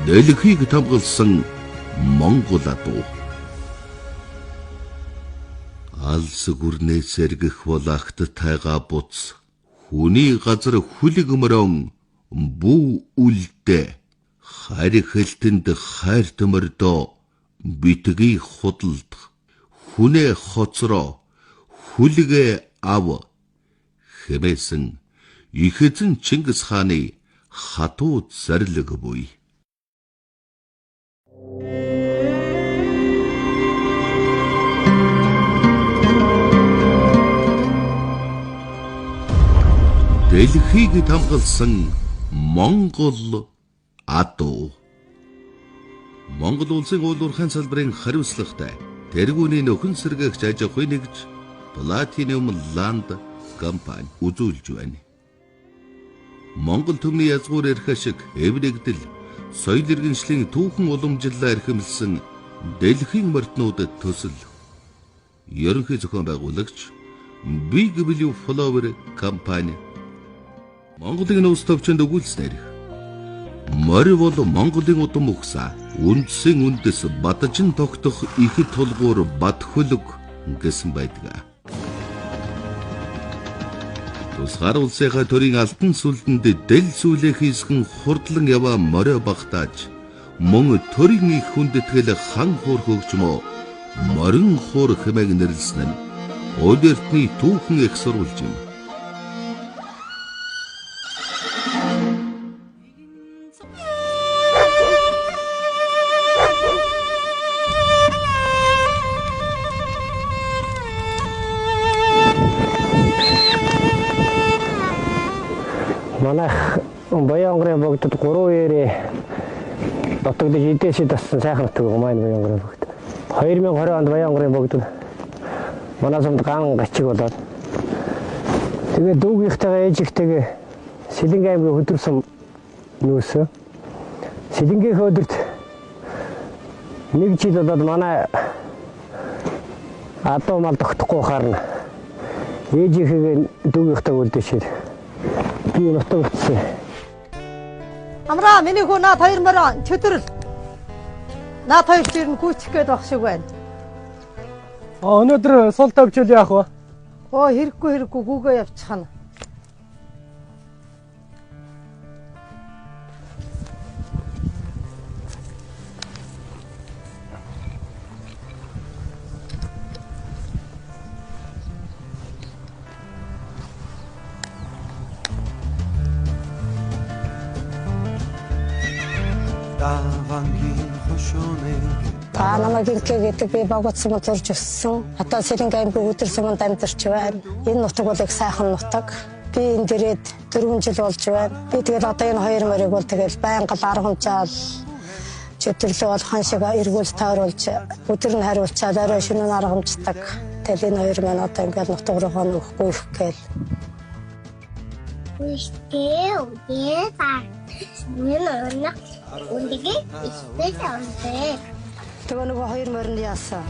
Дэлхийг тамгалсан Монгол адуу. Алс гүрнээ сэргэх бол агт тайгаа буц. Хүний газар хүлэг мөрөн бүү үлдээ. Хайр хэлтэнд хайр төмөрдөө битгий худалд. Хүнээ хоцроо хүлгээ ав. Хэмээсэн их эзэн Чингис хааны хатуу зарлиг буй. Дэлхийг тамгалсан Монгол адуу. Монгол улсын уул уурхайн салбарын хариуцлагатай тэргүүний нөхөн сэргээгч аж ахуй нэгж Platinum Land компани үзүүлж байна. Монгол төмний язгуур эрх ашиг, эврэгдэл, соёл иргэншлийн түүхэн уламжлалаа эрхэмлсэн дэлхийн морднуудад төсөл. Ерөнхий зохион байгуулагч Big Blue Flower компани. Монголын нөөц төвчөнд өгүүлснээр морь бол Монголын удам ухсаа, үндсэн үндэс бадажин тогтох их тулгуур бат хөлөг гэсэн байдаг. Тусгаар улсынхаа төрийн алтан сүлдэнд дэл сүлээ хийсгэн хурдлан яваа морио багтааж, мөн төрийн их хүндэтгэл хан хуур хөгжмөө морин хуур хэмээг нэрлсэн нь хууль эрдний түүхэн их сурвалж юм. Манайх Баянгарын богдод 3 үеэрээ дутагдж идээсээ тассан сайхан нутаг маань Баянгарын богд. 2020 онд Баянгарын богдод манай замд ган гачиг болоод тэгээ дүүгийнхтэйгээ ээжигтэйгээ Сэлэнг аймгийн хөдөрсөн нөөсөө Сэлэнгийн хөдөрт 1 жил болоод манай адуу мал тогтохгүй харна. Ээжийнхээ дүүгийнхтэйгээ үлдээшээ би нутаг утсан. Амраа миний хүү наад 2 морон чөтөрл. Наад 2 чирн гүйчих гээд байх шиг байна. Өнөөдөр сул тавьчил яах вэ? Хэрэггүй гүүгээ явчихна. Та намайг ингээд би богцсон зурж өссөн. Одоо Сэлэнг аймгийн хөдөрсөн манд амьдарч байна. Энэ нутаг бол их сайхан нутаг. Би энэ дээрээд 4 жил болж байна. Би тэгэл одоо энэ 2 морийг бол тэгэл байнга аргамжаал чөтөрлөө бол хан шиг эргүүл тааруулж өдөр нь хариулчаад орой шөнө нь аргамждаг. Тэгэл энэ 2 маань одоо ингээд нутаг руугаа нөхгүй их гээл. Тэгээ нөгөө 2 морин яасан.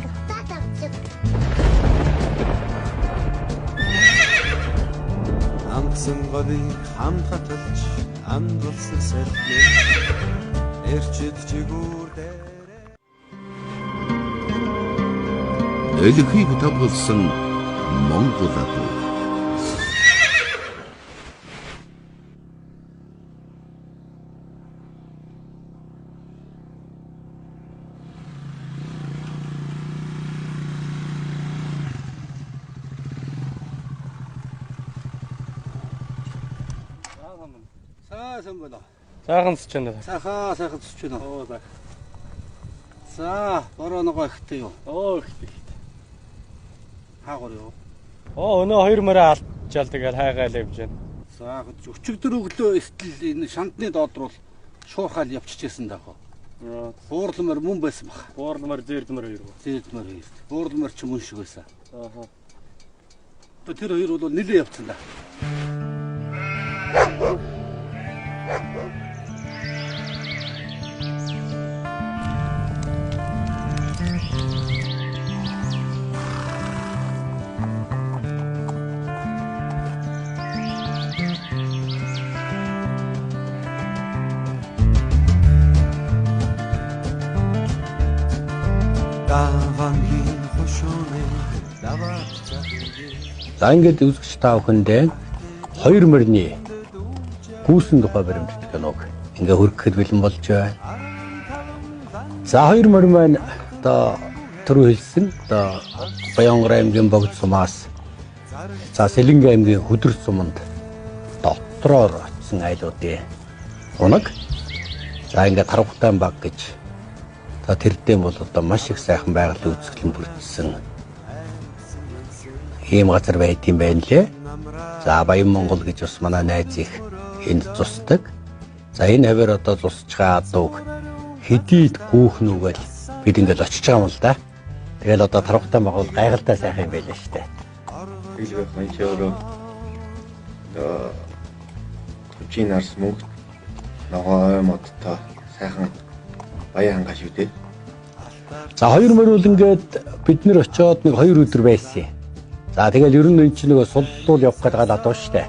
Амтсан голыг хамтаталж амдулсан сэрхий эрчид чигүүр дээр Дэлхийг тамгалсан Монгол адуу. Сайхан сч байна. Сайхан сч байна. За, борооного ихтэй юу? Ихтэй. Хаагур юу? Өнөө 2 мороо алдчихал тэгэл хайгаал явж байна. За, өчигдөр өглөө эстэл энэ шантны доод руу шуурхаал явчихжсэн даах. Буурлмар мөн байсан баг. Буурлмар зээрдмөр 2. Зээрдмөр 2. Буурлмар ч мөн шиг байсан. Тэр 2 бол нэлээ явцсан да. За ингээд үзэгч та бүхэндээ 2 морины гүйсэн тухай баримтат киног ингээ хүргэхэд бэлэн болж байна. За 2 морин маань одоо түрүү хэлсэн одоо Баянгар аймгийн богд сумаас за Сэлэнгэ аймгийн хөдөр суманд дотроор очсон айлуудын унаг. За ингээ Тархутан баг гэж за тэрдээ бол одоо маш их сайхан байгалийн үзэсгэлэн бүрдсэн ийм газар байт юм байна лээ. За Баян Монгол гэж бас манай найз их энд цусдаг. За энэ хавар одоо цусч байгаа адууг хэдийд гүүхнүүгээл бид ингээд очиж байгаа юм л да. Тэгэл одоо Тархутан баг бол гайхалтай сайхан юм байлаа шүү дээ. Тэгэлгүй хань өөрөө Хүчин арс мөнгө ногоо модтой сайхан баян хангаш шүү дээ. За 2 морь бол ингээд бид нэр очиод нэг 2 өдөр байсан. За тэгэл ер нь энэ чинь нөгөө суллуул явах гэдэг адуу шүү дээ.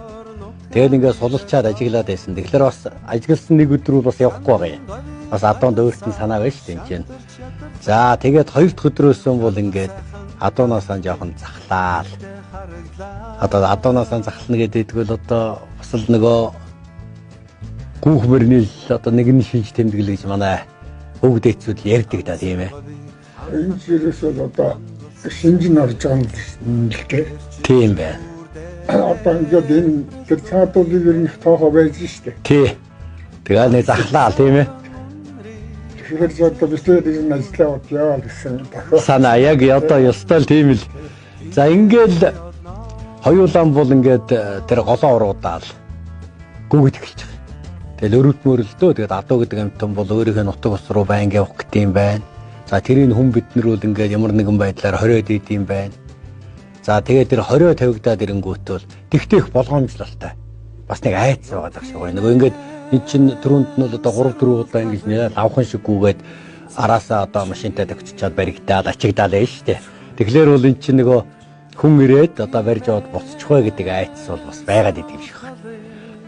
Тэгэл ингээд сулалчаад ажиглаад байсан. Тэгэхээр бас ажигласан нэг өдөр бол бас явахгүй байгаа юм. Бас адуунд өөртөө санаа байна шүү дээ энэ чинь. За тэгээд 2 дахь өдрөөс бол ингээд адуунаасаа жоохон захлаал. Одоо адуунаасаа захлана гэдэг бол одоо бас л нөгөө гүүх мөрний л одоо нэгэн шинж тэмдэглэл гэж манай өвгд эцүүд ярьдаг да тийм ээ. Энэ зүйлээс бол одоо шинж нь орж байгаа юм л дээ. Тийм байна. Одоо ингээд энэ тэр цаатуулыг ер нь тоохоо байж штэ. Тий. Тэгээ нэг захлаа тийм ээ. Тэгэхээр одоо бид энэ ажлаа яваа гэсэн дахиад санаа яг одоо ёстой л тийм л. За ингээд хоёулаан бол ингээд тэр голоо уруудаал гүгд эхэлж байгаа. Тэгэл өрөвдмөрлөлтөө тэгээд адуу гэдэг амтан бол өөрийнхөө нутаг ус руу байнг явах гэдэг юм байна. За тэрийг хүн биднэр бол ингээд ямар нэгэн байдлаар хориод идэм байна. За тэгээд тэр хорио тавигдаад ирэнгүүт бол тэгтэх болгоомжлолтой. Бас нэг айц байгаа шиг байна. Нөгөө ингээд энэ чинь түрүүнд нь бол одоо 3-4 удаа ингэж нэ лавхан шиг гүгээд араасаа одоо машинтай тавьчихад баригдаад ачигдаал байж штэ. Тэгэхээр бол эн чинь нөгөө хүн ирээд одоо барьж аваад буцчих вэ гэдэг айц бол бас байгаад идэв шиг байна.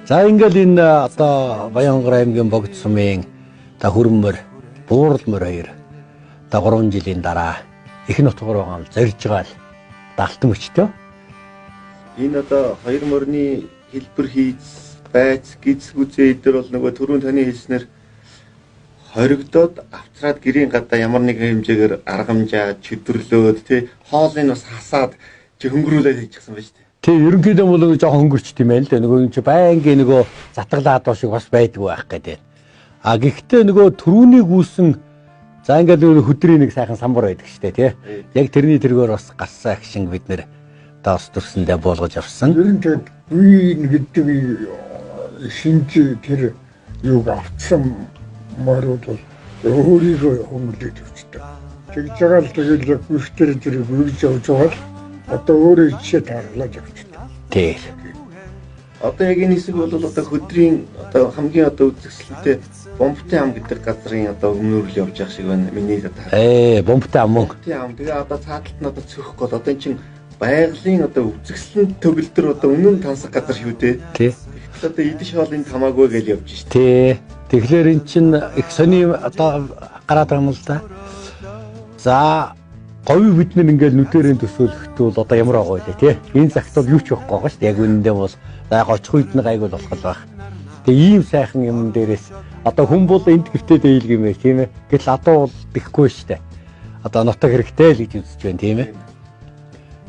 За ингээл энэ одоо Баянгар аймгийн богд сумын та хөрмөр бууралмөр хоёр та 3 жилийн дараа их нутгаар байгаа нь зорж байгаа л далтан өчтөө. Энэ одоо 2 морины хэлбэр хийц байц гизгүзээ дээр бол нөгөө түрүүн таны хэлснээр хоригдоод авцраад гэрийн гадаа ямар нэгэн хэмжээгээр аргамжаа чөдөрлөөд тий хоолыг бас хасаад чи хөнгөрүүлээд хийчихсэн ба шүү дээ. Тий ерөнхийдөө бол жоохон хөнгөрчт юм байна л да. Нөгөө юм чи байнгийн нөгөө затгалаад доо шиг бас байдгүй байх гэдэг. А гэхдээ нөгөө түрүүний гүйсэн за ингээд нөгөө хөдрийн нэг сайхан самбар байдаг шүү дээ тий. Яг тэрний тэргээр бас гарсан агшин бид нэр таас төрсөндөө болгож авсан. ер нь тэгээд үе гэдэг шинж тэр юуг авцсан морууд бол өөрийгөө хөнгөлөж өчтөг. Тэгж байгаа л тэгэл яг бүртэр тэр үргэлж явж байгаа л одоо өөрөө жишээ таарлаж явчихдаг. Тий. Одоо яг энэ хэсэг бол одоо хөдрийн одоо хамгийн одоо үзэсгэлэнтэй Бомбтын ам гэдэг газрын одоо өмнөрөл явж байгаа шиг байна. Миний одоо Бомбтын ам мөн. Бомбтын ам тэгээ одоо цааталт нь одоо цөөх гол одоо эн чин байгалийн одоо үзэсгэлэн төгөлдөр одоо үнэн тансах газар шүү дээ. Тий. Тэгэхээр одоо идэж хоолны тамаагүй гэж явж штэ. Тий. Тэгэхээр эн чин их сони одоо гараад байгаа юм л да. За говь бид нар ингээл нүдэрэн төсөөлөхдөө бол одоо ямар байгаа вэ тий. Энэ цагт бол юу ч байхгүй байгаа шүү дээ. Яг үнэндээ бол за очих үед нэг айгуул болох байх. Тэгээ ийм сайхан юм дээрээс одоо хүн бол энд гэртээ дэйлг юм ээ тийм ээ. Гэтэл адуу бол дихгүй шүү дээ. Одоо нутаг хэрэгтэй л гэж үзэж байна тийм ээ.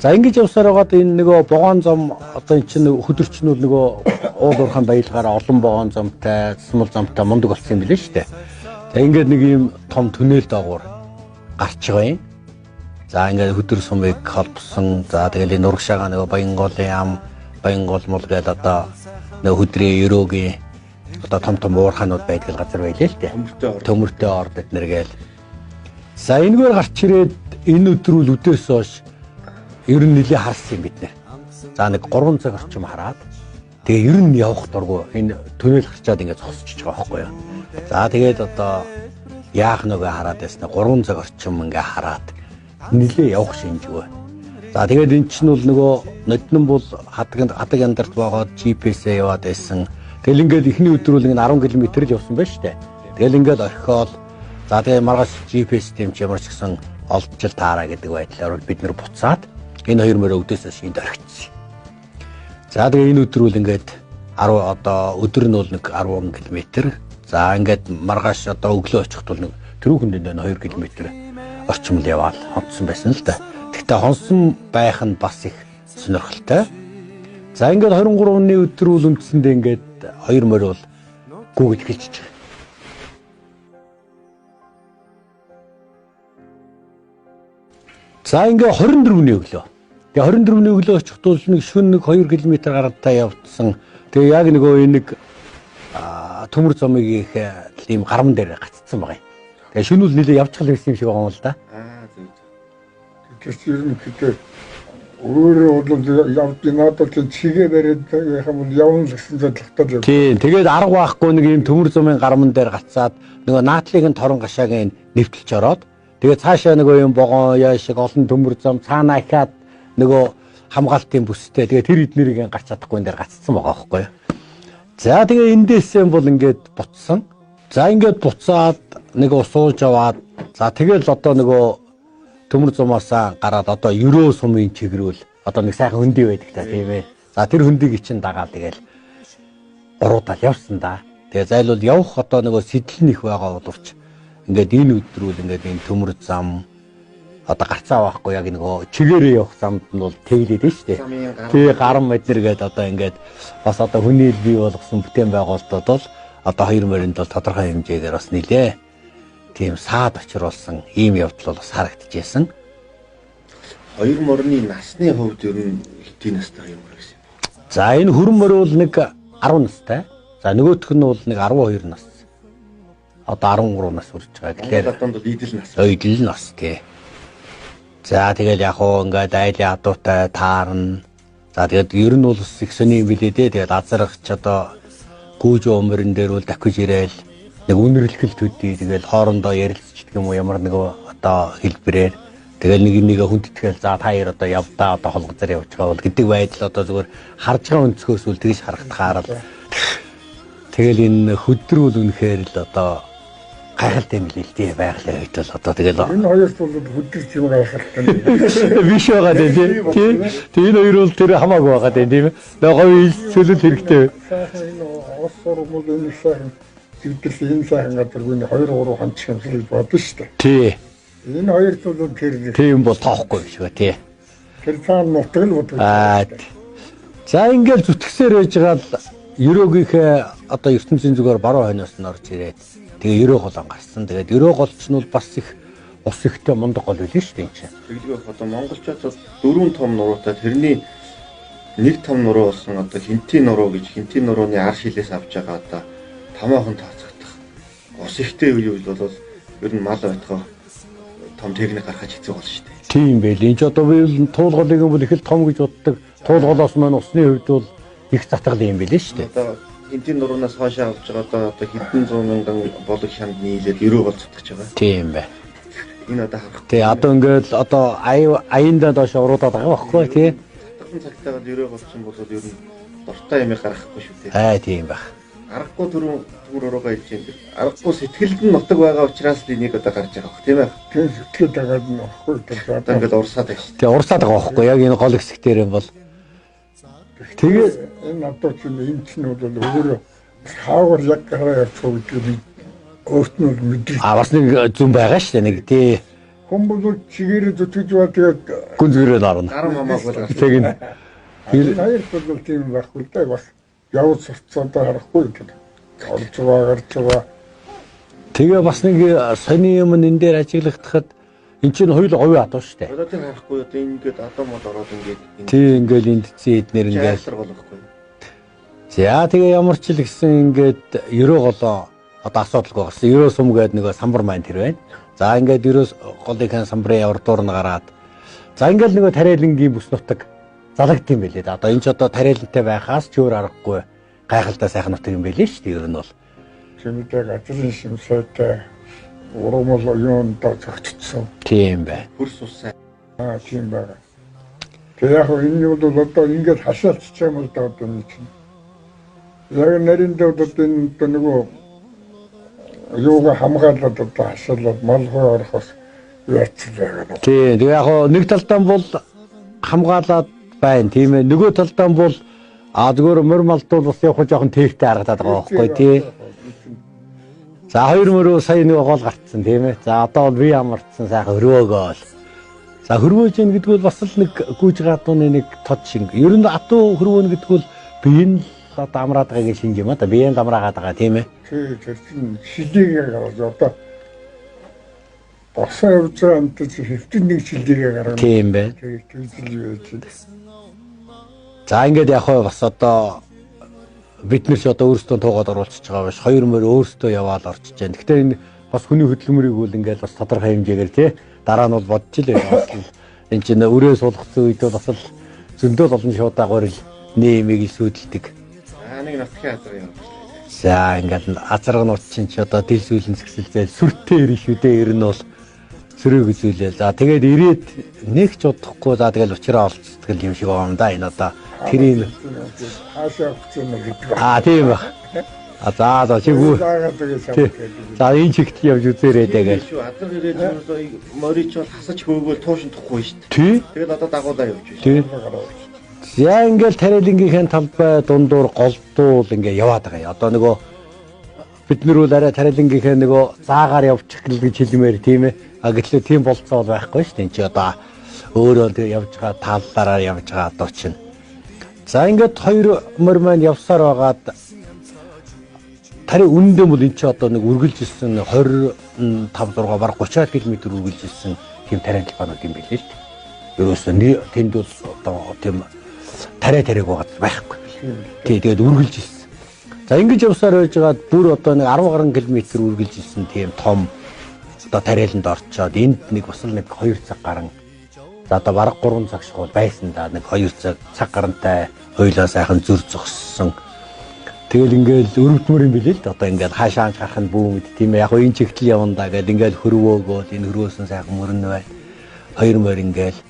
За ингэж явсаар байгаад энэ нөгөө богоон зам одоо эн чинь хөдөрчнүүд нөгөө уул уурхайн баялгаараа олон богоон замтай, цэсмэл замтай мундаг болсон юм билээ шүү дээ. За ингээд нэг ийм том түнэл доогуур гарч байгаа юм. За ингээд хөдөр сумыг холбосон. За тэгэл энэ урагшаага нөгөө Баянголын ам, Баянгол мул гэдэг одоо нөгөө хөдрийн өрөөгийн одоо том том уурхаанууд байдаг газар байлээ л дээ. Төмөртэй орд эднэргээл. За энэгээр гарч ирээд энэ өдрүүл үдээс хойш ер нь нэлээ харсан юм бид нэр. За нэг 3 цаг орчим хараад тэгээ ер нь явах дурггүй энэ түнэл гарчаад ингээд зогсчихж байгаа байхгүй юу. За тэгээд одоо яах нөгөө хараад байснаа 3 цаг орчим ингээд хараад нэлээ явах шинжгүй. За тэгээд эн чинь бол нөгөө ноднон бол хадаг андарт боогоод GPS-ээ яваад байсан. Тэгэл ингээд эхний өдрүүл ингээд 10 км л явсан байж тээ. Тэгэл ингээд орхиод за тэгээ маргааш GPS-тэй юм чи ямар ч гэсэн олдчил таараа гэдэг байдлаар бид нэр буцаад Энэ хоёр морь өдөөсөө шинд орхицсан. За тэгээ энэ өдөр бол ингээд 10 одоо өдөр нь бол нэг 10 км. За ингээд маргааш одоо өглөө очихд бол нэг тэрүүхэн дэндээ 2 км орчим л яваал хонцсон байсан л да. Гэхдээ хонсон байх нь бас их сонирхолтой. За ингээд 23-ны өдөр бол үндсэндээ ингээд хоёр морь бол гүгэж эхэлж байгаа. За ингээд 24-ний өглөө. Тэгээ 24-ний өглөө очихд бол нэг шөнө нэг 2 км гарантай явцсан. Тэгээ яг нөгөө энэ нэг төмөр зомыг их ийм гарам дээр гаццсан байгаа юм. Тэгээ шөнө үл нэлээ явчихл байсан юм шиг байгаа юм л да. Зөв. Тэгэхээр ер нь гэдэг өөрөө бол явд надад чигээ бариад байх юм бол явна гэсэн зорилготой. Тийм. Тэгээд арга байхгүй нэг ийм төмөр зомын гарамн дээр гацаад нөгөө наатлын торон гашаагийн нэвтэлж ороод тэгээ цаашаа нөгөө юм богоо яа шиг олон төмөр зам цаанаа ихаад нөгөө хамгаалтын бүстэй тэгээ тэр эднэрийг гарч чадахгүй энэ дээр гаццсан байгаа байхгүй юу. За тэгээ эндээсээ бол ингээд буцсан. За ингээд буцаад нөгөө сууж аваад за тэгэл одоо нөгөө төмөр зумаасаа гараад одоо ерөө сумын чигрүүл одоо нэг сайхан хөндөй байдаг та тийм ээ. За тэр хөндөйг чинь дагаад тэгэл гуруудаа явсан да. Тэгээ зайлвал явах одоо нөгөө сэтэл нэх байгаа боловч ингээд энэ өдрүүл ингээд энэ төмөр зам одоо гарцаа байхгүй яг нөгөө чигээрээ явах замд нь бол тэглээд нь шүү дээ. Тэгээ гарам мэднэргээд одоо ингээд бас одоо хүний бий болгосон бүтээн байгуулалтууд бол одоо хоёр моринд бол тодорхой хэмжээгээр бас нилээ тийм саад очруулсан ийм явдал бол бас харагдчихсэн. Хоёр морины насны хувьд ер нь хэдийн настай юм бэ гэсэн. За энэ хөрөн морь бол нэг 10 настай. За нөгөөх нь бол нэг 12 нас. Одоо 13 нас хүрч байгаа. Тэгэхээр одоо бол идэл нас. Идэл нас тий. За тэгэл яг хоо ингээд айлын адуутай таарна. За тэгээд ер нь бол их сони юм билээ дээ. Тэгээд азаргач одоо гүүж өмөрн дээр бол дахиж ирээл нэг үнэрлэхэл төдий тэгэл хоорондоо ярилцчихдаг юм уу ямар нэг одоо хэлбэрээр тэгэл нэг хүндтгэл за та хоёр одоо явдаа одоо холгозор явчихаа бол гэдэг байдал одоо зүгээр харж байгаа өнцгөөс үл тэгж харагдахаар л тэгэл энэ хөдрүүл үнэхээр л одоо гайхалтай юм лээ тий байгалаа хэвэл одоо тэгэл энэ хоёрт бол хөдөрч юм гайхалтай биш байгаа тий. Энэ хоёр бол тэр хамаагүй байгаа тийм ээ. Нөгөө цөлөл хэрэгтэй. Энэ ус сурмал энэ сайхан зүтгэл энэ сайхан газар гүний 2-3 хонч хэмжил бодсон шүү дээ. Тий. Энэ хоёрт бол тэр тийм бол тоохгүй биш үү тий. Тэр цаан нутаг л бодсон. За ингээл зүтгэсээр байж байгаа л ерөөгийнхээ одоо ертөнцийн зүгээр баруун хойноос нь орж ирээд тэгээ ерөө голон гарсан. Тэгээд ерөө голч нь бол бас их ус ихтэй мундаг гол үлээ шүү дээ энэ чинь. Тэглээх одоо монголчууд бол 4 том нуруутай тэрний нэг том нуруу болсон одоо хинтийн нуруу гэж хинтийн нурууны ар шилээс авч байгаа одоо томоохон тооцогдох ус ихтэй үйл бол ер нь мал байтгаа том техник гаргаж хэцүү болно шүү дээ. Тийм байл. Энд ч одоо туулгалыг бол их л том гэж боддог. Туулгалоос маань усны хувьд бол их затгал юм билээ шүү дээ. Одоо хинтийн нуруунаас хоошоо авч байгаа одоо хэдэн зуун мянган болог шанд нийлээд ерөө гол цутгаж байгаа. Тийм бай. Энэ одоо харах. Тий одоо ингээл одоо аяндаа доош уруудаад байгаа байхгүй тий. Тэгсэн цагтаа бол ерөө голч юм бол ер нь дуртай юм гаргахгүй шүү дээ. Тийм байх. Аргагүй түр уруугаа хэлж юм. Аргагүй сэтгэлд нь нутаг байгаа учраас л энийг одоо гарч байгаа бох тийм ээ. Тэр сэтгэл дагаад нь ахгүй одоо ингээд урсаад байна шүү. Тий урсаад байгаа байхгүй яг энэ гол хэсэг дээр юм бол тэгээ энэ одоо чинь энэ чинь бол өөрөө хаагаар яг гараа явчих гэдэг би өөрт нь мэдээ. Бас нэг зүн байгаа шүү дээ нэг тий. Хүмүүс чигээрээ зүтгэж байгаа тэгээд гүн зүгээрээ дарна. Гарам хамаагүй л гарч. Тэг энэ хоёр бол тийм байхгүй л да бас явж сурцаадаа харахгүй гэдэг. Орж гарч байгаа. Тэгээ бас нэг сони юм энэ дээр ажиглахдахад эн чинь хоёул говийн адуу шүү дээ. Одоо тийм харахгүй одоо ингээд адуу мод ороод ингээд тий ингээл энд цээ эднэр ингээл болохгүй. За тэгээ ямар ч л гэсэн ингээд ерөө голоо одоо асуудалгүй гарсан. Ерөө сум гээд нэг самбар маань тэр байна. За ингээд ерөө голынхаа самбарын урдуур нь гараад за ингээд нэг тариалангийн бүс нутаг залгд юм байлээ. Одоо энэ ч одоо тариалантай байхаас ч өөр аргагүй гайхалтай сайхан нутаг юм байлээ шүү дээ. Ер нь бол чимтэй газрын шимсэтэй урмал юунд зогтцсон. Тийм бай. Хөрс усаа. Тийм байна. Тэгээ яг энэ бол одоо ингээд хашаалцч юм л да одоо нэг чинь. Яг нэрэндээ одоо энэ нөгөө юугаа хамгаалаад одоо хашаалаад мал хоо орохоос яац байгаа. Тийм. Тэгээ яг нэг талдаа бол хамгаалаад байна тийм ээ. Нөгөө талдаа бол зүгээр мөр малдуул бас явах жоохон тэрхтэй харагдаад байгаа байхгүй тий. За 2 мөрөө сая нэг гол гарцсан тийм ээ. За одоо бол би амарцсан сайхан хөрвөөгөөл. За хөрвөөж ийн гэдэг бол бас л нэг гүйж гадууны нэг тод шиг. Ер нь атуу хөрвөөнө гэдэг бол биеийн одоо амраад байгаагийн шинж юм а да. Биеийн амраагаад байгаа тийм ээ. Тэр чинь шилийгээ гаргаж одоо босоо явж байгаа юм чинь хэвтэн нэг шилийгээ гаргана. Тийм бай. За ингээд яг хөө бас одоо бид нар ч одоо өөрсдөө туугаад оруулчихж байгаа биш. 2 мөр өөрсдөө яваал орчиж байна. Гэхдээ энэ бас хүний хөдөлмөрийг бол ингээд бас тодорхой хэмжээгээр тий дараа нь бол бодож л байна. Энд чинь өрөө суулгацсан үед бол бас л зөндөл олон шуудаагаар л нэмийг сүйдэлдэг. Нэг нутгийн азар юм. За ингээд азаргнууд чинь ч одоо дэл сүүлэн згсэлзээ сүртэй ирэн шүү дээ. Ер нь бол сөрөг үзүүлээ. За тэгээд ирээд нэг ч удахгүй за тэгэл учраа олцдог юм шиг байгаа юм да. Энэ одоо тэрийн хаашаа хүчнэ гэдэг. Тийм ба. За чигүү. За энэ чигт явж үзээрэй тэгээд. Азар ирээд морич бол хасаж хөөгөөл туушин тухгүй шүү дээ. Тий. Тэгээд одоо дагуулаа явж байна. Тий. За ингээл тариалангийнхын талбай дундуур голдуул ингээ яваад байгаа. Одоо нөгөө бид нар бол арай тариалангийнхаа нөгөө заагаар явчих гэж хэлмээр тийм ээ. Гэтэл тийм болцоо бол байхгүй шүү дээ. Энд чи одоо өөрөө тэг явж байгаа таллаараа явж байгаа одоо чинь. За ингээд 2 мөр маань явсаар байгаад тари үнэндээ бол эн чи одоо нэг үргэлж ирсэн 25 6 бараг 30 км үргэлж ирсэн тийм тариалан талбайнууд юм билээ л. Ерөөсөө тэнд бол одоо тийм тариаг байхгүй. Тий тэгээд үргэлж ирсэн. За ингэж явсаар байж байгаад бүр одоо нэг 10 гаруй километр үргэлж ирсэн тийм том одоо тариаланд орчоод энд нэг бас л нэг 2 цаг гарan. За одоо бараг 3 цаг шахуул байсан да нэг 2 цаг гарантай хоёлаа сайхан зүр зогссон. Тэгэл ингээл өрөвдмөр юм билээ л одоо ингээл хаашаа гарах нь бүү мэд тийм ээ. Яг энэ чигтэл явна да гэд ингээл хөрвөөгөө энэ хөрвөөсөн сайхан мөрнө бай. 2 мөр ингээл.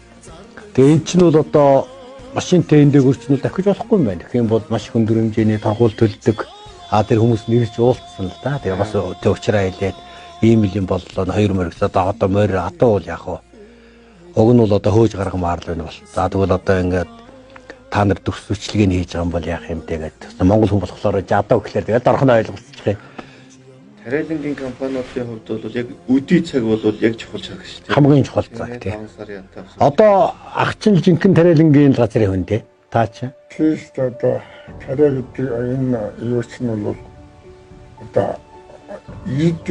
Тэгээ эн чинь бол одоо машинтай энэ дэгөрчнөл дахиж болохгүй юм байна. Тэгэх юм бол маш хөндөр хэмжээний торгуул төлдөг. Тэр хүмүүс нэрч уулцсан л да. Тэгээ бас тэ уучраа хэлээд ийм л юм боллоо 2 мөрөс одоо морь атуу бол яг уу. Уг нь бол одоо хөөж гарах маар л байна бол. За тэгвэл одоо ингээд та нар төгсвчлэгийг хийж байгаа юм бол яах юм тэгээд Монгол хүн болохоор жадаа гэхлээр тэгээд дорхон ойлголцчих юм. Тариалангийн компаниудын хувьд бол яг өдий цаг бол яг чухал цаг шүү дээ. Хамгийн чухал цаг тий. Одоо ах чинь жинхэнэ тариалангийн газрын хүн тий. Та чи. Тийм одоо тариал гэдэг энэ юу ч нь бол одоо ид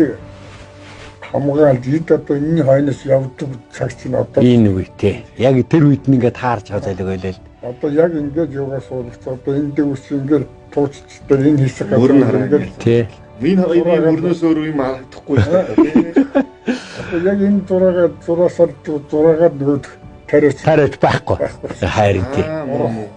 хамгаалж ид одоо энэ хойноос явдаг цаг чинь одоо энэ үе тий. Яг тэр үед нь ингээд таарч байгаа зайлг байлаа. Одоо яг ингээд юугаас уулзч одоо энэ дэвс ингээд туучдаа энэ хэсэг ингээд тий. Вин хоёрын өрнөөс өөр юм харагдахгүй шүү дээ. Одоо яг энэ зураагаар нөгөө тариач байхгүй. Хайрын тий.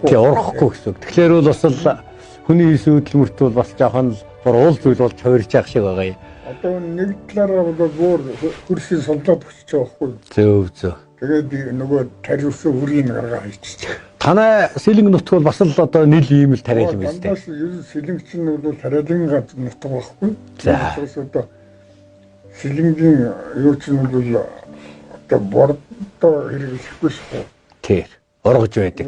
Тий урахгүй гэсэн. Тэгэхээр бол бас л хүний хийсэн хөдөлмөрт бол бас жоохон уул зүйл болж хувирч явах шиг байгаа юм. Одоо нэг талаараа бол бүр хөршийн солдоод өчөж байгаа байхгүй. Зөв. Тэгээд нөгөө тариусан үрийг гаргаа хийчих. Танай сэлэнг нутг бол бас л одоо нийл ийм л тариал юм байна. Бас ер сэлэнг чинь бол тариалан газар нутг байхгүй. За. Одоо сэлэнгийн юу чинь бол одоо бордоо хэрэглэхгүй шүү. Тэр ургаж байдаг.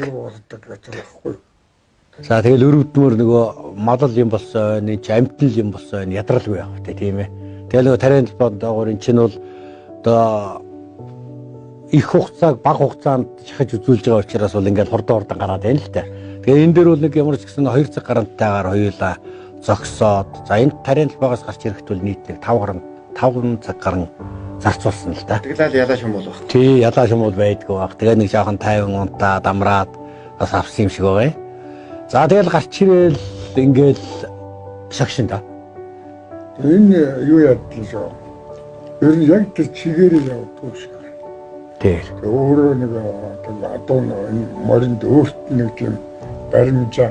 За тэгэл өрөвдмөр нөгөө малал юм болсон, энэ амтнал юм болсон, ядралгүй явах хэрэгтэй тийм ээ. Тэгэл нөгөө тариалан талбайд энэ чинь бол одоо их хугацааг бага хугацаанд шахаж үзүүлж байгаа учраас бол ингээд хурдан гараад байна л та. Тэгээ энэ дээр бол нэг ямар ч гэсэн 2 цаг гарантайгаар хоёулаа зогсоод за энэ тариалан талбайгаас гарч ирэхэд бол нийт нэг 5 цаг гарan зарцуулсан л та. Тэглэл ялаа шум болох. Тий, ялаа шум бол байдгүй баг. Тэгээ нэг жоохон 50 унтаа дамраад бас авсан юм шиг байгаа юм. За тэгэл гарч ирээл ингээд шагшин та. Энэ юу яадаг вэ? Ер нь яг тэр чигээрээ явдаг шиг. Тэр өөрөө нэг одоо энэ моринд өөрт нэг тийм баримжаа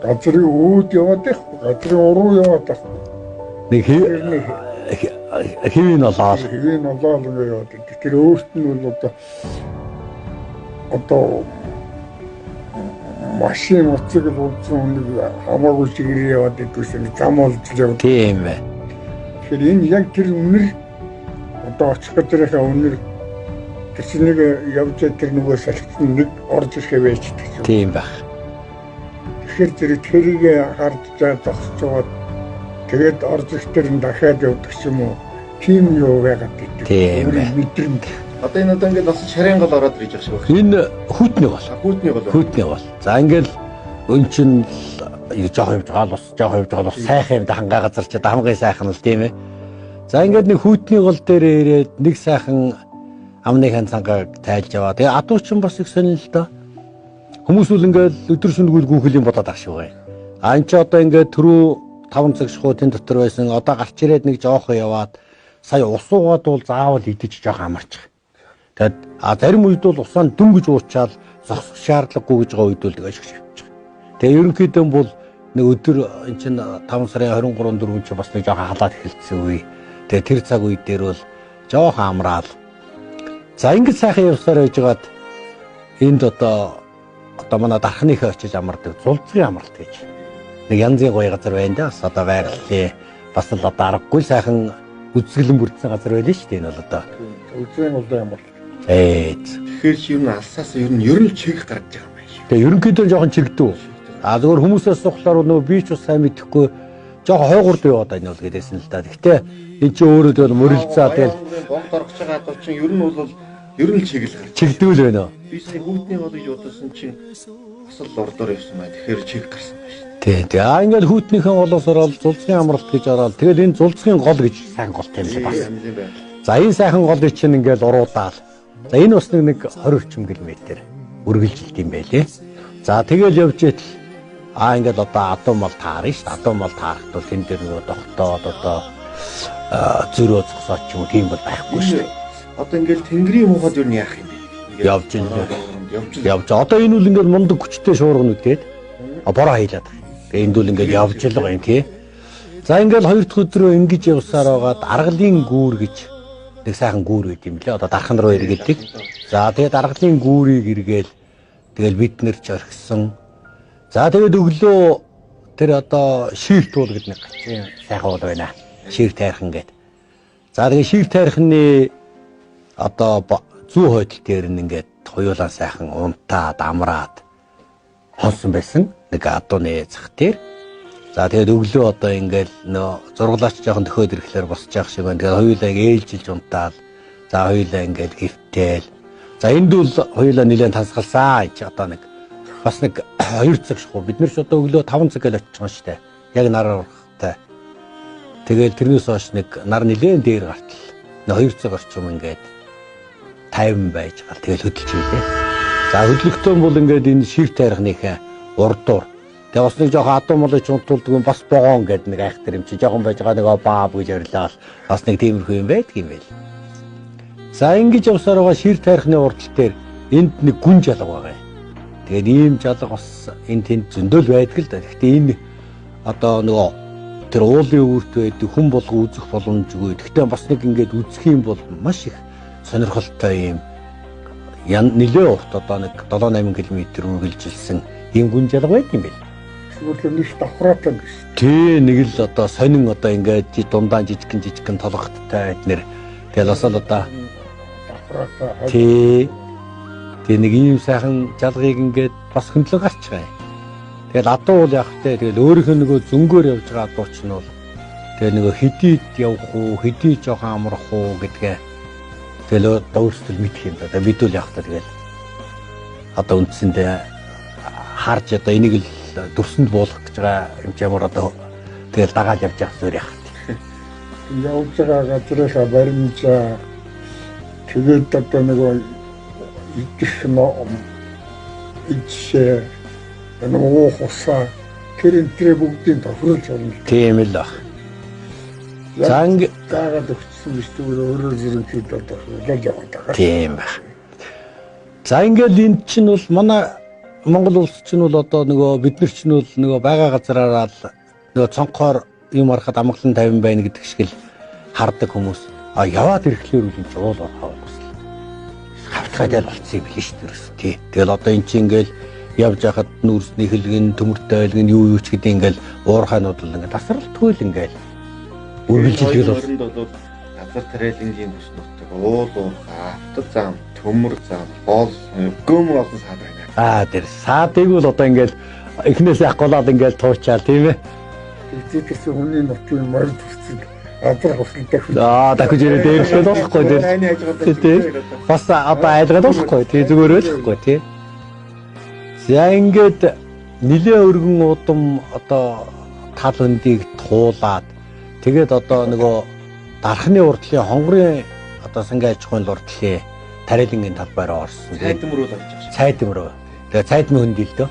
газрын өөд яваад их газрын уруу яваад их нэг хэвэн олоо ингээ яваад тэр өөрт нь бол одоо машин моцыг болсон нэг хамаагүй чигээр яваад идвэсэн зам олж яваад тийм бай. Тэгэхээр энэ яг тэр үнэр одоо очих гэдрийнхаа үнэр Тэр чинь нэг явж тэр нөгөө салхицсан нэг орж ирэхээ байждаг юм. Тийм байх. Тэгэхээр тэрийг хардж зогсож байгаа. Тэгээд орж ихтер нь дахиад явдаг юм уу? Тийм юу байгаад гэдэг. Тийм бай. Мэдрэмж. Одоо энэ одоо ингээд бас шарын гол ороод ирж байгаа шиг байна. Энэ хүүтний гол. Хүүтний гол. Хүүтний гол. За ингээл өн чин жоох явж байгаа л бас сайхан юм да хангаа газар ч хамгийн сайхан л тийм ээ. За ингээд нэг хүүтний гол дээр ирээд нэг сайхан амныхын цангааг тайлж яваа. Тэгээ адуучин бас их сонирн л доо. Хүмүүс үл ингээд өдөр шөнөгүй гүнхлийн бодоод ах шиг байна. А энэ ч одоо ингээд түрүү 5 цаг шахуутын дотор байсан. Одоо гарч ирээд нэг жоохон яваад сая ус уугаад бол заавал идэж жоох амарчих. Тэгэд зарим үед бол усаа дөнгөж уучаал зогсох шаардлагагүй гэж байгаа үед бол нэг ашиг шивчих. Тэгээ ерөнхийдөө бол нэг өдөр эн чин 5 сарын 23 4 чи бас нэг жоохон халаад эхэлсэн үе. Тэгээ тэр цаг үед дээр бол жоохон амраал. За ингэж сайхан явсаар байжгаад энд одоо манай дархныхаа очиж амардаг зулцгийн амралт гэж. Нэг янзын гоё газар байна да. Бас одоо байрлалын бас л одоо аргагүй сайхан үзэсгэлэн бүрдсэн газар байлаа шүү дээ энэ бол одоо. Үзэн бол амралт. Тэгэхээр чи ер нь алсаас ер нь чиг гарч байгаа юм байна шүү. Тэгээ ерөнхийдөө жоохон чигдүү. Зөвхөн хүмүүсээс сухлаар нөгөө би ч бас сайн мэдэхгүй жоохон хойгурд яваад байна бол гэдээсэн л да. Гэхдээ энэ чи өөрөө бол мөрөлцөө тэгэл бомб доргож байгаа адуу чинь ер нь бол ер нь чиг л гарч. Чигдүүл байна уу? Би сая хүүтний гол гэж бодсон чинь бас л ордоор явсан байна. Тэгэхээр чиг гарсан байна шүү. Тий. Ингээд хүүтнийхэн голоос ороод зулцгийн амралт гэж ороод тэгэл энэ зулцгийн гол гэж сайн голтой юм байна. За энэ сайхан голыг чинь ингээд уруудаал. За энэ бас нэг 20 орчим км үргэлжилт юм байлээ. За тэгэл явж итэл ингээд одоо адуу мал таарна шүү дээ. Адуу мал таарахт бол энэ дэр нөгөө тогтоод одоо зөрөө зогсоод ч юм уу тийм бол байхгүй шүү дээ. Одоо ингээд тэнгэрийн мухад юу яах юм бэ? Явж. Одоо энэ үл ингээд мундаг хүчтэй шуурган үдээд бороо хайлаад. Тэгээ энд үл ингээд явж л байгаа юм тий. За ингээд 2 дахь өдрөө ингэж явсаар байгаад аргалын гүүр гэж нэг сайхан гүүр үйд юм лээ. Одоо дархан руу эргэлдэг. За тэгээд аргалын гүүрийг эргээл тэгэл бид нэр ч орхисон. За тэгээд өглөө тэр одоо ширт уул гэдэг нэг сайхан уул байна. Ширт тайрхан гэдэг. За тэгээд ширт тайрхны одоо зүү хойдол дээр ингээд хоёулаа сайхан унтаад амраад хонсон байсан. Нэг адууны зах дээр. За тэгээд өглөө одоо ингээд нөө зурглаач жоохон төхөөд ирэхлээр босч явах шиг байна. Тэгээд хоёулаа ээлжилж унтаал. За хоёулаа ингээд хөвтөөл. За энд бол хоёулаа нэлээд тансгалсан. Энд чи одоо нэг бас нэг 2 цаг шахуу. Бид нар ч одоо өглөө 5 цаг л очих юм шүү дээ. Яг нараар урахтай. Тэгээд тэрнээс хойш нэг нар нэлээд дээр гартал. 2 цаг орчим ингээд 50 байж гал. Тэгэл хөдөлж ийлээ. За хөдлөхтөн бол ингээд энэ шив тайрхныхаа урдуур. Тэгээ бас нэг жоохон адуу молыг унтуулдаг бас богоон гэдэг нэг айхтар юм чи жоохон байж байгаа нэг бааб гэж орилоо. Бас нэг тиймэрхүү юм байдаг юм байл. За ингэж явсаар байгаа шир тайрхны урдтал дээр энд нэг гүн жалга байгаа. Тэгээд ийм жалга бас энэ тэнд зөндөл байдаг л да. Гэхдээ энэ одоо нөгөө тэр уулын үүрт байдаг хүн болго үзэх боломжгүй. Гэхдээ бас нэг ингэж үзэх юм бол маш их сонирхолтой юм. Нилээ урт одоо нэг 7-8 км үргэлжилсэн ийм гүн жалга байт юм байл. Тэгвэл нэг давхраатай гэж. Тий, нэг л одоо сонин одоо ингээд дундаа жижигхэн толготтой эднэр тэгэл бас л одоо Давхраатай. тий. Тэгээ нэг ийм сайхан жалгыг ингээд бас хөндлөн гарч байгаа. Тэгэл адуу бол явах те тэгэл өөрийнхөө нөгөө зөнгөөр явж байгаа адууч нь бол тэгээ нөгөө хэдийд явах уу, хэдий жоохон амрах уу гэдгээ тэгэл өөрсдөө мэдэх юм да. Мэдүүл явах та тэгэл одоо үндсэндээ харж одоо энийг л дүрсэнд буулгах гэж байгаа юм ч ямар одоо тэгэл дагаад явж явах зүгээр яах. Явж байгаа газрынхаа баримжаа тэгээд одоо нөгөө идэх ном ичээ нөгөө хусаа тэр бүгдийн тохируулж байна. Тийм л баг. Занг дагаад өгсөн биш тэгвэл өөрөө зэрэг одоо яг яваад байгаа. Тийм баг. За ингээд энд чинь бол манай Монгол улс чинь бол одоо нөгөө бид нар чинь бол нөгөө байгаа газараараа л нөгөө цонхоор юм арахад амгалан 50 байна гэдэг шиг л хардаг хүмүүс. А яваад ирэхлээр үл энэ ч уул орхоо гэсэн. Хавтгадэл болцсон юм биш тэрс тий. Тэгэл одоо эн чинь ингээл явж байхад нүрсний хэлгэн төмөртэй айлгэн юу ч гэдэг ингээл уурхайнууд л ингээл тасралтгүй л ингээл үргэлжилдэг бол газар тариалангийн бүс нутаг, уул уурхай, автод зам, төмөр зам, гол гөм олон саад байна. Тэр саадыг бол одоо ингээд эхнээсээ ахгуулаад ингээд туучаал тийм ээ. Эцэгээс хүний нутгийн морь төсцөг азар хусалтай хүн. Дахиж ирээд дээрлээд болохгүй дээр. Бас одоо айлгаад болохгүй тий зүгээр байхгүй тий. За ингээд нилээ өргөн удам одоо тал өндийг туулаад тэгээд одоо нөгөө дархны урдлын хонгорын одоо сангийн аж ахуйн урдлын тариалангийн талбайраа орсон. Цайдмөр бол орж байгаа. Цайдмөр. Тэгээ цайдмын хөндөлтөө.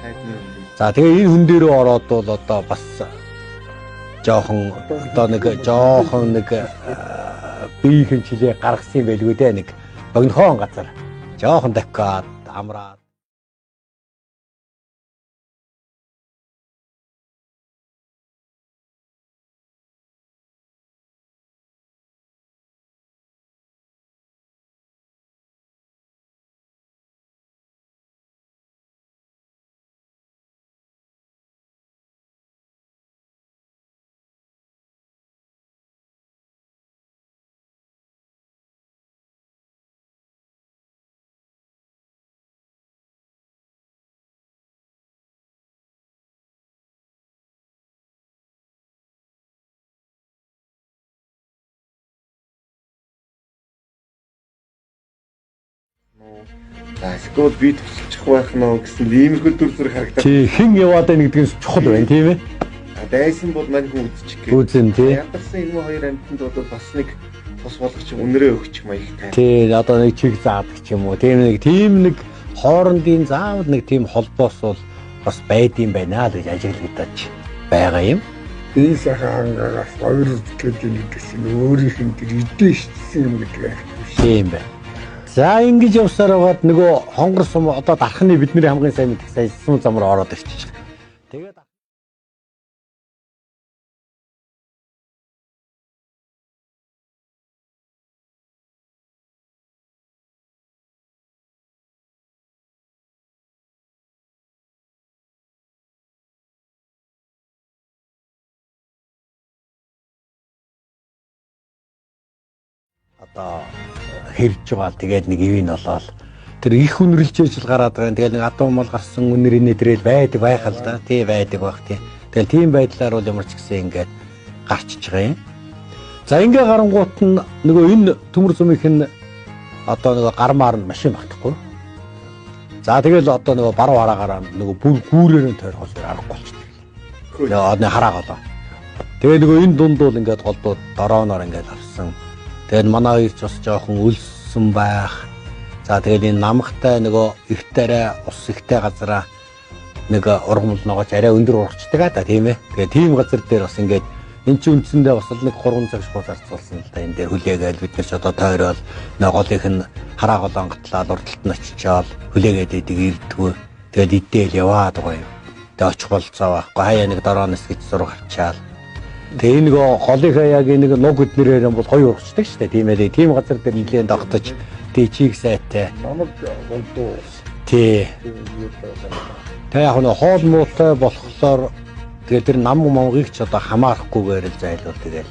За тэгээ энэ хүн дээрөө ороод бол одоо бас жоохон одоо нэг биеийн чилээ гаргасан юм байлгүй дээ нэг богинохон газар. Жоохон давхаад амраад. За эсвэл би тусалчих байх нөө гэсэн иймэрхүү дүр зураг харагдаад. Тий хэн яваад байна гэдгээс чухал байна тийм ээ. Дайсан бол мань хүн үзчих гээ. Үзэн тий. Ядарсан энэ хоёр амьтанд бол бас нэг тус болгоч өнөрөө өгч маягтай. Тий одоо нэг чиг заадаг ч юм уу. Тийм нэг хоорондын заавал нэг тийм холбоос бол бас байдсан байна л гэж ажиглагдаж байгаа юм. Энэ сайхан ангаас хоёр үзэхэд нэг гэсэн өөрийнх нь идэж шийдсэн юм гэдэг байх. Тийм байна. За ингэж явсаар байгаад нөгөө хонгор сум одоо дархны бидний хамгийн сайн мэдих сайн сум зам руу ороод ирчих. Тэгээд одоо хэрж байгаа. Тэгээд нэг ивэн болоод тэр их үнэрлж ижил гараад байгаа. Тэгээд нэг адуу мал гарсан үнэр инээдрэл байдаг байх л да. Тий байдаг байх тий. Тэгээд тийм байдлаар бол ямар ч гэсэн ингээд гарчиж байгаа юм. За ингээ гарангуут нь нөгөө энэ төмөр зумынх нь одоо нөгөө гармаар нь машин багтахгүй. За тэгэл одоо нөгөө баруун хараагаараа нөгөө бүр гүүрээр нь тойрхол аргагүй болчихсон. Тэгээ одны хараагаа. Тэгээ нөгөө энэ дунд бол ингээд голдууд дорооноор ингээд авсан. Тэгээд манай хоёр ч бас жоохон өлссөн байх. За тэгээд энэ намхтай нөгөө эртээрээ ус ихтэй газараа нэг ургамал ногооч арай өндөр урагчдаг а да тийм ээ. Тэгээд тийм газар дээр бас ингээд эн чинь үндсэндээ бас нэг 3 цаг шууд зарцуулсан л да. Энэ дээр хүлээгээл бид нар ч одоо тойрол ногоолынх нь хараа голоон гатлаад урдталт нь очичаал хүлээгээд идэг ирдгүү. Тэгээд идээл яваад байгаа юм. Тэгээд очих болцоо байхгүй. Хаяа нэг дорооноос гэж зураг авчаал. Тэгээ нэг голынхаа яг нэг нуг эднэрээр бол гоё урагчдаг шүү дээ. Тийм ээ. Тийм газар дээр нэлээд тогтож тий чиг сайтай. Намаг болдоо. Тий. Тэгээ яг нэг хоол муутай болохоор тэгээ тэр нам монгийг ч одоо хамаарахгүйгээр л зайлуул тэгэл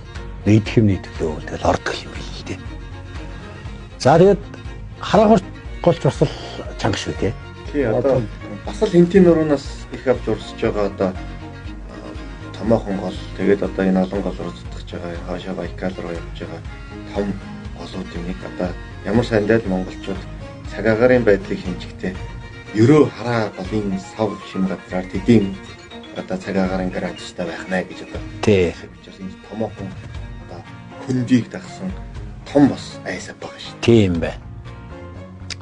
нийтх юм нийтлөө тэгэл ордог юм биш үү тий. За тэгээд хараагч голч бас л чанга шүү тий. Тий одоо бас л хинтийн нуруунаас их авч урсж байгаа одоо томоохон гол тэгээд одоо энэ олон гол руу зүтгэж байгаа хаашаа Байкал руу явж байгаа том голуудын нэг одоо ямар сандал монголчууд цагаагарын байдлыг хэмжихтэй ерөө хараа голын сав шим газраар тэдийн одоо цагаагарын градустай байх нэ гэж одоо тий учраас энэ томоохон одоо хөндийг дагсан том бас айсаа байгаа шүү. Тийм бай.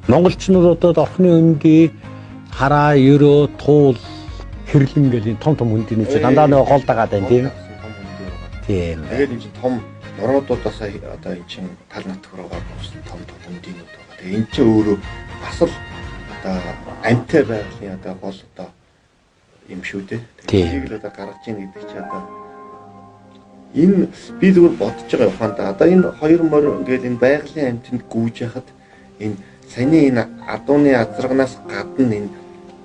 Монголчууд одоо орхны өнгийн хараа ерөө туул хэрлэн гэл энэ том хөндийн чинь дандаа нэг гол дагаад байна тийм. Тийм. Тэгээд энэ чинь том норуудаас одоо энэ чинь тал нутг руугаар буусан том хөндийнүүд байгаа. Тэгээд энэ чинь өөрөө бас л одоо амтай байгалийн одоо гол одоо юм шүү дээ. Тэгээд л одоо гаргаж ийн гэдэг чи одоо энэ би зүгээр бодож байгаа ухаанда одоо энэ хоёр морь ингээл энэ байгалийн амтнд гүйж яхад энэ саяны энэ адууны азарганаас гадна энэ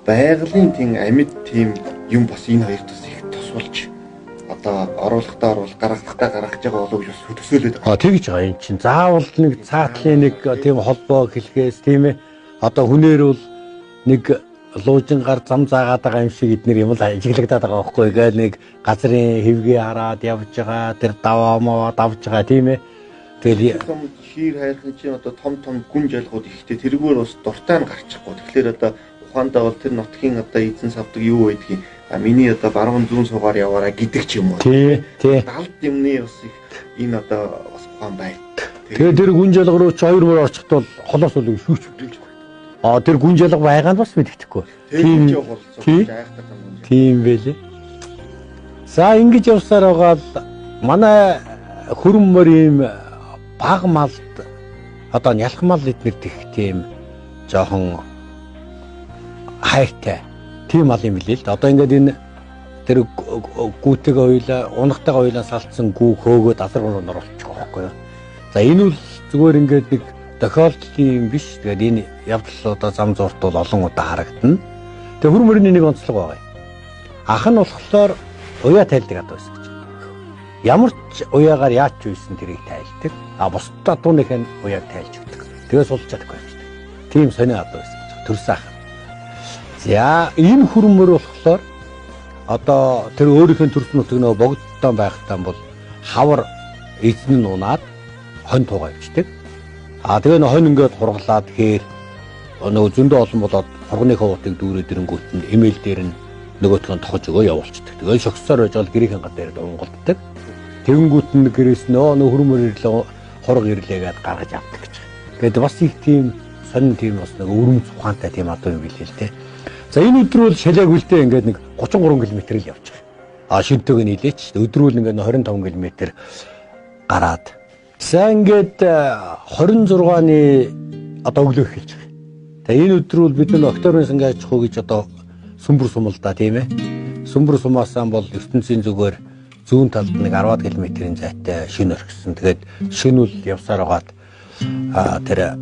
байгалийн тийм амьд тийм юм бас энэ хоёр тус их тус болж одоо оруулахтаа оруулах, гаргахтаа гаргаж байгаа болов гэж бас төсөөлөд байгаа. Тэгж байгаа юм чинь. Заавал нэг цаатлын нэг тийм холбоо хэлхээс тийм ээ. Одоо хүнээр бол нэг луужингаар зам заагаад байгаа юм шиг эднэр юм л ажиглагдаад байгаа байхгүй. Гээл нэг газрын хэвгээ хараад явж байгаа, тэр даваа маа давж байгаа тийм ээ. Тэгэл хир хайрхан чинь одоо том гүн жалгууд ихтэй тэргээр бас дуртай нь гарчихгүй. Тэгэхээр одоо ухаандаа бол тэр нутгийн одоо эзэн савдаг юу байдгийг миний одоо баруун зүүн сугаар яваараа гэдэг ч юм уу. Тий. Далд юмны бас их энэ одоо бас ухаан байна. Тэгээ тэр гүн жалга руу ч 2 мөр орчихд бол холоос бол шүүч хөдөлж байна. Тэр гүн жалга байгаа нь бас мэддэхгүй. Тийм байлээ. За ингэж явсаар байгаа манай хөрөн мөр ийм баг малд одоо нялхмал эднэр дэх тийм жоохон хайртай тийм мал юм билээ л. Одоо ингээд энэ тэр гүүтэйгээ хоёлаа унахтайгаа хоёлаа салцсан гүү хөөгөө дасар руу оруулчих واخгүй юу. За энэ бол зүгээр ингээд нэг тохиолдлын юм биш. Тэгээд энэ явдал одоо зам зурт бол олон удаа харагдана. Тэгээ хөрөн мөрний нэг онцлог байгаа юм. Ах нь болохоор уяа тайлдаг адуу байсан гэж. Ямар ч уяагаар яач ч үйсэн тэрийг тайлдаг. Бусдад адууных нь уяаг тайлж өгдөг. Тэгээ сулж чадахгүй юм шүү дээ. Тийм сонио адуу байсан гэж. Төрсөн ах. За энэ хөрөн мөр болохоор одоо тэр өөрийнхөө төрсөн нутаг нөгөө богдтон байхтаа бол хавар эзэн нь унаад хонь туугаа ивчдэг. Тэгээ нөө хонь ингээд хурглаад хээр нөгөө зөндөө олон болоод хурганы хавуудыг дүүрээд ирэнгүүт нь имэйл дээр нь нөгөөтгөө тохож өгөө явуулчихдаг. Тэгээ шогсоор байж бол гэрийн ханга дээр унгалддаг. Тэгэнгүүт нь гэрээс нөө хөрөн мөр ирлээ хург ирлээгээд гаргаж авдаг гэж. Тэгээд бас их тийм сонин тийм бас нэг өрөм цухаантай тийм адуу юм билээ л дээ. За энэ өдөр бол шалааг үлдээ ингээд нэг 33 км л явж байгаа. Шөнтөөг нь нилээч. Өдрүүл ингээд 25 км гараад. За ингээд 26-ны одоо өглөө эхэлж байгаа. Тэгээ энэ өдрүүл бид нөө октябрын сангаа ачих уу гэж одоо сүмбэр сумал да тийм ээ. Сүмбэр сумаасаа бол ертөнцийн зүгээр зүүн талд нэг 10 км-ийн зайтай шин орхисон. Тэгээд шин үл явсаар байгаад тэр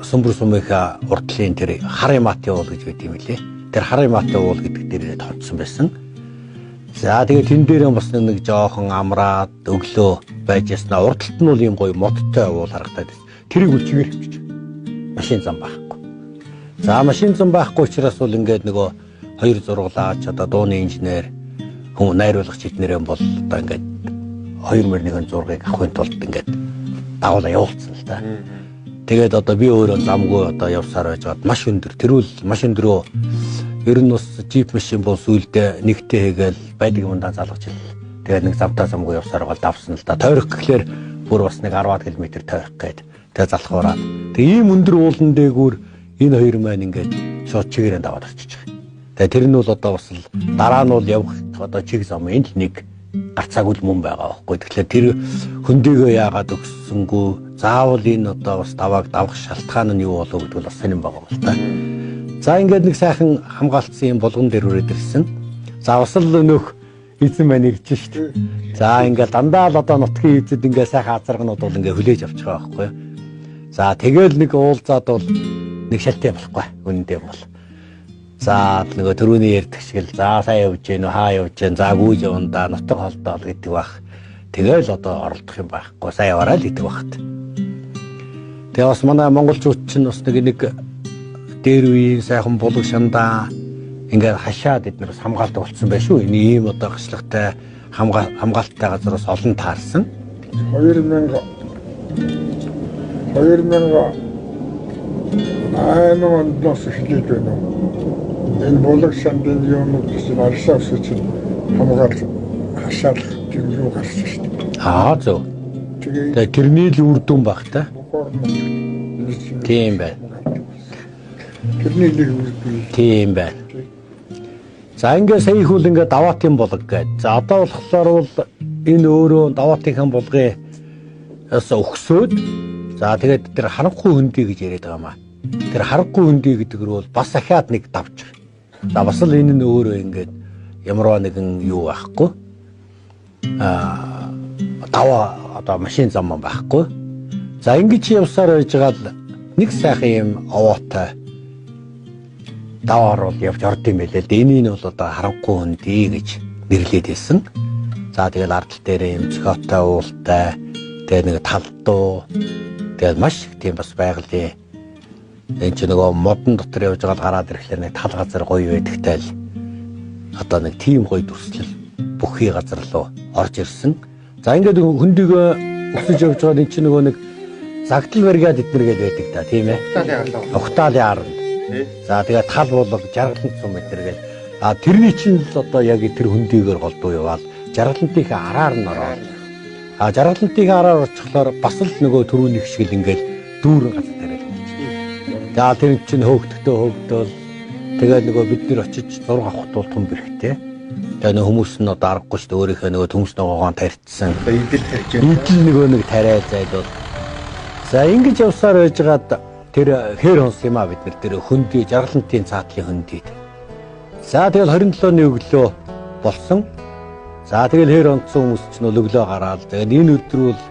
сүмбэр сумынхаа урдлын тэр харын матын уул гэж байт юм лээ. Тэр харын матын уул гэдэг дээр тооцсон байсан. За тэгээд тэн дээр бас нэг жоохон амраад өглөө байж яснаа. Урдталт нь бол юм гоё модтой уул харагдаад байсан. Тэрийг үл чигээр хөвчих. Машин зам байхгүй. За машин зам байхгүй учраас бол ингээд нөгөө хоёр зурглаач одоо дууны инженер хүн найруулагч эднэрэн бол одоо ингээд 201 зургийг авахын тулд ингээд дагуулаа явуулсан л та. Тэгээд одоо би өөрөө замгүй одоо явсаар байж гад маш өндөр. Тэрүүл маш өндөрөө ер нь бас джип машин бол сүулдэ нэгтэй хийгээл байдаг юмдаа залгаж ил. Тэгээд нэг замтаа замгүй явсаар гал давсан л да. Тойрох гэхлээр бүр бас нэг 10 км тойрох гээд тэгээд залхуураад. Тэгээд ийм өндөр уулан дээгүүр энэ хоёр маань ингээд шууд чигээрээ даваад очиж байгаа. Тэгээд тэр нь бол одоо бас л дараа нь бол явах одоо чиг зам энд нэг гарцаагүй мөн байгаа байхгүй. Тэгэхээр тэр хөндийгөө яагаад өгсөнгөө заавал энэ одоо бас давааг давах шалтгаан нь юу болов гэдэг нь бас сонирн байгаа юм л та. За ингээд нэг сайхан хамгаалтсан юм болгон дээр үрээд ирсэн. За бас л нөх эзэн маань ирж шít. За ингээд дандаа л одоо нутгийн эзэд ингээд сайхан азаргнууд бол ингээд хүлээж авч байгаа байхгүй. За тэгэл нэг уулзаад бол нэг шалтай болохгүй үнэндээ бол. За нөгөө төрөний ярьдаг шиг л за сайн явж гэнэ хаа явж гэн за гүйж явандаа нутаг холдоол гэдэг бах. Тэгэл одоо оролдох юм байхгүй сайн яваарай л гэдэг багт. Тэгээ бас манай монголчууд чинь бас нэг дээр үеийн сайхан булаг шандаа ингээд хашаад эдгээр бас хамгаалдаг болсон байх шүү. Энэ ийм одоо гашлагтай хамгаалттай газраас олон таарсан. 2000 оноос эхлээд байна уу? Энэ булаг шандын юмуд чинь аршаас чинь хамгаалж хашаал тийм юу гарсан шүү дээ. Зөв. Тэгээ тэрний л үр дүн баг та. Тийм байна. Тэрний нэг үр дүн. Тийм байна. За ингээд сая их үл ингээд даваатын булаг гээд. За одоо болохоор бол энэ өөрөө даваатынхан булгын өгсөөд за тэгээд тэр харахгүй хөндөй гэж яриад байгаа маа. Тэр харахгүй хөндөй гэдэг нь бол бас ахаад нэг давж. За бас л энэ нь өөрөө ингээд ямарваа нэгэн юу байхгүй. Даваа одоо машин зам байхгүй. За ингэж явсаар байж байгаа л нэг сайхан юм овоотой даваар бол явж орд юм байлээ. Энийг нь бол одоо харахгүй хөндөй гэж нэрлээд байсан. За тэгэл ардтал дээр юм зохиотой уултай. Тэгээ нэг талдуу. Тэгээд маш их тийм бас байгалийн энэ ч нөгөө модон дотор явж байгаа гараад ирэхлээр нэг тал газар гоё байдагтай л одоо нэг тийм гоё дүрслэл бүхий газар руу орж ирсэн. За ингээд хөндийг өсөж явж байгаа энэ ч нөгөө нэг загтал бригад эднэргээд байдаг та тийм ээ. Ухтаалын ард. За тэгээд тал болго жаргалант сум эднэргээд тэрний чинь л одоо яг тэр хөндийгээр голдуу яваад жаргалантын араар нь ороод жаргалантын араар очихлоор бас л нөгөө түрүүний шиг л ингээд дүүрэн газар тариад байна. За тэр чинь хөөгдөл тэгээд нөгөө бид нэр очиж зураг авах тул том бэрхтэй. Тэгээ нөгөө хүмүүс нь одоо аргагүй шүү дээ өөрийнхөө нөгөө төмс ногоогоо тарьцсан. Идэл нөгөө нэг тариа зайлуул. За ингэж явсаар байжгаад тэр хэр хонс юм бид нар тэр хөндөй жаргалантын цаатлын хөндөйд. За тэгэл 27-ны өглөө болсон. За тэгэл хэр онцсон хүмүүс ч нөлөглөө гараад тэгээд энэ өдөр бол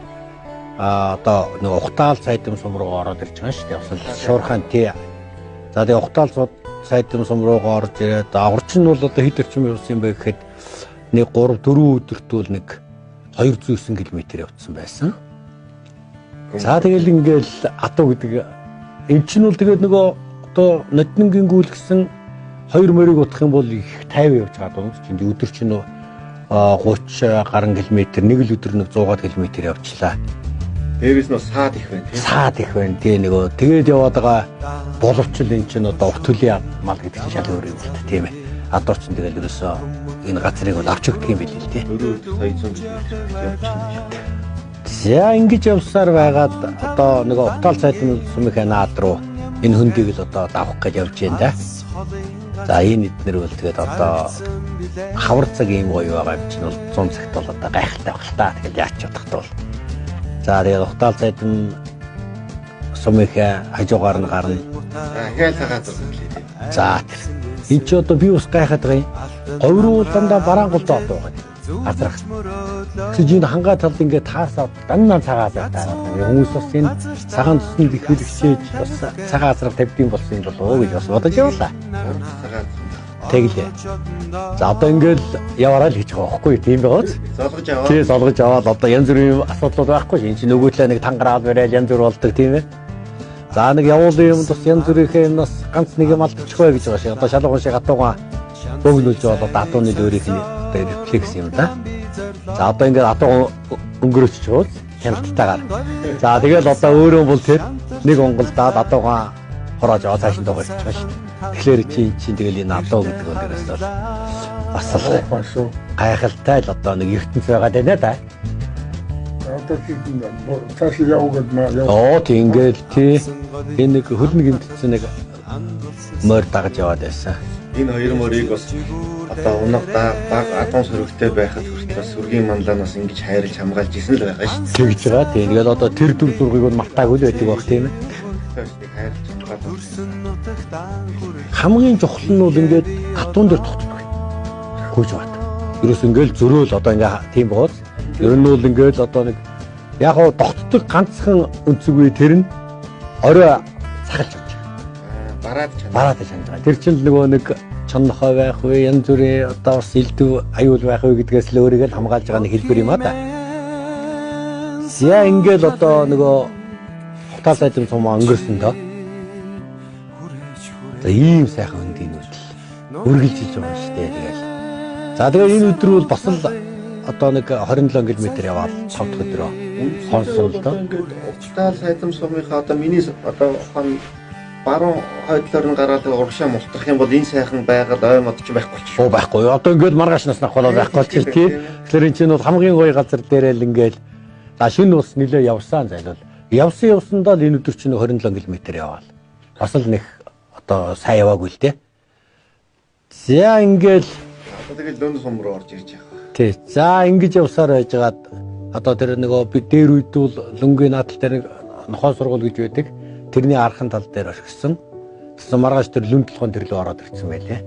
одоо нөгөө ухтаал сайдам сум руу ороод ирж байгаа шүү дээ. Бас шуурхаан тий. За тэгээд ухтаал сайдам сум руу орж ирээд орчин нь бол одоо хэд орчим явсан юм бэ гэхэд нэг 3-4 өдөрт бол нэг 209 км явцсан байсан. За тэгэл ингээл адуу гэдэг эн чинь бол тэгээд нөгөө одоо ноднонгийн гүйл гэсэн 2 морийг утах юм бол их 50 явж байгаа юм чинь өдөр чинь 30 гаруй километр нэг л өдөр нэг 100 км явчлаа. Дээрээс нь саад их байна тийм. Саад их байна тий нөгөө тэгээд яваад байгаа боловч л эн чинь одоо өвтөлийн мал гэдэг чинь шал өөр юм л тийм ээ. Адуу чинь тэгээд ерөөсөө энэ газрыг бол авч өгдөг юм билээ тий. Сая 100 км явчихсан. За ингэж явсаар байгаад одоо нөгөө ухтаал сайдын сумын наад руу энэ хөндийг л одоо давах гэж явж байна да. За энэ эднэр бол тэгээд одоо хавар цаг юм гоё байгаа юм чинь бол 100 цагт бол одоо гайхалтай баг л та. Тэгээд яач чадах бол. За тэгээд ухтаал сайдын сумын хажуугаар нь гарна. Хяалаа газар үлээ тийм. За энэ ч одоо би бас гайхаад байгаа юм. Говьруу дандаа бараангуйтай одоо байгаа. Газар. Тэгж энэ хангаа талд ингээд таасаад даннаа цагаа зайтаа. Хүмүүс бас энэ цагаан цусны бэхлэгчээж бас цагаа азраг тавьдсан болсон юм болоо гэж бас бодож явлаа. Тэглээ. За одоо ингээд яваарай л гэж байгаа байхгүй тийм байгааз. Золгож аваа. Тий золгож аваад одоо янз бүрийн асуудлууд байхгүй. Энэ чинь нөгөө талаа нэг тангараад барайл янз бүр болдог тийм ээ. За нэг явуулын юм бас янз бүрийнхээ нас ганц нэг юм алдчихгүй гэж байгаа шиг. Одоо шалгуун шиг хатуугаа бөглөж одоо датууны өөрийнх нь рефлекс юм да. За одоо ингээд адуу өнгөрөөч чууд хяналтайгаар. За тэгэл одоо өөрөө бол тэр нэг онголдаад адуугаа хороож аваа цааш нь дуугарч байгаа шүү дээ. Тэгэхээр чинь тэгэл энэ адуу гэдэг нь дээрээс бол бас л гайхалтай л одоо нэг ертөнц байгаа дээ да. Одоо тийм цааш яваад наа. Оо тийм ингээд тий энэ нэг хөлн гинтсэн нэг морь дагаж яваад байсан. Энэ хоёр морийг бас одоо унагда баг адуун сөрөгтэй байхад хүртэл сүргийн манлаанаас ингэж хайрлж хамгаалж исэн л байгаа шүү дээ. Тэгж байгаа. Тийм. Тэгэл одоо тэр дүр зургийг бол мартаагүй л байдаг баг тийм ээ. Хайрлж хамгаалж. Хамгийн чухал нь бол ингээд хатуун дээр тогтдог. Хөөж бат. Ерөөс ингээл зөрөөл одоо ингээ тийм боол. Ер нь бол ингээл одоо нэг яг гоо тогтдог ганцхан өнцөгүй тэр нь орой сахалж байгаа. Бараад чанаж байгаа. Тэр чинь нөгөө нэг чоннохоо байх вэ, янз бүрийн одоо бас элдв аюул байх вэ гэдгээс л өөрийгөө хамгаалж байгаа нэг хэлбэр юм а да. Яа ингээл одоо нөгөө ухтаал сайдын сум өнгөрсөн доо. За ийм сайхан хөндийн үйл үргэлжилж байгаа шүү дээ тэгэл. За тэгээ энэ өдөр бол бас л одоо нэг 27 км яваад 5 дахь өдрөө хонсон л доо. Ухтаал сайдын сумынхаа одоо миний одоо ухаан баруун хойдлоор нь гараад урагшаа мултрах юм бол энэ сайхан байгаад ой мод ч байхгүй ч. Оо байхгүй. Одоо ингээд маргааш наснах болоо байхгүй ч тий. Тэгэхээр энэ чинь бол хамгийн гоё газар дээрээ л ингээд за шинэ ус нилээ явсан зайлвал. Явсандаа л энэ өдөр чинь 27 км яваал. Бас л нэг одоо сайн яваагүй л дээ. За ингээд тэгэл лөнд сум руу орж ирж байгаа. Тий. За ингэж явсаар байжгаад одоо тэр нөгөө би дээр үед бол лөнгөний наадал дээр нохоо сургууль гэж байдаг. Тэрний архан тал дээр орхисон. Тэгсэн маргааш тэр лүн толгойн тэр лөө ороод ирсэн байлээ.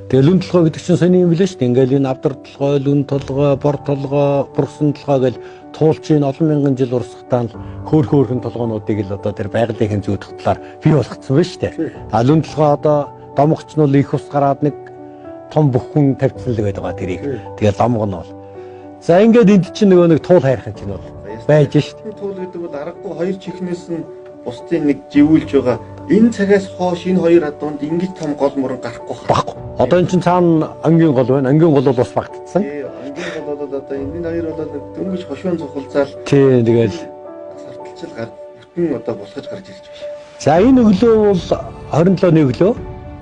Тэгээ лүн толгой гэдэг чинь сони юм билээ шүү дээ. Ингээл энэ авдар толгой, лүн толгой, бор толгой, бурсан толгой гэл туулчин олон мянган жил урсгатаа л хөөрхөн толгойнуудыг л одоо тэр байгалийн зүйд талаар бий болгоцсон байна шүү дээ. А лүн толгой одоо домогч нь бол их ус гараад нэг том бүхэн тавьцсан л байдаг тэрийг. Тэгээ домог нь бол. За ингээд энд чинь нөгөө нэг туул хайрхан чинь бол байж штт. Туул гэдэг бол аргагүй хоёр чихнээс нь бусдын нэг живүүлж байгаа. Энэ цагаас хойш энэ хоёр адуунд ингэж том гол мөрөн гарахгүй байхгүй. Одоо эн чинь цаана ангийн гол байна. Ангийн гол бол бас багтцсан. Ангийн гол бол одоо энэ хоёр бол дөнгөж хошуун цухалзаал. Тий, тэгэл сарталчил гар бүтэн одоо босгож гарч ирж байна. За энэ өглөө бол 27-ны өглөө.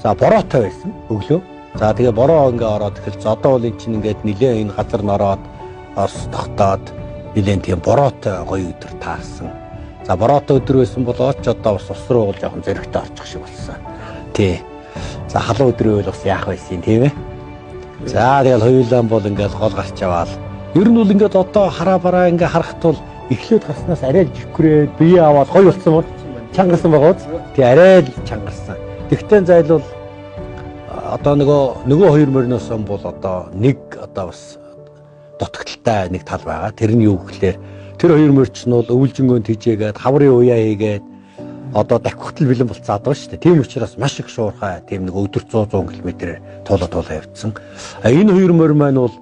За бороотой байсан өглөө. За тэгээ бороо ингээ ороод эхэлж одоо бол эн чинь ингээд нилээ энэ газар нороод орс тогтоод нилээн тийм бороотой гоё өдөр таарсан. За бороотой өдөр байсан болооч одоо бас ус руу бол жоохон зөрөгтэй орчих шиг болсон. Тий. За халуун өдөр байвал бас яах байсан тийм ээ. За тэгэл хоёулаа бол ингээд гол гарч аваад ер нь бол ингээд одоо хараа бараа ингээ харахт бол эхлээд гарснаас арай жигрээд бие аваад гоё болсон бол чангарсан байгаа үз. Тий арай л чангарсан. Тэгтээ зайлвал одоо нөгөө хоёр морноос бол одоо нэг одоо бас дутагдaltaй нэг тал байгаа. Тэр нь юу гэхээр тэр хоёр морч нь бол өвлжөнгөнд хийжээгээд хаврын уяа хийгээд одоо давхихтал бэлэн болцоод байгаа шүү дээ. Тийм учраас маш их шуурхай тийм нэг өдөр 100 км туулаад явцсан. Энэ хоёр морь маань бол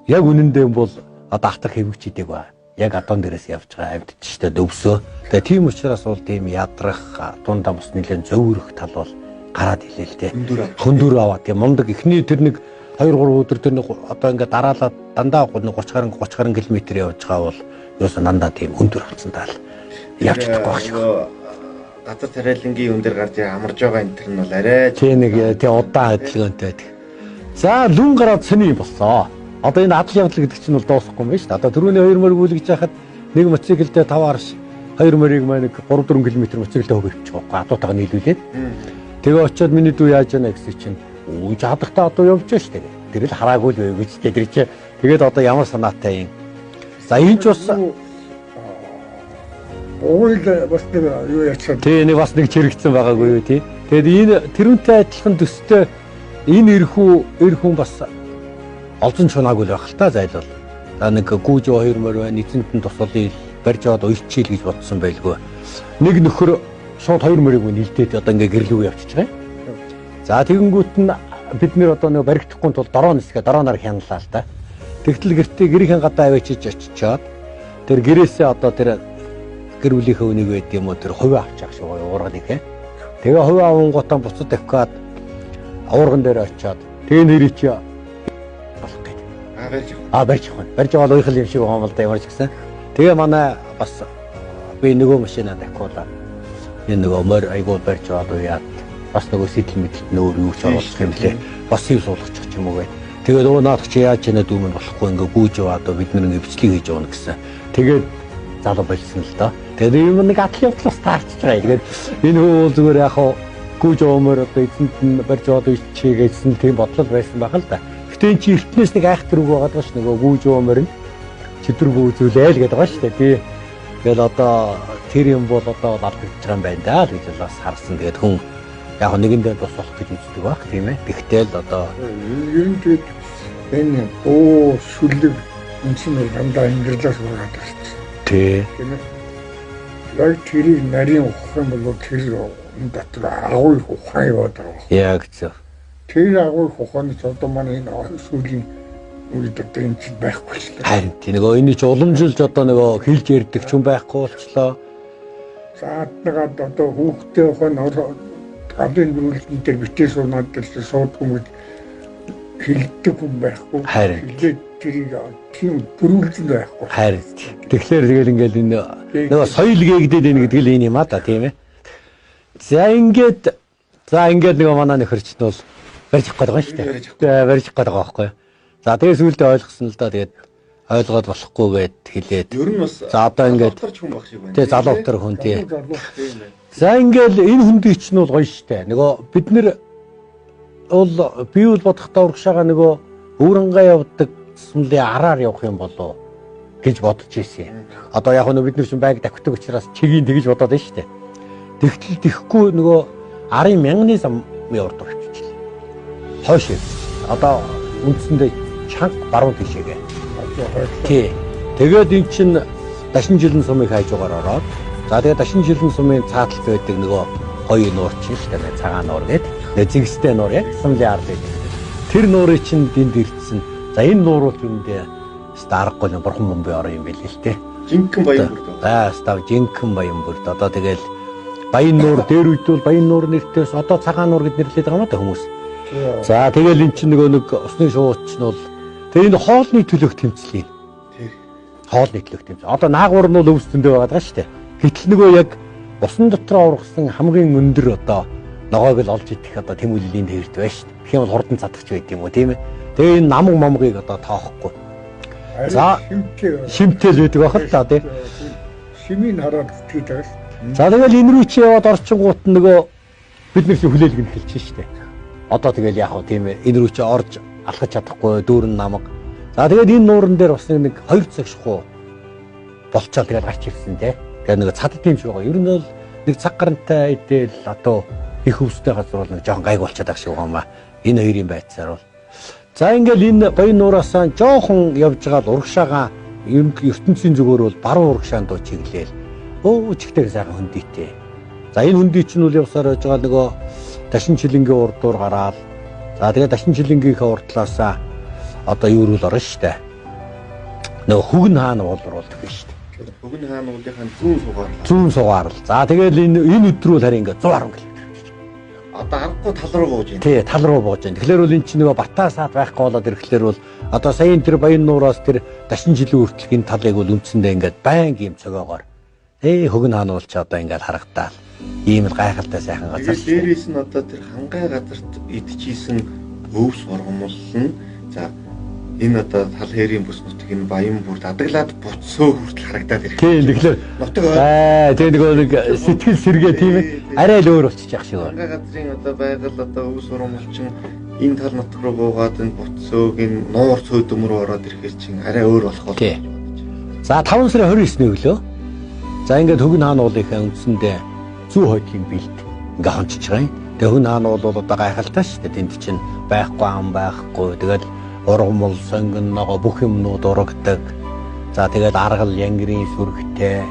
яг үнэндээ бол одоо ахтар хэвгч идэг ба. Яг адуун дээрээс явж байгаа амьд ч шүү дээ өвсөө. Тэгээ тийм учраас бол тийм ядрах дундаа бас нэлээд зөөврөх тал бол гараад илээ л дээ. Хөндөр аваа тийм мундаг эхний тэр нэг 2-3 өдөр тэр нэг одоо ингээд дараалаад дандаа 30 гаруй км явж байгаа бол юусан дандаа тийм хөндөр болсон тал явж чадахгүй байх шиг. Газар тариалангийн өндөр гарч амарж байгаа энэ тэр нь бол арай тийм нэг тийм удаан хөдөлгөөнтэй байдаг. За лүн гараад сони болсоо. Одоо энэ адал явдал гэдэг чинь бол дуусахгүй юм байна шүү дээ. Одоо түрүүний 2 морь гүйлгэж яхад нэг моциклдээ 5 арш 2 морийг маань 3-4 км моциклдээ хөвөрчих واخхой адуутайгаа нийлүүлээд. Тэгээ очиод миний дүү яаж яана гэсэн чинь үгүй жадахтаа одоо явж шүү дээ. Тэр л хараагүй л байв гэж тэр чи тэгээд одоо ямар санаатай юм. За энэ ч бас Уул бас нэг юу яцсан. Тий нэг бас нэг чирэгцэн байгаагүй юу тий. Тэгээд энэ тэрүүнтэй адилхан төстэй энэ эрхүүн бас олзон чунаагүй л байх л та зайлвал. За нэг гүүж 2 морь байна. Эцэнт нь тусалын барьж аваад уйлчийл гэж бодсон байлгүй. Нэг нөхөр шууд 2 морийг нэлдээд одоо ингээ гэрлүүг явчихж байгаа. За тэгэнгүүт нь бид нэр одоо нэг баригдахгүй тул дороо нисгээ дорооноор хяналаа л та. Тэгтэл гэртээ гэрийн гадаа авчиж очичоод тэр гэрээсээ одоо тэр гэр бүлийнхээ үнийг байд юм уу тэр хувь авч явах шиг уургад ихэ. Тэгээ хувь авангуудаа буцад авхаад уурган дээр очиод тэгээ нэр чи болох гэж. Барьж авах. Барьж аваад уйхал юм шиг байгаа юм л да ямар ч гэсэн. Тэгээ манай бас би нөгөө машинаа давхуулаад энэ нөгөө морь айгуул барьж аваад уяад бас нөгөө сэтэл мэдлэлт нөр юу ч оруулах юм лээ. Бас юм суулгачих юм уу гэ. Тэгээд өө наадах чи яаж яана дүүмэн болохгүй ингээ гүүж аваад бид нар ингээ бичлэг хийж явна гэсэн. Тэгээд залуу болсон л доо. Тэгээд юм нэг атл явдлаас таарч байгаа. Тэгээд энэ хөө зүгээр яг гүүж авмаар одоо эзэнт нь барьж аваад ичээгээсэн тийм бодлол байсан байх л да. Гэтэ энэ чи эртнээс нэг айхтар үг байгаа ш нөгөө гүүж авмаар нь чидрэг үзүүлээ л гэдэг байгаа ш тий. Тэгэл одоо тэр юм бол одоо алдагдж байгаа юм байна да л гэж бас харсан. Тэгээд хүн яг нэгэндээ бас болох гэж үздэг баг тийм ээ. Тэгтэл одоо ер нь тэгээд энэ шүлэг энэ дандаа инглиш ураад байна. Тий. Яг тэрийг нарийн ухах юм бол тэр дотор агуй ухаан яваад байгаа. Яг зөв. Тэр агуй ухааны одоо манай энэ сүүлийн үед одоо энэ ч байхгүй л. Харин тий нөгөө энэ ч уламжилж одоо нөгөө хэлж ярьдаг ч юм байхгүй болчлоо. За аднагаад одоо хүүхдээ ухаан гадын үйлдэл дээр битээ суунаад л суудгүй хэлдэг хүн байхгүй. Харин тэрийг тийм бүрүүлсэн байхгүй. Харин тэгэхээр тэгэл ингээл энэ нөгөө соёл гээгдээд ийн гэдэг л энэ юм а да тийм ээ. За ингээд нөгөө манай нөхөрч нь бол барьж авах гэдэг юм шүү дээ. Барьж авах гэдэг байхгүй. За тэгээ сүүлдээ ойлгосон л да тэгээд ойлгоод болохгүй гэд хэлээд. Ер нь бас за одоо ингээд тэгээ залуу утар хүн тий. За ингээл энэ хүндийч нь бол гоё штэ. Нөгөө бид нэр бол би бол бодохдоо урагшаага нөгөө өөрөнгөө явдаг сүмлээ араар явах юм болоо гэж бодож ирсэн юм. Одоо яг нь бид нар чинь байг давхдаг учраас чигийг тэгж бодоод байна штэ. Тэгтэл тэхгүй нөгөө арын мянганы зам яваад очиж. Хойш. Одоо үндсэндээ чанга баруун тишээгээ. Тий. Тэгээд эн чинь дашин жилэн сумыг хайж угаар ороод за тэгээд дашин жилэн сумын цааталт байдаг нөгөө хоёр нуур чинь шүү дээ. Цагаан нуур гэдэг. Тэгээд зэгстэй нуур яг сумлын ард байдаг. Тэр нуурыг чинь энд ирдсэн. За энэ нуур бол үүндээ Старахгүй нэг бурхан бомбын орон юм байл л те. Жинхэнэ баян бүр дөө. За став жинхэнэ баян бүрд одоо тэгэл баян нуур дээр үйтвэл баян нуур нэртээс одоо цагаан нуур гэд нэрлэдэг юм аа та хүмүүс. За тэгэл эн чинь нэг усны шууч нь бол тэгээ энэ хоолны төлөөх тэмцэл юм. Хоолны төлөөх тэмцэл. Одоо наагур нь бол өвсдөндөө байгаа даа шүү дээ. Гэтэл нөгөө яг усан дотроо ургасан хамгийн өндөр одоо ногоог л олж идэх одоо тэм үллийн дээрд байна шүү дээ. Тэгэх юм бол хурдан цадагч байд юм уу тийм ээ. Тэгээ энэ намг момгийг одоо тоохгүй. За шимтэл байдаг байх л та тийм. Шимийн хараад үтгээд байгаа. За тэгэл энэ рүү чи яваад орчингууд нөгөө бид нар чи хүлээлг нь хэлж шүү дээ. Одоо тэгэл яг хөө тийм ээ. Энэ рүү чи орж алхаж чадахгүй дүүрэн намг. За тэгээд энэ нууран дээр бас нэг 2 цаг шахуу болцоо тэгээд гарч ирсэн тий. Тэгээд нэг цадд юм шиг байгаа. Ер нь бол нэг цаг гарантай идэл одоо их өвстэй газар бол нэг жоохон гайг болчиход байгаа шиг байна. Энэ хоёрын байцаар бол. За ингээл энэ баян нуураасаа жоохон явж байгаа урагшаага ертөнцийн зүгээр бол баруун урагшаанд доо чиглээл. Өө чигтэй сайхан хөндийтэй. За энэ хөндий чинь үл явсаар байж байгаа нөгөө дашин чилэнгийн урдуур гараад. За тэгээд дашин чилэнгийнхээ урдлаасаа одоо юу рүү л орно шүү дээ. Нөгөө Хүгэн хаан уулруулдаг биш шүү дээ. Хүгэн хаан уулынхаа зүүн сугаар. Зүүн сугаар л. За тэгээд энэ өдрөө харин ингээ 110 км. Одоо аргагүй тал руу бууж байна. Тий, тал руу бууж байна. Тэгэхээр бол энэ чинь нөгөө Батаа саад байхгүй болоод ирэхлээр бол одоо саяын тэр баян нуураас тэр дашин жилийн хүртэл энэ талыг бол үндсэндээ ингээд байнга юм цогоогоор Хүгэн хаан уулч одоо ингээд харагдаал. Ийм л гайхалтай сайхан газар. Дээрээс нь одоо тэр хангай газарт идчихсэн өвс ургамал нь за энэ одоо тал хэрийн бүс нутаг энэ баян бүр дадаглаад буцсөө хүртэл харагдаад ирэх. Тийм тэгэхээр нутаг тийм нэг сэтгэл сэргээ тийм ээ арай л өөр болчих шиг байна. Хангай газрын одоо байгаль одоо өвс ургамалчин энэ тал нутаг руу буугаад энэ буцсөөг энэ нуур цөөдөм рүү ороод ирэхээр чинь арай өөр болох болов. За 5 сарын 29-ний өглөө. За ингээд Хүгэн хаан уулынхаа үндсэндээ зүү хойдлын бэлд ингээ хончиж байгаа юм. Тэгээ Хүгэн хаан уул бол одоо гайхалтай шүү дээ. Тэнд чинь байхгүй ам байхгүй. Тэгэл ургамал, сонгон ногоо бүх юмнууд урагдаг. За тэгэл аргал янгирийн сүргтэй.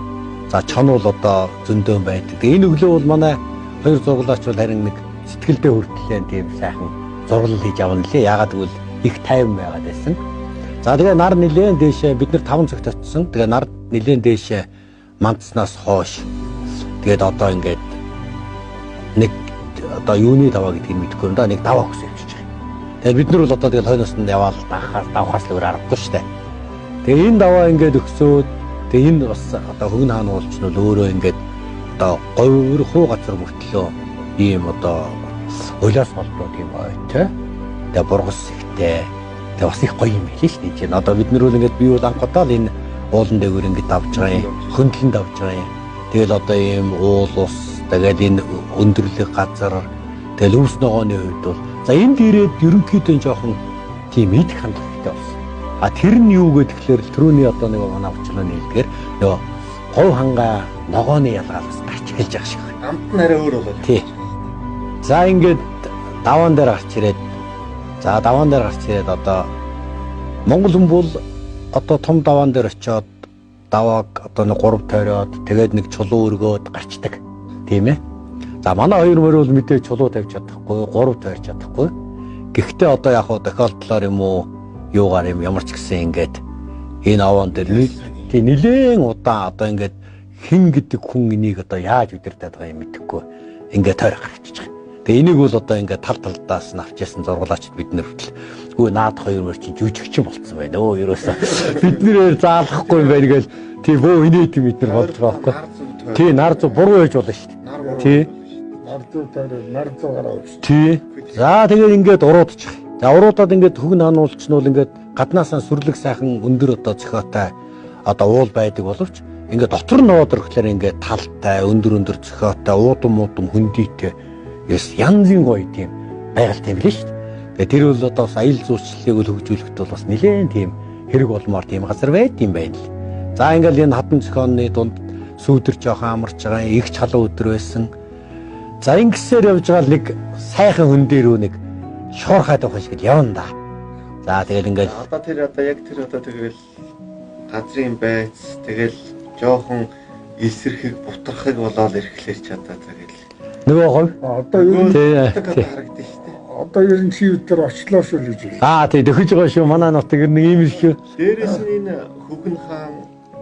За чон бол одоо зөндөөн байдаг. Тэгээ энэ өглөө бол манай хоёр зурглаач бол харин нэг сэтгэлдээ хүртлээ тийм сайхан зурлал хийж авна лээ. Ягаад гэвэл их тайван байгаад байсан. За тэгээ нар нилээн дээшээ бид нар 5 цагт очсон. Тэгээ нар нилээн дээшээ мандснаас хойш тэгээд одоо ингээд нэг одоо юуны даваа гэдгийг мэдэхгүй юм да нэг даваа өгсөн юм шиг. Тэгээд бид нар бол одоо тэгээд хойноос нь яваал давхаас л өөр аргагүй шүү дээ. Тэгээд энэ даваа ингээд өгсөөд тэгээд энэ бас одоо Хүгэн хаан уулч нь бол өөрөө ингээд одоо говьр хуу газар мөртлөө ийм одоо улаас болдоо тийм ойтой. Тэгээд бургас ихтэй. Тэгээд бас их гоё юм хэлээ шүү дээ. Одоо бид нар бол ингээд бие бол анхудаа л энэ уулан дээгүүр ингэж давж байгаа юм. Хөндлөн давж байгаа юм. Тэгэл одоо ийм уул ус, тэгэл энэ өндөрлөг газар, тэгэл өвс ногооны хувьд бол за энд ирээд ерөнхийдөө жоохон тийм идэх хандлагатай болсон. А тэр нь юу гэхээр түрүүний одоо нэг манай авчлааны хэлдгээр нөгөө говь хангаа ногооны ялгаа бас гарч хэлж байгаа шиг байна. Амт нь арай өөр болоо. Тий. За ингээд даваан дээр гарч ирээд за даваан дээр гарч ирээд одоо Монгол хүн бол одоо том даваан дээр очиод давааг одоо нэг 3 тойроод тэгээд нэг чулуу өргөөд гарчдаг тийм ээ. За манай хоёр мөр бол мэдээ чулуу тавьж чадахгүй 3 тойрч чадахгүй. Гэхдээ одоо яг хуу тохиолдлоор юм уу юугаар юм ямар ч гэсэн ингээд энэ аваан дээр нилээн удаан одоо ингээд хин гэдэг хүн энийг одоо яаж удирдах байгаа юм мэдэхгүй ингээд тойрох гарчиж байгаа. Тэгээ энийг бол одоо ингээд тал талдаас нь авчаасан зургуулаач бид нэр хүртэл үгүй наад хоёр мөр чи жүжигчин болцсон байна. Өө ерөөсөө бид нэр заалахгүй юм байна гээл тий бөө инээд бид нар болж байгаа байхгүй. Тий нар зу буруу байж болно шүү дээ. Тий. Нар зу гараа өгч. Тий. За тэгээд ингээд уруудчих. За уруудаад ингээд Хүгэн хаан уулч нь бол ингээд гаднаасаа сүрлэг сайхан өндөр одоо зохиотой одоо уул байдаг боловч ингээд дотор нь орохлоор ингээд талтай өндөр зохиотой уудам хөндийтэй янзын гоё тийм байгальтай юм лээ шүү дээ. Тэгээ тэр бол одоо бас аял зүйчлэлийг л хөгжүүлэхэд бол бас нэлээд тийм хэрэг болмоор тийм газар байд юм байна л. За ингээл энэ хатан зохионы дунд сүүдэр жоохон амарч байгаа их чалуу өдөр байсан. За ингэсээр явж байгаа нэг сайхан хүн дээр нэг шуурхайд авах шиг явна да. За тэгэл ингээл одоо яг тэр тэгэл газрын байц тэгэл жоохон эсэрхэг бутархаг болоод ирэхлээр чадаа тэгэл нөгөө говь одоо юу харагдаж штэ. одоо ер нь чи өдөр очлоо шүү гэж байна. тий дөхөж байгаа шүү. Манай нутаг ер нь ийм л шүү. Дээрээс нь энэ Хөгн хаан,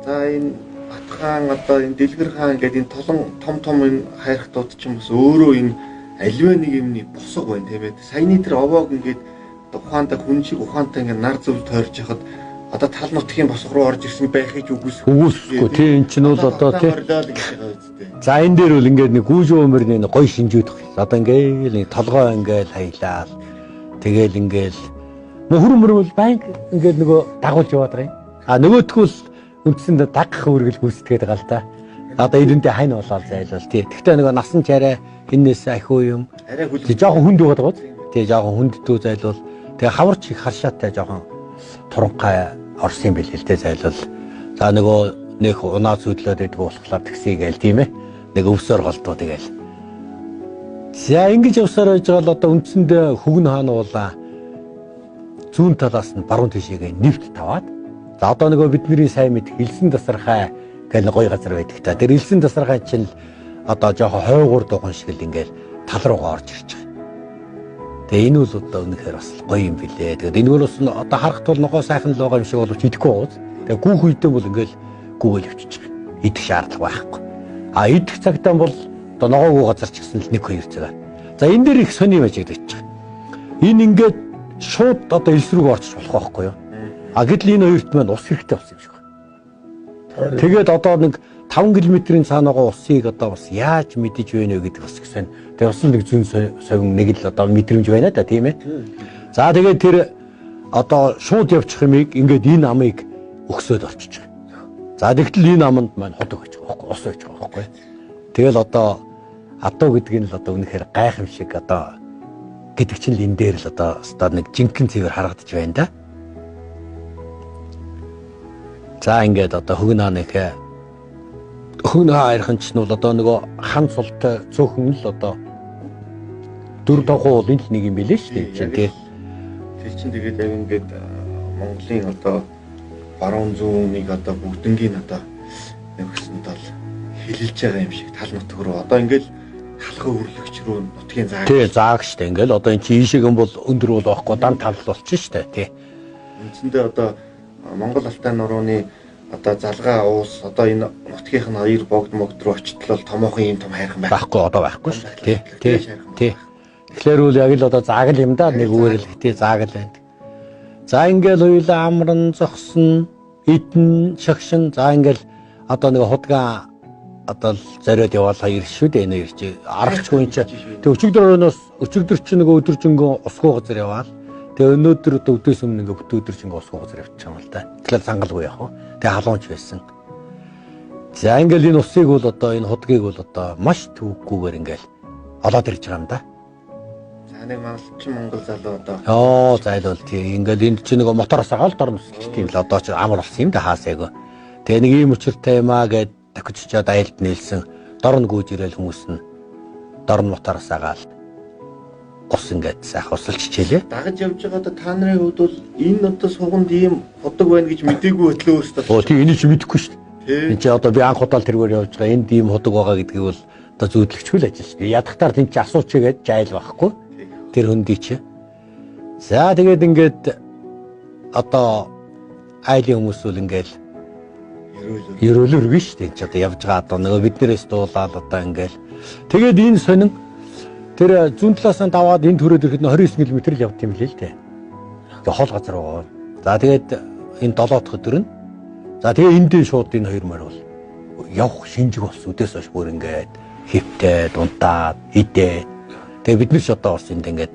за энэ Бат хаан, одоо энэ Дэлгэр хаан гэдэг энэ том энэ хайрхтууд ч юм бас өөрөө энэ аливаа нэг юмний босго байна тийм ээ. Саяны тэр овоог ингээд ухаантай хүн шиг ухаантай ингээд нар зөв тойрч яхад одоо тал нутгийн босго руу орж ирсэн байхыг үгүйсэхгүй тий энэ чинь бол одоо тий. За энэ дээр бол ингээд нэг гүүж өмөрний гой шинжүүд байна. Одоо ингээд нэг толгой ингээд хаялаа. Тэгэл ингээд мөхөр бол банк ингээд нөгөө дагуулж яваад байгаа юм. А нөгөөтгөл үндсэндээ дагах үргэл гүйцэтгээд байгаа л да. Одоо эрэндээ хань болоод зайлвал тий. Гэхдээ нөгөө насан ч арай энэс ахиу юм. Тий жоохон хүнд байгаа даа. Тий жоохон хүнддүү зайлвал тэгээ хаварч их харшаатай жоохон туранхай орсон бил хэлтэй зайлвал. За нөгөө нэг унаа зүтлээд байдаг болохоор такси гээл тийм ээ. Нэг өвсөөр голдуу тэгэл. За ингэж явсаар байж байгаа л одоо үндсэндээ Хөгн хаан уулаа зүүн талаас нь баруун тишээгээ нэвт таваад. За одоо нөгөө бидний сайн мэд элсэн тасархай гэх гоё газар байдаг та. Тэр элсэн тасархай чинь одоо жоохон хойгуур дугуун шиг л ингээл тал руугаа орж ирж байгаа. Тэгээ энэ бол одоо үнэхээр бас гоё юм билээ. Тэгээд энэ бол бас одоо харах тул ногоо сайхан л байгаа юм шиг боловч идэхгүй гоос. Тэгээ гүүх үедээ бол ингээл гүүгээл явчихж байгаа. Идэх шаардлага байхгүй. А идэх цагтаа бол одоо ногоогүй газар ч гэсэн л 1-2 цагаар. За энэ дээр их сони байж байгаа. Энэ ингээд шууд одоо элс рүү орчих болох байхгүй юу? А гэтэл энэ хоёрт маань ус хэрэгтэй болсон юм шиг байна. Тэгээд одоо нэг 5 км-ийн цаана байгаа усыг одоо бас яаж мэдэж байна вэ гэдэг бас гэсэн. Тэгээ бас нэг зүүн совин нэг л одоо мэдрэмж байна да тийм ээ. За тэгээд тэр одоо шууд явчих юмыг ингээд энэ амыг өгсөд орчиж байгаа. За тэгтэл энэ аманд маань ходог байж байгаа байхгүй ус байж байгаа байхгүй. Тэгэл одоо адуу гэдэг нь л одоо үнэхээр гайхамшиг одоо гэдэг чинь л энэ дээр л одоо нэг жинхэнэ цэвэр харагдаж байна да. За ингээд одоо Хөгн хайрхан ч нь бол одоо нөгөө хан султай цөөхөн л одоо 4 дагуу энэ л нэг юм билээ шүү дээ чинь тий. Тэр чинь тэгээд яг ингээд Монголын одоо баруун зүүнийг одоо бүгднгийн одоо нэг өсөнд бол хилэлж байгаа юм шиг тал нутг руу одоо ингээд халахын хөрлөгч рүү нутгийн зааг. Тий зааг штэ ингээл одоо эн чинь ийшээхэн бол өндөр бол байхгүй дан тал болчих штэ тий. Үндсэндээ одоо Монгол алтай нурууны одоо залгаа уус одоо энэ нутгийнх нь хоёр богд руу очтлол томоохон юм том хайрхан байхгүй одоо байхгүй шүү тий. Тий. Тэгэхээр үл яг л одоо заагл юм да нэг үгээр л тий заагл байна. За ингээл хоёулаа амран зогсон идэн шагшин за ингээл одоо нэг худгаа одоо зориод явал хоёр шүү дээ энэ хоёр чи аргачлгүй чи тэг өчигдөр чи нөгөө өдөржингөө усгүй газар яваал. Тэгээ өнөөдөр одоо өдөөс өмнө ингээ бүтэн өдөржингөө усгүй газар явчих юм л да. Тэгэхээр сангалгүй яах вэ? Тэгээ халуунч байсан. За ингээл энэ усыг бол одоо энэ худгийг бол одоо маш төвөггүйгээр ингээл олоод ирж байгаа юм да. За нэг малчин Монгол залуу одоо зайлвал тий ингээл энэ чи нөгөө мотороос агаал дорн усч тийм л одоо чи амар болсон юм да хаасайг. Тэгээ нэг ийм учиртай юм аа гэд дахиж чад айлд нээлсэн дорн гүйж ирээл хүмүүс нь дорн мотороос агаал ус ингээд сайхан усалж хичээлээ. Дагаж явж байгаа одоо та нарын хувьд бол энэ одоо суганд ийм ходог байна гэж мдээгүй өтлөө өөртөө. Тийм энийг чи мэдэхгүй шүү дээ. Энд чи одоо би анх удаал тэргээр явж байгаа энд ийм ходог байгаа гэдгийг бол одоо зүйдлэгчгүй л ажил шүү дээ. Ядахтаар тэн чи асуучгээд жайл байхгүй. Тэр хөндий чи. За тэгээд ингээд одоо айлын хүмүүс бол ингээд ерөөлөргөн шүү дээ. Чи одоо явж байгаа одоо нөгөө биднээс дуулаад одоо ингээд тэгээд энэ сонин тэр зүүн талаас нь даваад энэ төрөөд ирэхэд 29 км л явт юм лээ л дээ. Тэгээ хол газар байгаа. За тэгээд энэ 7 дахь өдөр нь. За тэгээ эндээ шууд энэ хоёр морь бол явах шинжиг болсон үдээс хойш бүр ингээд хөвтэй, дунтаад, идээ. Тэгээ бид нар ч одоо бас энд ингээд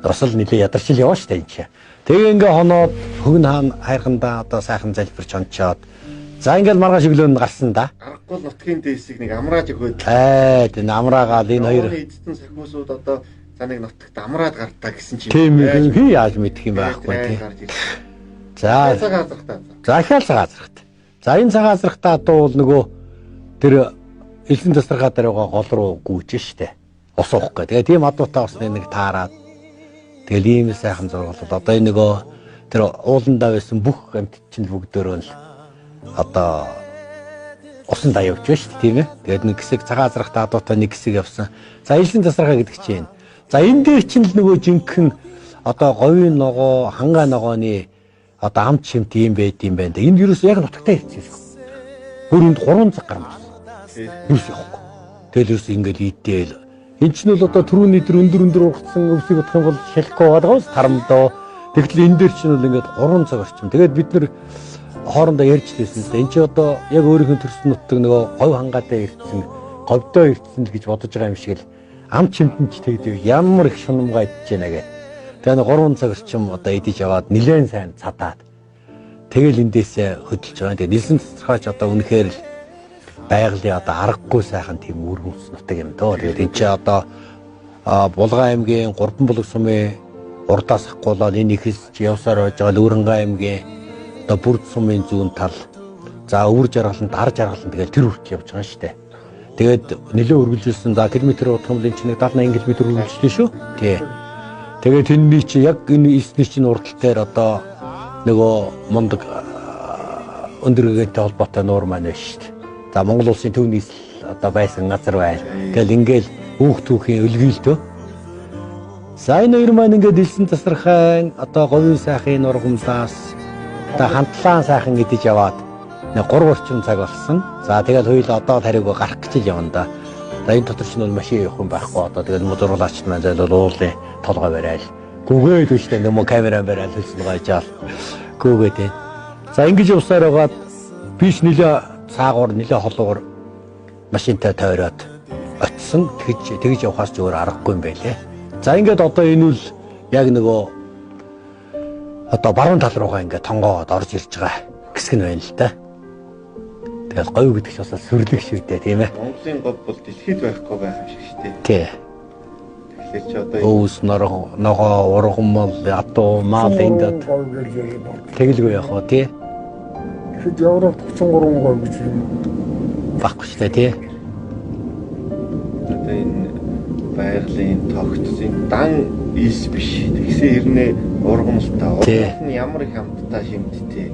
бас л нэлээ ядарчил яваа штэ энэ чи. Тэгээ ингээ хоноод Хөгн хаан хайрхандаа одоо сайхан залбирч онцоод за ингээл маргааш өглөөнд гарсан да. Аргагүй нутгийн дэсийг нэг амрааж өгөөд. Тийм амраагаал энэ хоёр эзэн сахиусууд одоо за нэг нутагт амраад гардаа гэсэн чинь. Тийм хин яаж мэдэх юм байхгүй тийм. За цагаан азрахтаа. За хяал цагаан азрахт. За энэ цагаан азрахтаа одоо бол нөгөө тэр элсэн тасархаа дээр байгаа гол руу гүйж штэ. Ус уух гэ. Тэгээ тийм адуутай усны нэг таараад тэгэл ийм сайхан зургал бол одоо энэ нөгөө тэр ууландаа байсан бүх амьд чинь бүгдөө л одоо усан даа явж байна шүү дээ тийм ээ. Тэгээд нэг хэсэг цагаан азрахтаа адуутай нэг хэсэг явсан. За элсэн тасархаа гэдэг чинь За энэ дээр чинь л нөгөө жинхэнэ одоо говийн ногоо, хангаа ногооны одоо амт шимт юм байд юм байна. Энд юу ч яг нутагтай хэвчээсгүй. Хөрөнд 3 цаг гарна. Юу ч явахгүй. Тэгэл юус ингээл идэл. Энд чинь бол одоо түрүүний дээр өндөр ургацсан өвсөй бодох юм бол шалхко байгаас тарамдоо. Тэгтэл энэ дээр чинь бол ингээд 3 цаг орчим. Тэгээд бид нэр хоорондоо ярьж лээсэн л да. Энд чи одоо яг өөрийнхөө төрсөн нутаг нөгөө говь хангаатай ирсэн, говьдоо ирсэн л гэж бодож байгаа юм шиг л амт шимтэн ч тэгдэг ямар их шунамгаа идэж байна гэх. Тэгээ 3 цаг орчим одоо идэж яваад нилээн сайн цадаад тэгэл эндээсээ хөдөлж байгаа. Тэгээ нэлсэн цэцэрхаач одоо үнэхээр л байгалийн одоо аргагүй сайхан тийм үр хөвс нутаг юм дөө. Тэгээд энэ чи одоо Булган аймгийн Гурван булаг сумын урдаас хахгуулаад энэ ихэлж явсаар байж байгаа Өөрөнгөө аймгийн одоо Бүрд сумын зүүн тал. За өвөр жаргаланд ар жаргаланд тэгэл тэр хүртэл явж байгаа шүү дээ. Тэгээд нэлээ үргэлжилсэн. За километр удах юм л энэ чинь 70-80 км үргэлжлээ шүү. Тий. Тэгээд тэрний чи яг энэ эсний чинь урдтал дээр одоо нөгөө мундаг өндөргөөтэй холбоотой нуур маань байна шүү дээ. За Монгол улсын төв нийслэл одоо байсан газар байна. Тэгэл ингээл хүүхд түүхийн өлгөөлтөө. За энэ хоёр маань ингээд элсэн тасархайн одоо говийн сайхын нургамлаас одоо хамтлаан сайхан идэж яваад 3 орчим цаг болсон. За тэгэл хоёул одоо тариуг гарах гэж явна да. За энэ дотор ч нь машин явах юм байхгүй одоо тэгэл модруулаач маань зайлал уулын толгой барайл. Гүгээд үстэй нөмө камера барайл хэлсэн гайжаал. Гүгээд. За ингэж явсаар байгаад биш нэлээ цаагуур нэлээ холуур машинтай тойроод очсон. Тэгж явахаас зүгээр аргагүй юм байлээ. За ингээд одоо энэ үл яг нөгөө одоо баруун тал руугаа ингээд тонгоод орж ирж байгаа хэсэг нь байна л да. Тэгэл говь гэдэг ч бас сүрлэг шүү дээ тийм ээ. Монголын говь бол дэлхийд байхгүй байх юм шиг шүү дээ. Тий. Тэгэхээр чи одоо өөс ногоо ургамал ятуу мал энд тэгэлгүй яах вэ тий? Хэд Европ 33 говь гэж юм. Баггүй шүү дээ тий. Одоо энэ байгалийн тогтсон дан ис биш. Тэгсэн хэрнээ ургамалтай. Ургамал нь ямар их хамттай шимттэй.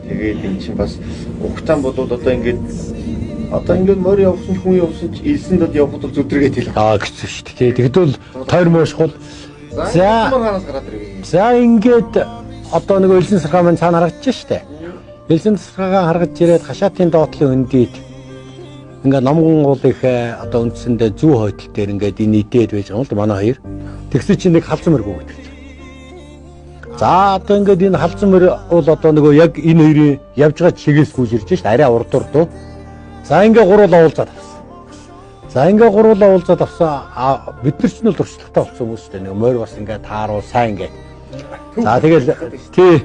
Тэгээд эн чинь бас ухтаан бодвол одоо ингээд морь явсан хүн явсан ч илсэнд бол явхад бол зүдрэгээд хэлээ. Гэсэн шүү дээ. Тэгдвэл тойр моошгол. За ингээд одоо нэг элсэн сархаа маань цаана харагдаж штэ. Элсэн сархаагаа харгаж ирээд хашаатын доотлын өндийд ингээд номгон уулынхаа одоо үндсэндээ зүү хойдол дээр ингээд энэ идээд байж байгаа юм л манай хоёр. Тэгсэн чинь нэг халзан мөргөө гэдэг. За одоо ингээд энэ халзан мөр бол одоо нөгөө яг энэ хоёрын явж байгаа чигээс гүйж ирж шээ арай урдуур дөө. За ингээд гуруулаа уулзаад авсан. За ингээд гуруулаа уулзаад авсан бид нар ч нь туршлагатай болсон хүмүүс шүү дээ. Нэг морь бас ингээд тааруу сайн ингээд. За тэгэл тий.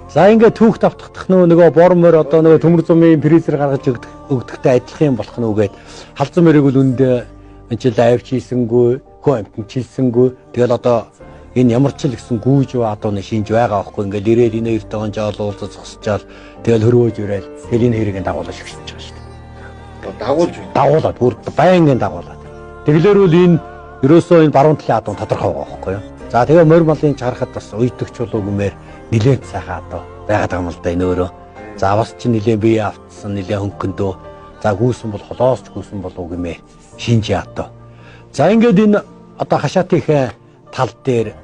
За ингээд түүхт автахдах нөгөө бор морь одоо нөгөө төмөр зумын фризер гаргаж өгдөгтэй адилхан юм болох нь үгээд халзан морийг бол үндэ энэ ч лайвч хийсэнгүй, хөө амтэн чилсэнгүй. Тэгэл одоо энэ ямар ч л гэсэн гүйж баадууны шинж байгаа байхгүй ингээд ирээд энэ хоёр тоон жаал уулзаж зогсчаал тэгэл хөрвөөж ирээл тэгэл энэ хоёрыг дагуулж шигшиж байгаа шүү дээ. дагуулж байна. Дагуулад бүр байнгын дагуулад. Тэгэлэр бол энэ ерөөсөө энэ баруун талын адуун тодорхой байгаа байхгүй юу? За тэгээ морь малын чарахад бас уйдагч болов гэмээр нилээн сайхан адуу байгаад байгаа юм л да энэ өөрөө. За бас чи нилээн бие автсан нилээн хөнгөндөө. За гүйсэн бол холоос ч гүйсэн болов гэмээр шинжээ адуу. За ингээд энэ одоо хашаатынхаа тал дээр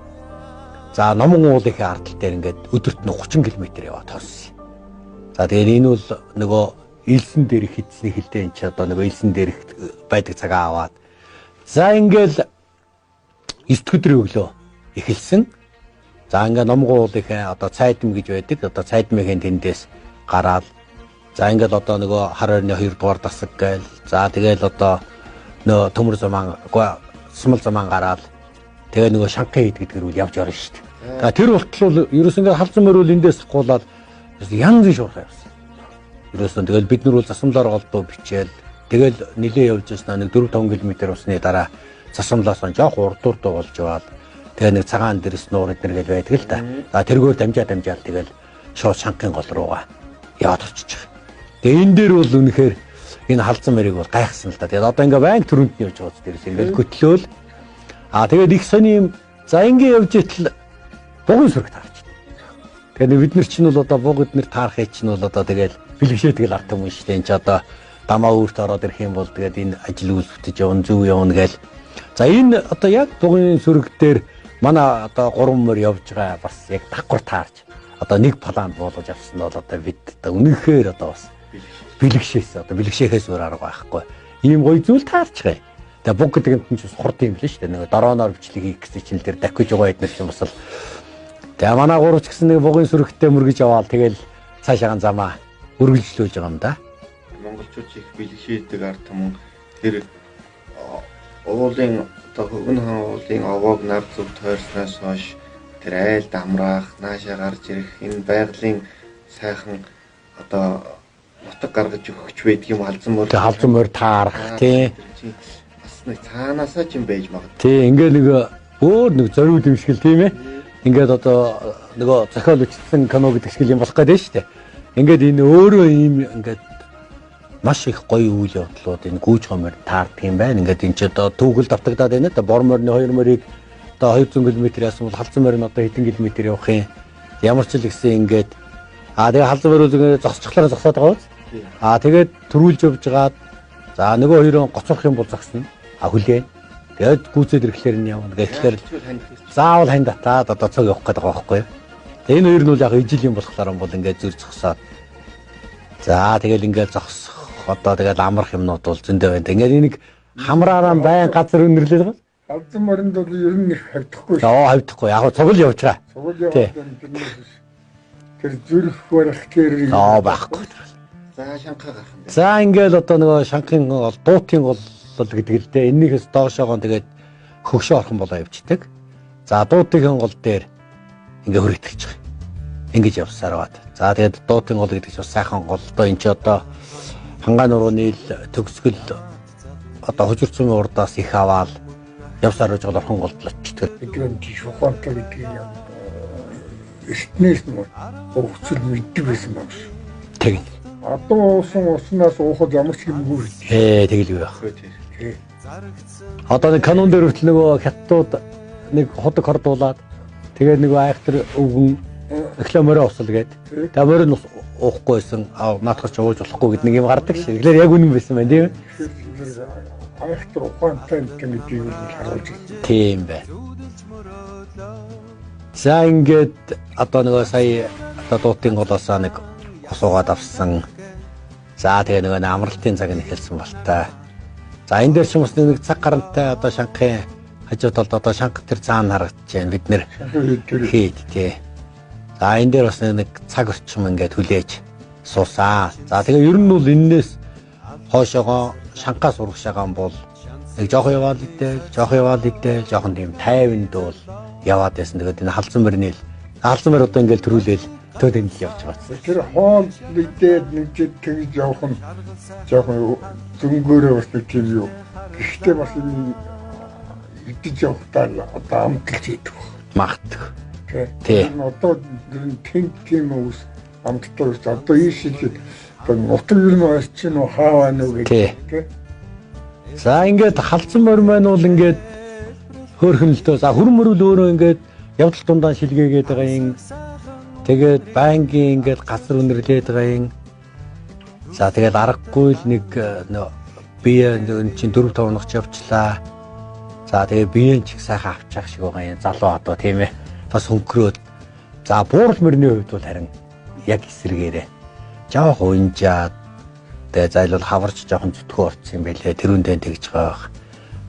за номон уулынхаа ардтал дээр ингээд өдөрт нь 30 км яваад тоосон. За тэгээд энэ бол нөгөө элсэн дээрх хэдсний хилдэ энэ ч одоо нөгөө элсэн дээрх байдаг цагаа аваад за ингээл 9 өдөр өглөө эхэлсэн. За ингээ номгоо уулынхаа одоо цайдам гэж байдаг. Одоо цайдмын тэндээс гараад за ингээл одоо нөгөө хар орны 2 дугаар дасаг гээл. За тэгэл одоо нөгөө төмөр заман сумал заман гараад тэгээ нөгөө шанхын хэд гэдгээр үл явж орно шүү дээ. Тэр болтол ерөөс ингээ халзан мөрөөл эндээс хавуулаад янз бүр шуурхай явсан. Ерөөсөн тэгэл бид нар бол засамлаар голдуу бичээл тэгэл нилээ явж яснаа нэг 4-5 км усны дараа засамлаас нь жоох урдуурдуу болж яваад тэгээ нэг цагаан дээрс нуур эднэр гэл байдаг л да. За тэргээр дамжаал тэгэл шууд шанхын гол руугаа яваад очиж байгаа. Тэгээ энэ дээр бол үнэхээр энэ халзан мэрийг бол гайхсан л да. Тэгээд одоо ингээ байнг төрөнд нь явж байгаа ч дээрс ингээл хөтлөөл тэгээд их сони юм за ингээ явж итэл бугын сүрэг таарч. Тэгээд бид нар чинь бол одоо буг эднэр таарахыг чинь бол одоо тэгэл бэлгэшээ тэгэл арт юм шүү дээ. Энд ч одоо дамаа өөрт ороод ирэх юм бол тэгээд энэ ажил үйлсвэтэж явна зүв явна гээл. За энэ одоо яг дугуйн сүрэг дээр манай одоо 3 мөр явж байгаа бас яг давхар таарч одоо нэг планд болгож авсан нь бол одоо бид одоо үнэхээр одоо бас бэлгшээс одоо бэлгшээхээс өөр арга байхгүй. Ийм гоё зүйл таарч байгаа. Тэгээ буг гэдэг нь ч бас хурд юм л шүү дээ. Нэг дорооноор бичлэг хийх гэсэн чинь дээр дахиж байгаа эднэр чинь бас л тэгээ манай гурвч гэсэн нэг бугын сүрэгтээ мөргөж аваад тэгэл цаашаа замаа үргэлжлүүлж байгаа юм да. Монголчууд их бэлгшээдэг ард түмэн тэр уулын одоо хөвгөн хаан уулын овоог нар зүг тойрснаас хойш тэр айлд амраах, наашаа гарч ирэх энэ байгалийн сайхан одоо нутаг гаргаж өгч байдаг юм халзан мөр. Тэгээ халзан мөр таарах тий. Бас нэг цаанаасаа ч юм байж магадгүй. Тий, ингээ нэг өөр нэг зориуд юм шиг л тийм ээ. Ингээд одоо нөгөө зохиол бичсэн кино гэдэг шиг юм болох гэдэг шүү дээ. Ингээд энэ өөрөө ийм ингээд маш их гоё үйл явдлууд энэ гүйж хомор таардаг юм байна. Ингээд энэ ч одоо түүхэл давтагдаад байна. Одоо бор морины 2 морийг одоо 200 км яасан бол халзан морь нь одоо хэдэн километр явах юм. Ямар ч л гэсэн ингээд тэгээ халзан морь үл зогсчихлаараа зогсоод байгаа биз? Тэгээд төрүүлж явж гаад за нөгөө хоёрын гоцорох юм бол зогсно. Хүлээ. Тэгээд гүйцэд ирэхлээр нь явна. Тэгэхээр заавал хань татаад одоо цог явах гэдэг байгаа байхгүй юу? Тэгээ энэ хоёр нь бол яг ижил юм болохоор бол ингээд зүр зогсоод. За тэгэл ингээд зогсох одоо тэгэл амрах юмнууд бол зөндөө байна. Ингээд энийг хамраараа байн газар өнөрлөж байгаа. Халзан моринд бол ер нь их хавдахгүй. Хавдахгүй. Яг цугл явж байгаа. Цугл яваад тэр зүрх барах тэр байхгүй. За шанхаа гарах юм. За ингээд одоо нөгөө шанхын дуутын гол гэдэг л дээ. Энийхээс доошоогоо тэгээд хөгшөө орхон болоо явждаг. За дуутын гол дээр ингээ хүрэгдэж байгаа. Ингэж явсаар бат. За тэгээд дуутын гол гэдэг чинь сайхан гол. Одоо энэ ч одоо хангаан нурууны төгсгөл одоо хожирцны урдаас их аваад явсаар байж байгаа орхон голд очдөг. Тэгээд тийш ухаантай гэдэг юм. Эстнээс нь өгцөл мэддэг байсан баг. Тэг. Одоо уснаас уухад ямар ч юмгүй. Тэгэл байх. Одоо нэг канон дээр хүртэл нөгөө хятадууд нэг ходог хордуулаад тэгээд нөгөө айхтар өвгөн эхлээ морь усал гээд тэгээд морь нь уухгүйсэн наадах ч ууж болохгүй гэдэг нэг юм гардаг шээ. Тэгэхээр яг үнэн байсан байна тийм ээ. Айхтар ухаантай гэдэг юм харуулж байна. Тийм бай. За ингээд одоо нөгөө сая одоо дуутын голоосаа нэг хосуугаад авсан. За тэгээ нөгөө амралтын цаг нь эхэлсэн болтой. За энэ дээр ч бас нэг цаг гарантай одоо шанхын хажуу талд одоо шанх тэр цаана харагдаж байна. Бид нэр хийд тий. За энэ дээр бас нэг цаг орчим ингээд хүлээж суусаа. За тэгээ ер нь бол энээс хоошоогоо шанхаас урагшаагаан бол нэг жоохон яваад идэл, жоохон тийм тайванд бол яваад байсан. Тэгээд энэ халзан морины халзан морь одоо ингээд төрүүлээл төдөнд явж байгаа. Тэр хоол идээд нэг тэгж явах нь жоохон зөнгөөрөө бас нэг тийм юу. Гэхдээ бас энэ идэж явахдаа одоо амталж идэх баг. Магтдаг. Тий. Одоо тийм үс амттай үс одоо ийшээ нутаг юу нэ чинь хааваа нүг гэдэг. За ингээд халзан морь маань бол ингээд хөөрхөн л дөө. За хүрэн мөрөл өөрөө ингээд явдал дундаа шилгээгээд байгаа юм. Тэгээд банкийн ингээд газар үнэрлээд байгаа юм. За тэгээд аргагүй л нэг бие чинь 4-5 ногч явчлаа. За тэгээд биеийн ч их сайхан авчих шиг байгаа юм. Залуу одоо тийм ээ. Бас хөнгөрөөд. За буурал мөрний хувьд бол харин яг эсрэгээрээ. Жоох унжаад тэгээд зайлвал хаварч жоохон зүтгэн орцсон юм байлээ. Тэрүүндээ тэгж байгаа.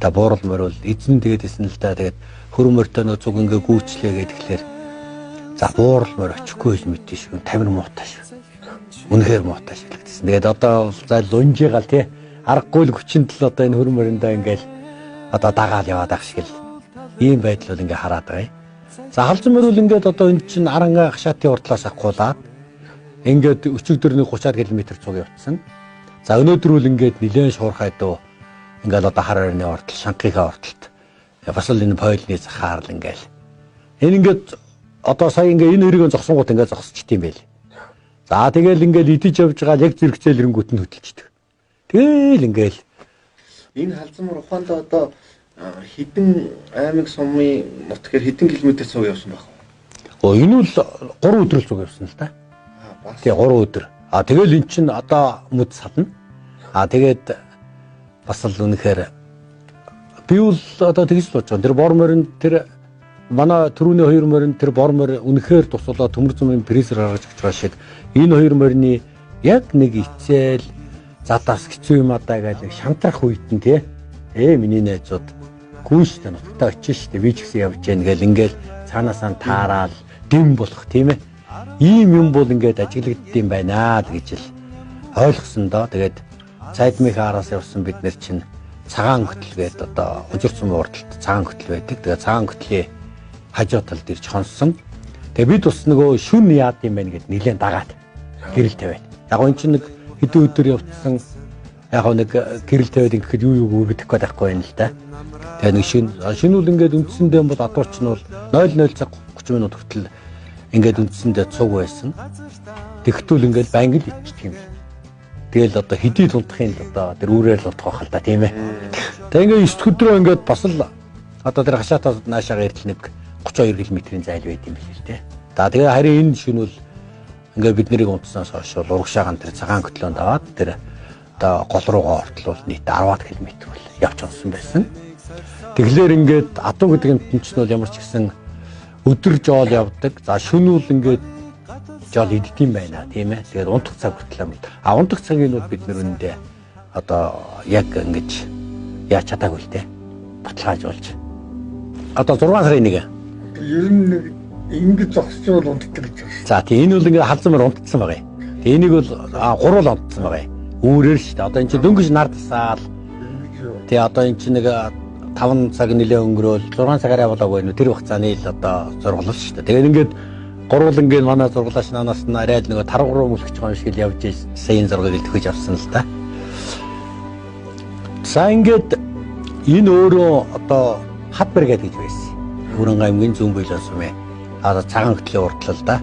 Та буурал мөр бол эзэн тэгээдсэн л да. Тэгээд хөрөн мөртөө нөө зүг ингээ гүйчлээ гэхлээр за буурал мөр очихгүй л мэдээ шүү. 50 муутай шүү. Үнэхээр муутай шүү гэсэн. Тэгээд одоо зайлвал унжигаал тий. Аргагүй л хүчинд л одоо энэ хөрөн мөрөндөө ингээл одоо дагаал яваад ах шиг л ийм байдал бол ингээ хараад байгаа юм. За халзан мөр бол ингээд одоо энэ чинь аранга хашаатын урдлаас авахгуулаад ингээд өчигдөр 30 км цуг явцсан. За өнөөдөр бол ингээд нэлээд шуурхай дөө ингээд одоо хар орны уртал шанхийнхаа урталт бас л энэ пойлны захаар л ингээд энэ ингээд одоо сая ингээд энэ өрийг зогсонгууд ингээд зогсчт юм байл. За тэгэл ингээд идэж явж байгаа яг зэрэгцээлрэнгүүт нь хөдөлчдөг. Тэгэл ингээд энэ халзан мөр ухаанд одоо хэдэн аймаг сумын нутгаар хэдэн километр цуг явсан байх вэ? Энэ бол 3 өдөр л цуг явсан л да. Тэгээ 3 өдөр. Тэгэл эн чинь одоо мүд садна. Тэгээд бас л үнэхээр Би бол одоо тэгж л бодож байна. Тэр бор морин тэр манай түрүүний хоёр морин тэр бор морь үнэхээр туслаа төмөр зумын прессер гаргаж өгч байгаа шиг энэ хоёр морины яг нэг ицэл задаас хэцүү юм аа гэж нэг шантрах үед нь тий. Миний найзууд гүйж та нутагтаа очиж штэ би ч гэсэн явж гэн гэл ингээл цаанаасаа таараад дэм болох тийм ээ. Ийм юм бол ингээд ажиглагдсан байна гэж л ойлгосон доо. Тэгээд цайдмын хаараас явсан бид нар чинь цагаан хөтлгээд одоо ужирцсан урдалт цагаан хөтөл байдаг. Тэгээд цагаан хөтлийн хажуу талд ирж хонсон. Тэгээд бид бас нөгөө шүн яад юм байна гэд нилээн дагаад гэрэл тавиад. Яг энэ чинь нэг хэдэн өдөр явцсан яг нэг гэрэл тавиад ингээд юу өгөх гээд байхгүй юм л да. Тэгээд нэг шинэ үл ингээд үндсэндээ бол адуурч нь бол 00 цаг 30 минут хүртэл ингээд үндсэндээ цуг байсан. Тэгтэл ингээд байнга л ичдэг юм. Тэгэл одоо хэдий тунтахын одоо тэр үүрэл утгах хал та тийм ээ. Тэгээ ингээд 9 өдрөө ингээд бас л одоо тэр хашаатаас наашаага ирэл нэг 32 км-ийн зайл байт юм билээ л дээ. За тэгээ харин энэ шинэ үл ингээд бид нарыг унтсанаас хойш урагшаагаан тэр цагаан хөтлөөнд аваад тэр одоо гол руугаа ортолвол нийт 10 км бол явж онсон байсан. Тэгэхээр ингээд адуу гэдэг юм чинь бол ямар ч гэсэн өдөр жоол явдаг. За шөнүүл ингээд жоол иддэм байна тийм ээ. Тэгээд унтах цаг хүртэл юм. Унтах цагийн бол бид нэр үндэ одоо яг ингэж яаж чадаагүй л дээ. Баталгаажуулж. Одоо 6 сарын 1. Ер нь ингэж зогсчвол унтдаг гэж байна. За тийм энэ бол ингээд халзамар унтцсан байгаа юм. Тэгээ энийг бол 3 л унтцсан байгаа юм. Үүрээр шүү дээ. Одоо энэ чинь дөнгөж нар тасаал. Тэгээ одоо энэ чинь нэг 5 цаг нэлээ өнгөрөөл 6 цагаар явуулаагүй нэ тэр хугацааны л одоо зурглал шүү дээ. Тэгээд ингээд гурвал ингээд манай зурглаач нанаас нь арай л нэг тарга руу мөлгөж байгаа юм шиг л явж сайн зургийг төгөж авсан л та. За ингээд энэ өөрөө одоо хат бригад гэж байсан. Хөрөнгө аймгийн зүүн байлаас юм ээ. Одоо цагаан хөтлийн уртлал да.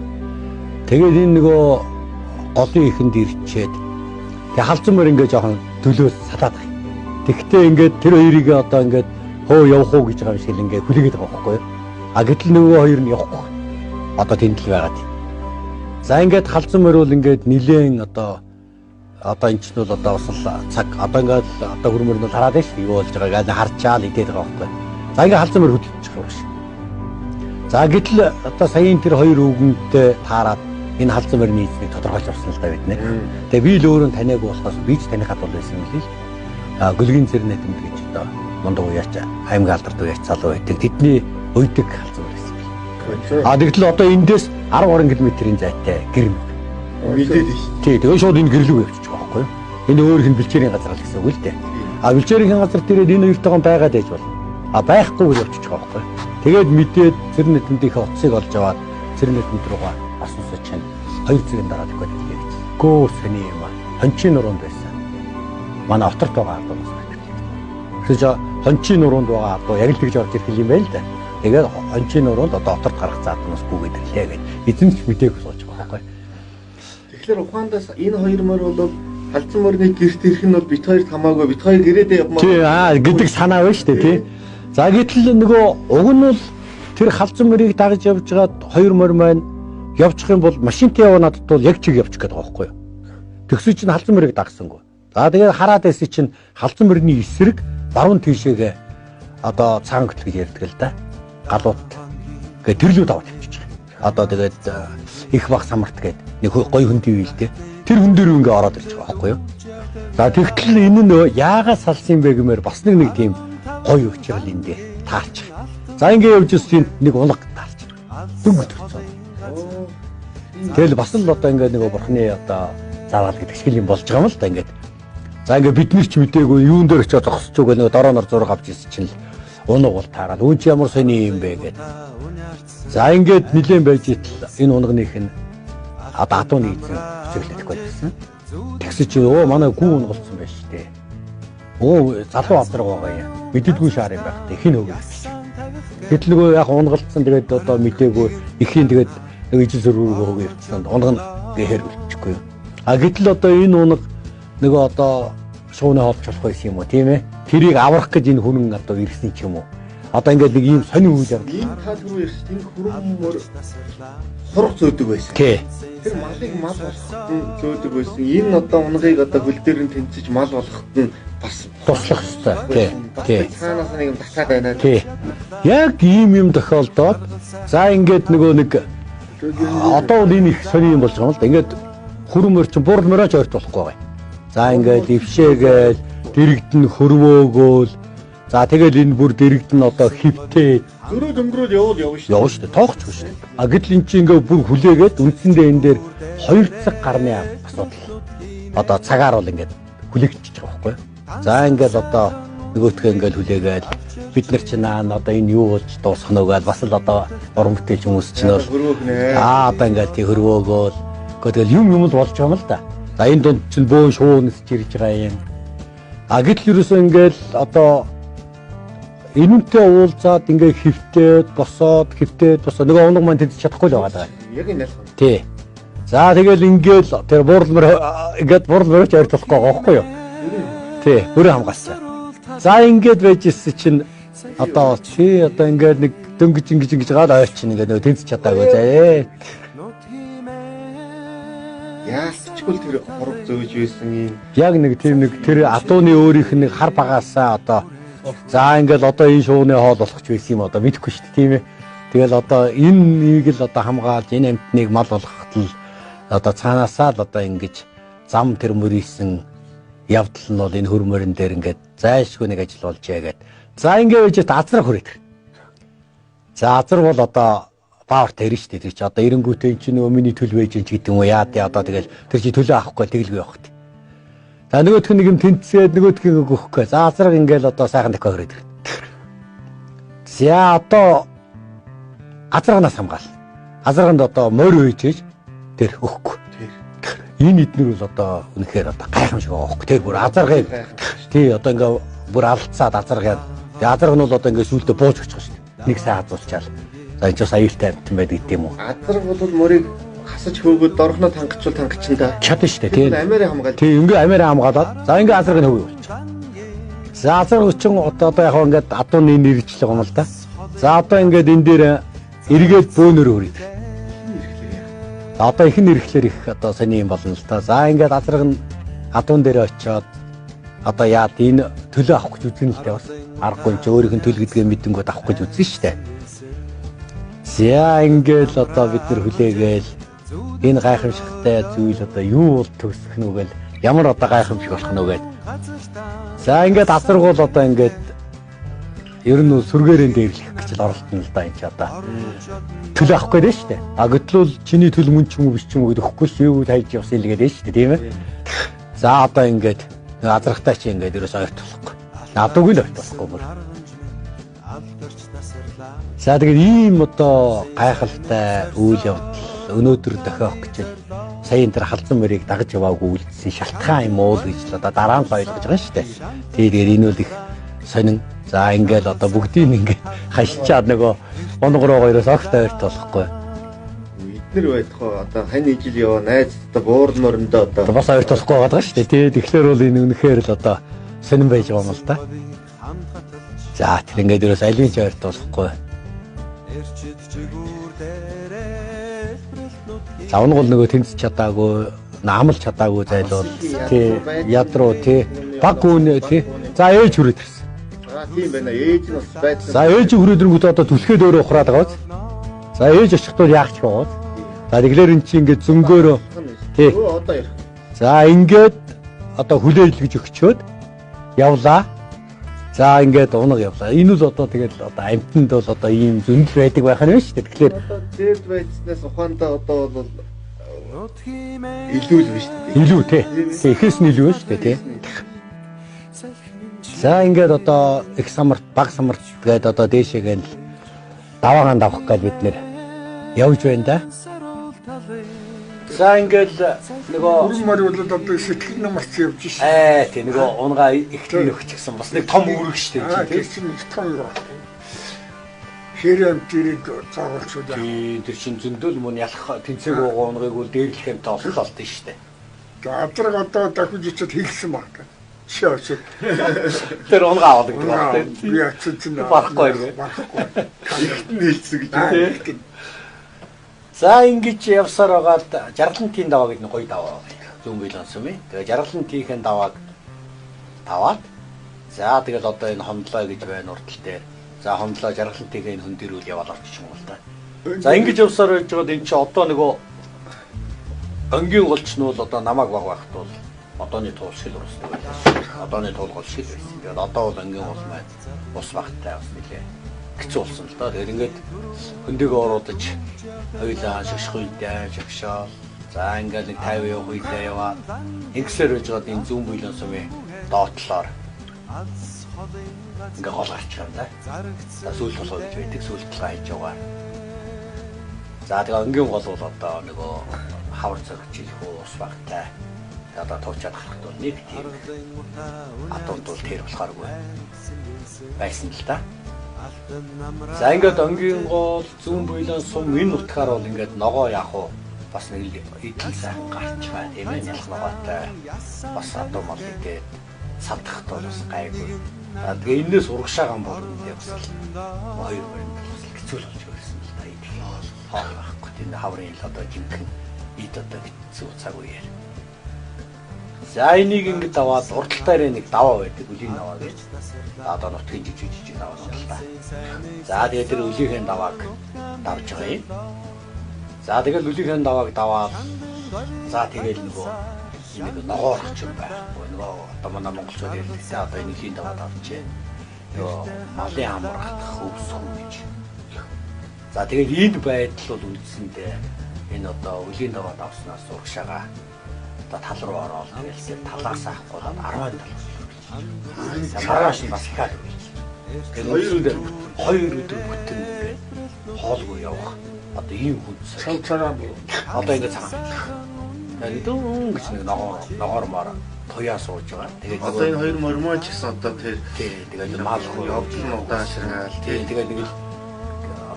Тэгээд энэ нөгөө голын ихэнд ирчээд тэг халзан мөр ингээд жоохон төлөөс салаад байгаа. Тэгтээ ингээд тэр хоёрыг одоо ингээд хөө явах уу гэж байгаа юм шиг ингээд хүлээгээд байгаа байхгүй юу? А гэтэл нөгөө хоёр нь явахгүй. Одоо тэнд л байгаад. За ингээд халзан мөр бол ингээд нилээн одоо энэ ч нь бол одоо бас цаг одоо ингээд одоо хөрмөр нь хараад шүү юу болж байгааг харчаал идээд байгаа байхгүй юу? За ингээд халзан мөр хөдөлж байгаа шүү. За гэтэл одоо саяын тэр хоёр үгэнтэй таарад энэ халзан мөрний эзнийг тодорхойлж авсан л да бид нэ. Тэгээ би л өөрөө таниаг болохоос би ч танихад бол байсан юм лээ. Гөлгийн зэрэг нэтэнд гэж одоо мундаг уяач аймаг алдарт уяач залуу байдаг. Тэдний уйдаг халзан мөр байсан. Тэгтэл одоо эндээс 10 км-ийн зайтай гэр мэт. Мэдээд шүү. Тий, тэгээ шууд энэ гэрлүү явчих жоохгүй юу? Энэ өөрийнх нь бэлчээрийн газар л гэсэн үг л дээ. Бэлчээрийн газар дээрээ энэ хоёртойгоо байгаад байж бол. Байхгүй гэж явчих жоохгүй юу? Тэгээд мэдээд зэрэг нэтэндийнхээ утсыг олж аваад зэрэг нэтэнд руугаа асуусаа чинь 2 цагийн дараа тэгвэл гэж. Гөө сони юм аа. Хончин нуруунд байсан. Манай оторт байгаа ардаас байдаг. Тэгэхээр хончин нуруунд байгаа ардуу яг л тэгж орж ирэх юм байл да. Тэгээд хончин нуруунд одоо оторт гарах заатнаас гүгээд ирлээ гэж. Эзэн ч мдээгүй сууж байгаа байхгүй. Тэгэхээр ухаандаас энэ хоёр мөр бол халзан мөрний гэрт ирэх нь бол бит хоёрт хамаагүй бит хоёр гэрээдээ явмаа. Тий гэдэг санаа байна шүү дээ тий. За гэтэл нөгөө уг нь бол тэр халзан мөрийг дагаж явж байгаад хоёр мөр маань явчих юм бол машинтай явна надад бол яг чиг явчих гээд байгаа байхгүй юу. Тэгсэн чинь халзан мөрийг дагсангүй. За тэгээд хараад байсан чинь халзан мөрний эсрэг баруун тийшээгээ одоо цагаан хөтөл гэж ярьдаг л да. Галууд гэ тэрлүүд аваад явчих. Одоо тэгээд их баг самарт гээд нэг гой хөндий үйл дээ. Тэр хүн дээр ингээ ороод ирж байгаа байхгүй юу. За тэгтэл энэ нь яагаад салсан юм бэ гэмээр бас нэг тийм гой өчрөл эндээ таарч. За ингээ явж ирсэн нэг улаг таарч. Дөнгөж төрсөн. Тэгэл бас л одоо ингээ нэг бурхны одоо заавал гэдэг шиг юм болж байгаа юм л да ингээд. За ингээ бид нар ч мдээгүй юун дээр очиод зогсож байгаа нэг дороонор зураг авч ирсэн чинь унаг бол таараад өөч ямар сони юм бэ гэд. За ингээд нилээн байж итл энэ унгных нь одоо адууны эзэн чиглэлдэх байсан. Тэгсэ чи манай гүү унгалсан байж тээ. Залуу авдраг байгаа юм. Мэддэггүй шаар юм байх тээ. Хин өгөө. Гэтэл нөгөө яг унгалсан тэгээд одоо мдээгүй ихийн тэгээд нэг ижил зөрүүг өгөө явцсан. Унган гэхэр үлчихгүй. Гэтэл одоо энэ унаг нөгөө одоо шууны хоолч болох байсан юм уу тийм ээ. Тэрийг аврах гэж энэ хүн одоо ирсэн ч юм уу. Одоо ингээд нэг ийм сонин үйл явдал. Ийм та түрүү ярьсан энэ хөрөмөр хург зөөдөг байсан. Тий. Тэр малыг мал болгоход нь зөөдөг байсан. Энэ одоо унгыг одоо хөл дээр нь тэнцэж мал болгоход нь бас Туслах хэрэгтэй. Тий. Цаанаас нэг юм татаад байна. Тий. Яг ийм юм тохиолдоод за ингээд нөгөө нэг одоо энэ их сони юм болж байгаа юм л да. Ингээд хөрөмөр чинь буурлморооч ойрт болохгүй байгаа. За ингээд ившээгээл дэрэгдэн хөрвөөгөөл за тэгэл энэ бүр дэрэгдэн одоо хөвтээ Зөрөө дөнгөрөөд явна шүү. явна шүү дээ. Тоохгүй шүү дээ. А гэтэл эн чинь ингээд бүр хүлээгээд үндсэндээ энэ дээр 2 цаг гарны асуудал. Одоо цагаар бол ингээд хүлээгдчихэж байгаа байхгүй юу? За ингээд одоо нөгөөтгөө ингээд хүлээгээл бид нар чинь одоо энэ юу болж дуусах нь үгээл бас л одоо уран бүтээлч хүмүүс чинь бол одоо ингээд тий хөрвөөгөөл тэгэл юм л болж байгаа юм л да. За энэ дунд чинь бөөн шуунс чирж байгаа юм. А гэтэл ерөөсөө ингээд одоо энэнтэй уулзаад ингээ хөвтөөд босоод нөгөө оног маань тэд чадахгүй л байгаа даа. Яг энэ ялах. Тий. За тэгэл ингээл тэр буурлморооч ойр болохгүй байгаа байхгүй юу? Тий, бүрээ хамгаалсан. За ингээд байж ирсэн чинь одоо ингээд нэг дөнгөж гад ойр чинь ингээ нөгөө тэнцэж чадаагүй заа. Яалтчгүй тэр хург зөөж байсан юм. Яг нэг тийм нэг тэр адууны өөрийнх нь хар багаасаа одоо за ингээл одоо энэ шууны хоол болох ч байсан юм одоо мэдэхгүй шүү дээ тийм ээ. Тэгэл одоо энэ нэг л одоо хамгаалж энэ амтныг мал болгоход л одоо цаанаасаа л одоо ингэж зам тэр мөрийсэн явдал нь бол энэ хөрмөрөн дээр ингээд зайлшгүй нэг ажил болжээ гэд. За ингээд байж азрах хүрээд. За азар бол одоо павер тэр шүү дээ. Тэр чи одоо эренгүүтээ энэ чинь нөгөө миний төлөв байж гэдэг юм уу яа тий одоо тэгэл тэр чи төлөө авахгүй тэгэлгүй явах тий. За нөгөөх нь нэг юм тэнцээд нөгөөдхийг өгөхгүй. За азраг ингээл одоо сайхан дахиад хүрээд. За одоо азрагнаас хамгаал. Азраганд одоо морь үйжээж тэр өгөхгүй. Энэ эднэр бол одоо үнэхээр одоо гайхамшиг байгаа байхгүй. Тэр бүр азаргыг тий одоо ингээ бүр алдцаад азаргаад. Тэгээ азарг нь бол одоо ингээ сүултээ бууж очих шүү дээ. Нэг сайн хазуулчаал. За энэ ч бас аюултай амт байдаг гэдэг юм уу. Азарг бол морийг хасаж хөөгөөд дорхноо тангачвал тангачинда чадна шүү дээ тий. Амиараа хамгаалж. Тий ингээ амиараа хамгаалаад за ингээ азарг нь хөвөө болчих. За азарг өчн одоо яг ингээд адууны нэржлэх юм л да. За одоо ингээд энэ дээр эргээд бөөнөр өрөөд. Одоо их нэрхлэр их одоо сони юм болно л та. За ингээд азарг нь адуун дээр очиод одоо яад энэ төлөө авах гэж үзэн л дээ бас. Аргагүй ч өөрийнх нь төл гэдгээ мэдэнгүүд авах гэж үзэн штэ. За ингээд одоо бид нар хүлээгээл энэ гайхамшигтай зүйл одоо юу бол төгсөх нь үгээл ямар одоо гайхамшиг болох нь үгээл. За ингээд азарг бол одоо ингээд ер нь сүргээрэн дээрлэх гэж л оролдсон л да энэ ч одоо төлөө авах гэдэг шүү дээ. А гэтэл чиний төлөв мөн ч юм уу биш ч юм уу гэдэг өгөхгүй шүү юу тайлж явсан л гэдэг шүү дээ тийм ээ. За одоо ингээд азрагтай чи ингээд ерөөс ойрт болохгүй. Адуугүй л ойрт болохгүй бүр. За тэгээд ийм одоо гайхалтай үйл явдал өнөөдөр дохиох гэж сая энэ халдсан мөрийг дагаж яваагүй үлдсэн шалтгаан юм уу гэж одоо дараа нь ойлгож байгаа шүү дээ. Тэгээд энэ бол их сонин. За ингээл одоо бүгдийг ингээд хашчаад нөгөө онгороо хоёроос огт ойрт болохгүй. Эднэр байдхаа одоо хань ижил яваа найз одоо буурморндоо одоо бас ойрт болохгүй байгаа шүү дээ. Тий. Тэгэхээр бол энэ үнэхээр л одоо сонин байж байгаа юм л да. За тэр ингээд ерөөс аливаа ч ойрт болохгүй. За унгол нөгөө тэнцэж чадаагүй, амлж чадаагүй зайлвал тий ядруу тий баг үнэ тий. За ээж хүрээд ирсэн. Тийм байна. Ээж нь бас байсан. За ээж хүрээдрэнгүүд одоо түлхээд өөрөө ухраад байгаа биз. За ээж очихдоо яах ч байгаа биз. За тэглэр эн чинь ингээд зөнгөөрөө тий. Одоо ярих. За ингээд одоо хүлээл гэж өгчөөд явлаа. За ингээд унаг явлаа. Энэ л одоо тэгээд одоо амтнд бол одоо ийм зөндөл байдаг байх нь шүү дээ. Тэгэхээр одоо дээд байцнаас ухаандаа одоо бол илүү л биш үү? Илүү тий. Эхээс нь илүү шүү дээ тий. За ингээд одоо их самарт, баг самарт гээд одоо дээшээгээл даваагаан давах гээд бид нэр явж байна да. За ингээд нөгөө Хөрмөр бол одоо сэтгэл намарч явж шээ. тий нөгөө унгаа ихтэй өгч гисэн бас нэг том үүрэг шүү дээ тий. Тийм том юу. Хэрэг тэрийг цаагалчуд. Тий тэр чин зөндөл мөн ялах тэнцээг унгыг үл дээрлэх юм тооллолт шүү дээ. За азраг одоо дахиж ичээд хийлсэн баг. Шээс. Тэр унгаа авдаг байна. Би ачиж нэ. Барахгүй гээ. Ихтэн хэлсэн гэж. За ингэж явсаар байгаад жаргалантын даваа гэдэг нь гоё даваа байна. Зүүн билонс юм. Тэгээ жаргалантын давааг таваад за тэгэл одоо энэ хомдлоо гэж байна уртл дээр. За хомдлоо жаргалантын энэ хүн дээр үл яваад орчих юм бол та. За ингэж явсаар байж байгаад эн чи одоо нөгөө өнгийн голч нь бол одоо намайг баг байхад бол одооны туул шиг л урсдаг байлаа. Одооны туул гол шиг байсан. Тэгээд одоо бол өнгийн гол маань ус багтай бас нэлээ хэцүү болсон л доо. Тэгээд ингээд хөндөөгөө оруудаж хоёулаа шашх үедээ шагшаа. За ингээд нэг 50 явах үедээ яваа. Ингэсээр байж байгаа энэ зүүн буйлон сумын доотлоор ингээд гол гарч байгаа юм да. За сүүл толгой гэж байдаг. Сүүл толгой хийж яваа. За тэгээд өнгийн гол бол одоо нөгөө хавар зэрэг хөө ус багтай. Одоо туучаад харахад бол нэг тийм атомд бол тэр болохооргүй байсан л да. За ингээд өнгийн гол зүүн буйлон сум энэ утгаар бол ингээд ногоо яах вэ? Бас нэг идэл сайхан гарч байгаа тийм ээ нялх ногоотой. Бас одоо мал идээд садахт бол бас гайгүй. Тэгээ энэс урагшаагаан бол энэ бас хоёр бүрэн бас хэцүү л болж байсан л да. Идэх хоол байхгүй тийм хаврын л одоо жинхэнэ ид одоо хэцүү цаг үеэр. За энийг ингэ даваад урталтаар нэг даваа байдаг үлийн даваа гэж. Одоо нутгийн жижиг даваа л та. За тэгээд тэр үлийнхээ давааг давж байгаа юм. За тэгэл үлийнхээ давааг даваад за тэгэл нөгөө нэг ногоор ч юм байхгүй. Нөгөө одоо манай монголчууд ярьдагтай одоо энэ үлийн даваа давчээ. Нөгөө малын амрах хөвсөн гэж. За тэгэл энэ байдал бол үндсэндээ энэ одоо үлийн даваа давснаас урагшаага одоо тал руу ороод тэгэл талаас авахгүй болоод 10 тал. Маргааш нь бас ихаад үргэлж. Тэгээд хоёр өдөр бүтэн ингээд хоолгүй явах. Одоо ийм хүнс. Цанцараа бий. Одоо ингээд цагаан. Тэгээд дүүн гэж нэг ногоор маар туяа сууж байгаа. Тэгээд Одоо энэ хоёр мормооч гэсэн одоо тэр тэгээд маалгүй явж нь удаашраал. Тэгээд нэг л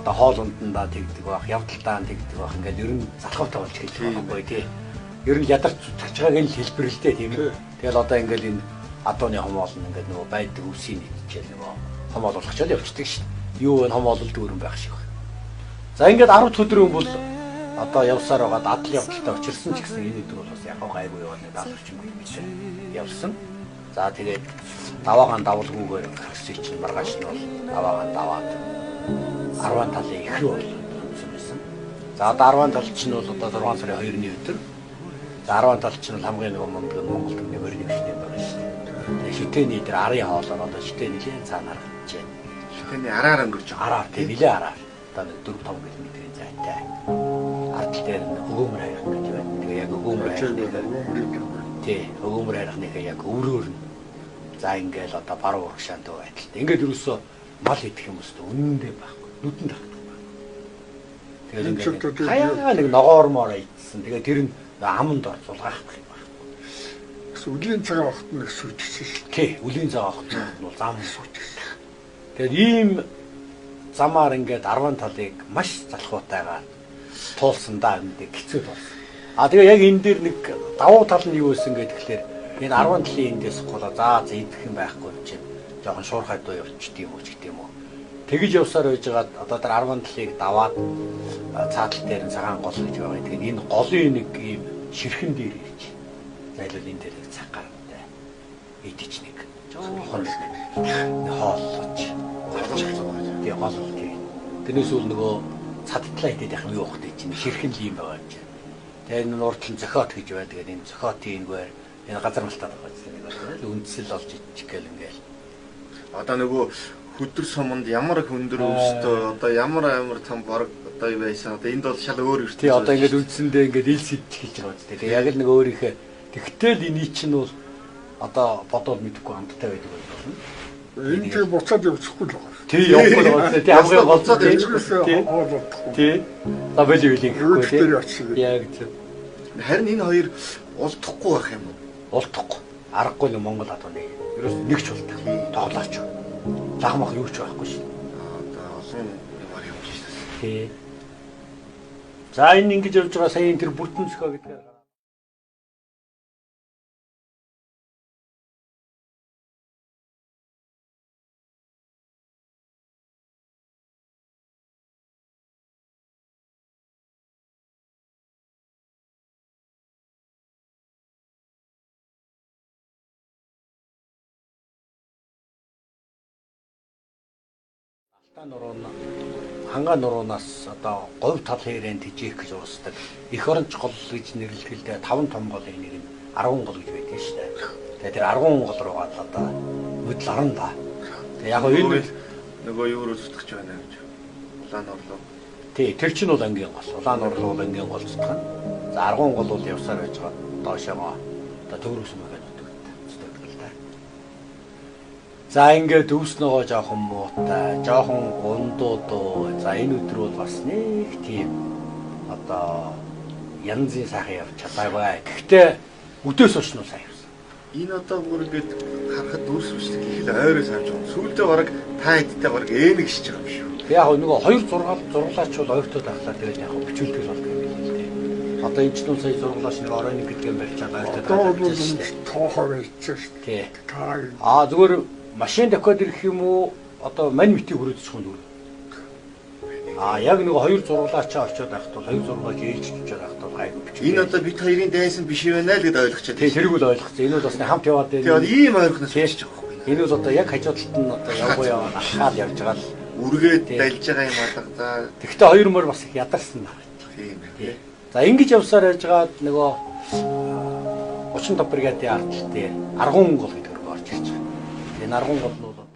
одоо хоол ундандаа тэгдэг байх, явдалтаа тэгдэг байх. Ингээд ер нь залхуутай болж хэлж байгаа байхгүй тий. Ер нь ядарч зүтгэж байгааг нь хэлбэрлэлтэй тийм ээ. Тэгэл одоо ингээл энэ адууны хомоол нь ингээд нөгөө байдаг үсийг нэгчээл нөгөө хомоол болгочоод явчихдаг шин. Юу вэ хомоолд дүүрэн байх шиг байна. За ингээд 10 өдрийн бол одоо явсаар байгаад адал явдалтай учирсан ч гэсэн энэ өдөр бол бас яг гайгүй яваад нэг 70 орчим минут биш явсан. За тэгээд даваагаан давалгүйгээр хэсэг чинь маргааш нь бол даваагаан даваад 10 талын их рүү болсон байсан. За одоо 10 тал чинь бол одоо 6 сарын 2-ны өдөр. За 10 тал чинь хамгийн нэг мундаг Монголд нэг өрний гişтэй байгаа шүү дээ. Шүтэний дээр арын хоолоор одоо шүтээ нэлээд цаана гарч байна. Шүтэний араар өнгөрч байгаа. Араар тийм нэлээд араар. Одоо 4-5 км-ийн зайтай. Ардл дээр өгөөмөр хайх гэж байна. Тэгээ яг өгөөмөр хайх. Тий, өгөөмөр хайхныхаа яг өрөөр нь. За ингээл одоо баруун урагшаантай байдалтай. Ингээд юусоо мал идэх юм өстө үнэндээ байхгүй. Нүдэн тагтдаг байна. Тэгээд ингээд хаяа нэг ногоормоор ийдсэн. Тэгээд тэр нь аманд орцуулгаах юм байна. Үлийн цагаан вахт нэг сүйтгэсэн шүү. Тий, үлийн цагаан вахт нь бол зам сүйтгэсэн. Тэгээд ийм замаар ингээд 10 талыг маш залхуутайгаар туулсандаа энэ хэцүү болсон. Тэгээ яг энэ дээр нэг давуу тал нь юу байсан гэхээр энэ 10 талын эндээс голоо за идэх юм байхгүй чинь жоохон шуурхай дуу явчихд юм уу ч гэдэг юм уу. Тэгэж явсаар байж байгаа одоо тэр 10 талыг даваад цаатал дээр нь цагаан гол гэж байгаа. Тэгэхээр энэ голын нэг ийм ширхэн дээр ирж зайлуул энэ дээр цаг гарантай идэж нэг жоохон хооллож тий гол тий. Тэрнээс үл нөгөө цадтлаа идэх юм юу хөхтэй чинь ширхэн л юм байгаа юм чинь. Тэгээ энэ урдлын зохиот гэж байдаг. Энэ зохиотын энэгээр энэ газар малтаад байгаа чинь үндэсэл олж ичих гээл ингээл. Одоо нөгөө хөдөр суманд ямар хөндөр өвсдөө одоо ямар том борог одоо байсан. Одоо энд бол шал өөр юм. Тий одоо ингээд үндсэндээ ингээд ил сэтж хийж байгаа үстэй. Тэгээ яг л нэг өөрийнхөө тэгтэл энэ чинь бол одоо бодвол мэдэхгүй хамттай байдаг болно. Энэ чи буцаад явчихгүй л байгаа. Тий явахгүй байгаа. Тий хамгийн голцоод явчихсан. Тий. Табел үеийг гэхгүй тий. Яг зөв. Харин энэ хоёр улдахгүй байх юм уу? Улдахгүй. Аргагүй л Монгол адууны. Ерөөс нэг ч улдах. Тоглооч. Лагмах юу ч байхгүй шин. Одоо олон юмар явж шээ. Тий. За энэ ингэж явж байгаа сая энэ тэр бүртэн зохио гэдэг Хангаа нуруунаас одоо говь тал хэрэн тижээх гэж уусдаг. Эх оронч гол гэж нэрлэхдээ 5 том голын нэр нь 10 гол гэж байдаг шүү дээ. Тэгээд тэр 10 гол руугаа одоо хөдөл 10 да. Тэгээд яг энэ нөгөө юу руу зүтгэж байна гэж. Улаан орлоо. Тий, тэр чинь бол ангийн гол. Улаан орлоо бол ангийн гол зүтгэх нь. За 10 гол бол явсаар байж байгаа. Доошоо одоо төврөс мөгөд зүтгэдэг л да. За ингээд өвснөгөө жоохон муутай, жоохон ундуудуу. За энэ өдөр бол бас нэг тийм одоо янзын сайхан явж чадаагүй. Гэхдээ өдөөс хойш нь сайн явсан. Энэ одоо бүр ингээд харахад дүрс биш гэх л ойроо санаж байгаа. Сүүлдээ бараг та хэдтэй бараг ээнэг шиж байгаа юм шүү. Яг нөгөө 2 зурглаач бол ойртоо тахлаа тэгээд яг бичүүлдэг болдог юм байна л дээ. Одоо энэ ч нүү сая зурглаач нэг оройн гэдэг юм барьж байгаа ойртоо тахлаа гэсэн шүү дээ. Тоохоо байцсан шүү дээ. Зүгээр машин давхад ирэх юм уу? Одоо мань митийг хүрээдчих юм дүүр. Яг нэг 2 зурглаачаа очиод байхад бол 2 зурглаач ээлжиж байхад бол гайгүй бич. Энэ одоо бид хоёрын дайсан биш байна л гэдээ ойлгочиход. Тий, тэрийг л ойлгоцсон. Энэ бол бас хамт яваад байна. Тэгээд ийм ойрхоноос хийж байгаа байхгүй. Энэ бол одоо яг хажуудалт нь одоо явгоо яваа ахаад явж байгаа л үргээд дайлж байгаа юм алга. За тэгвэл хоёр мөр бас их ядарсан байна. Тийм ээ. За ингэж явсаар яж гаад нөгөө 35 бригадын ардлтын аргун гол гэдэг рүү орж ирж байгаа. Энэ аргун гол нь бол одоо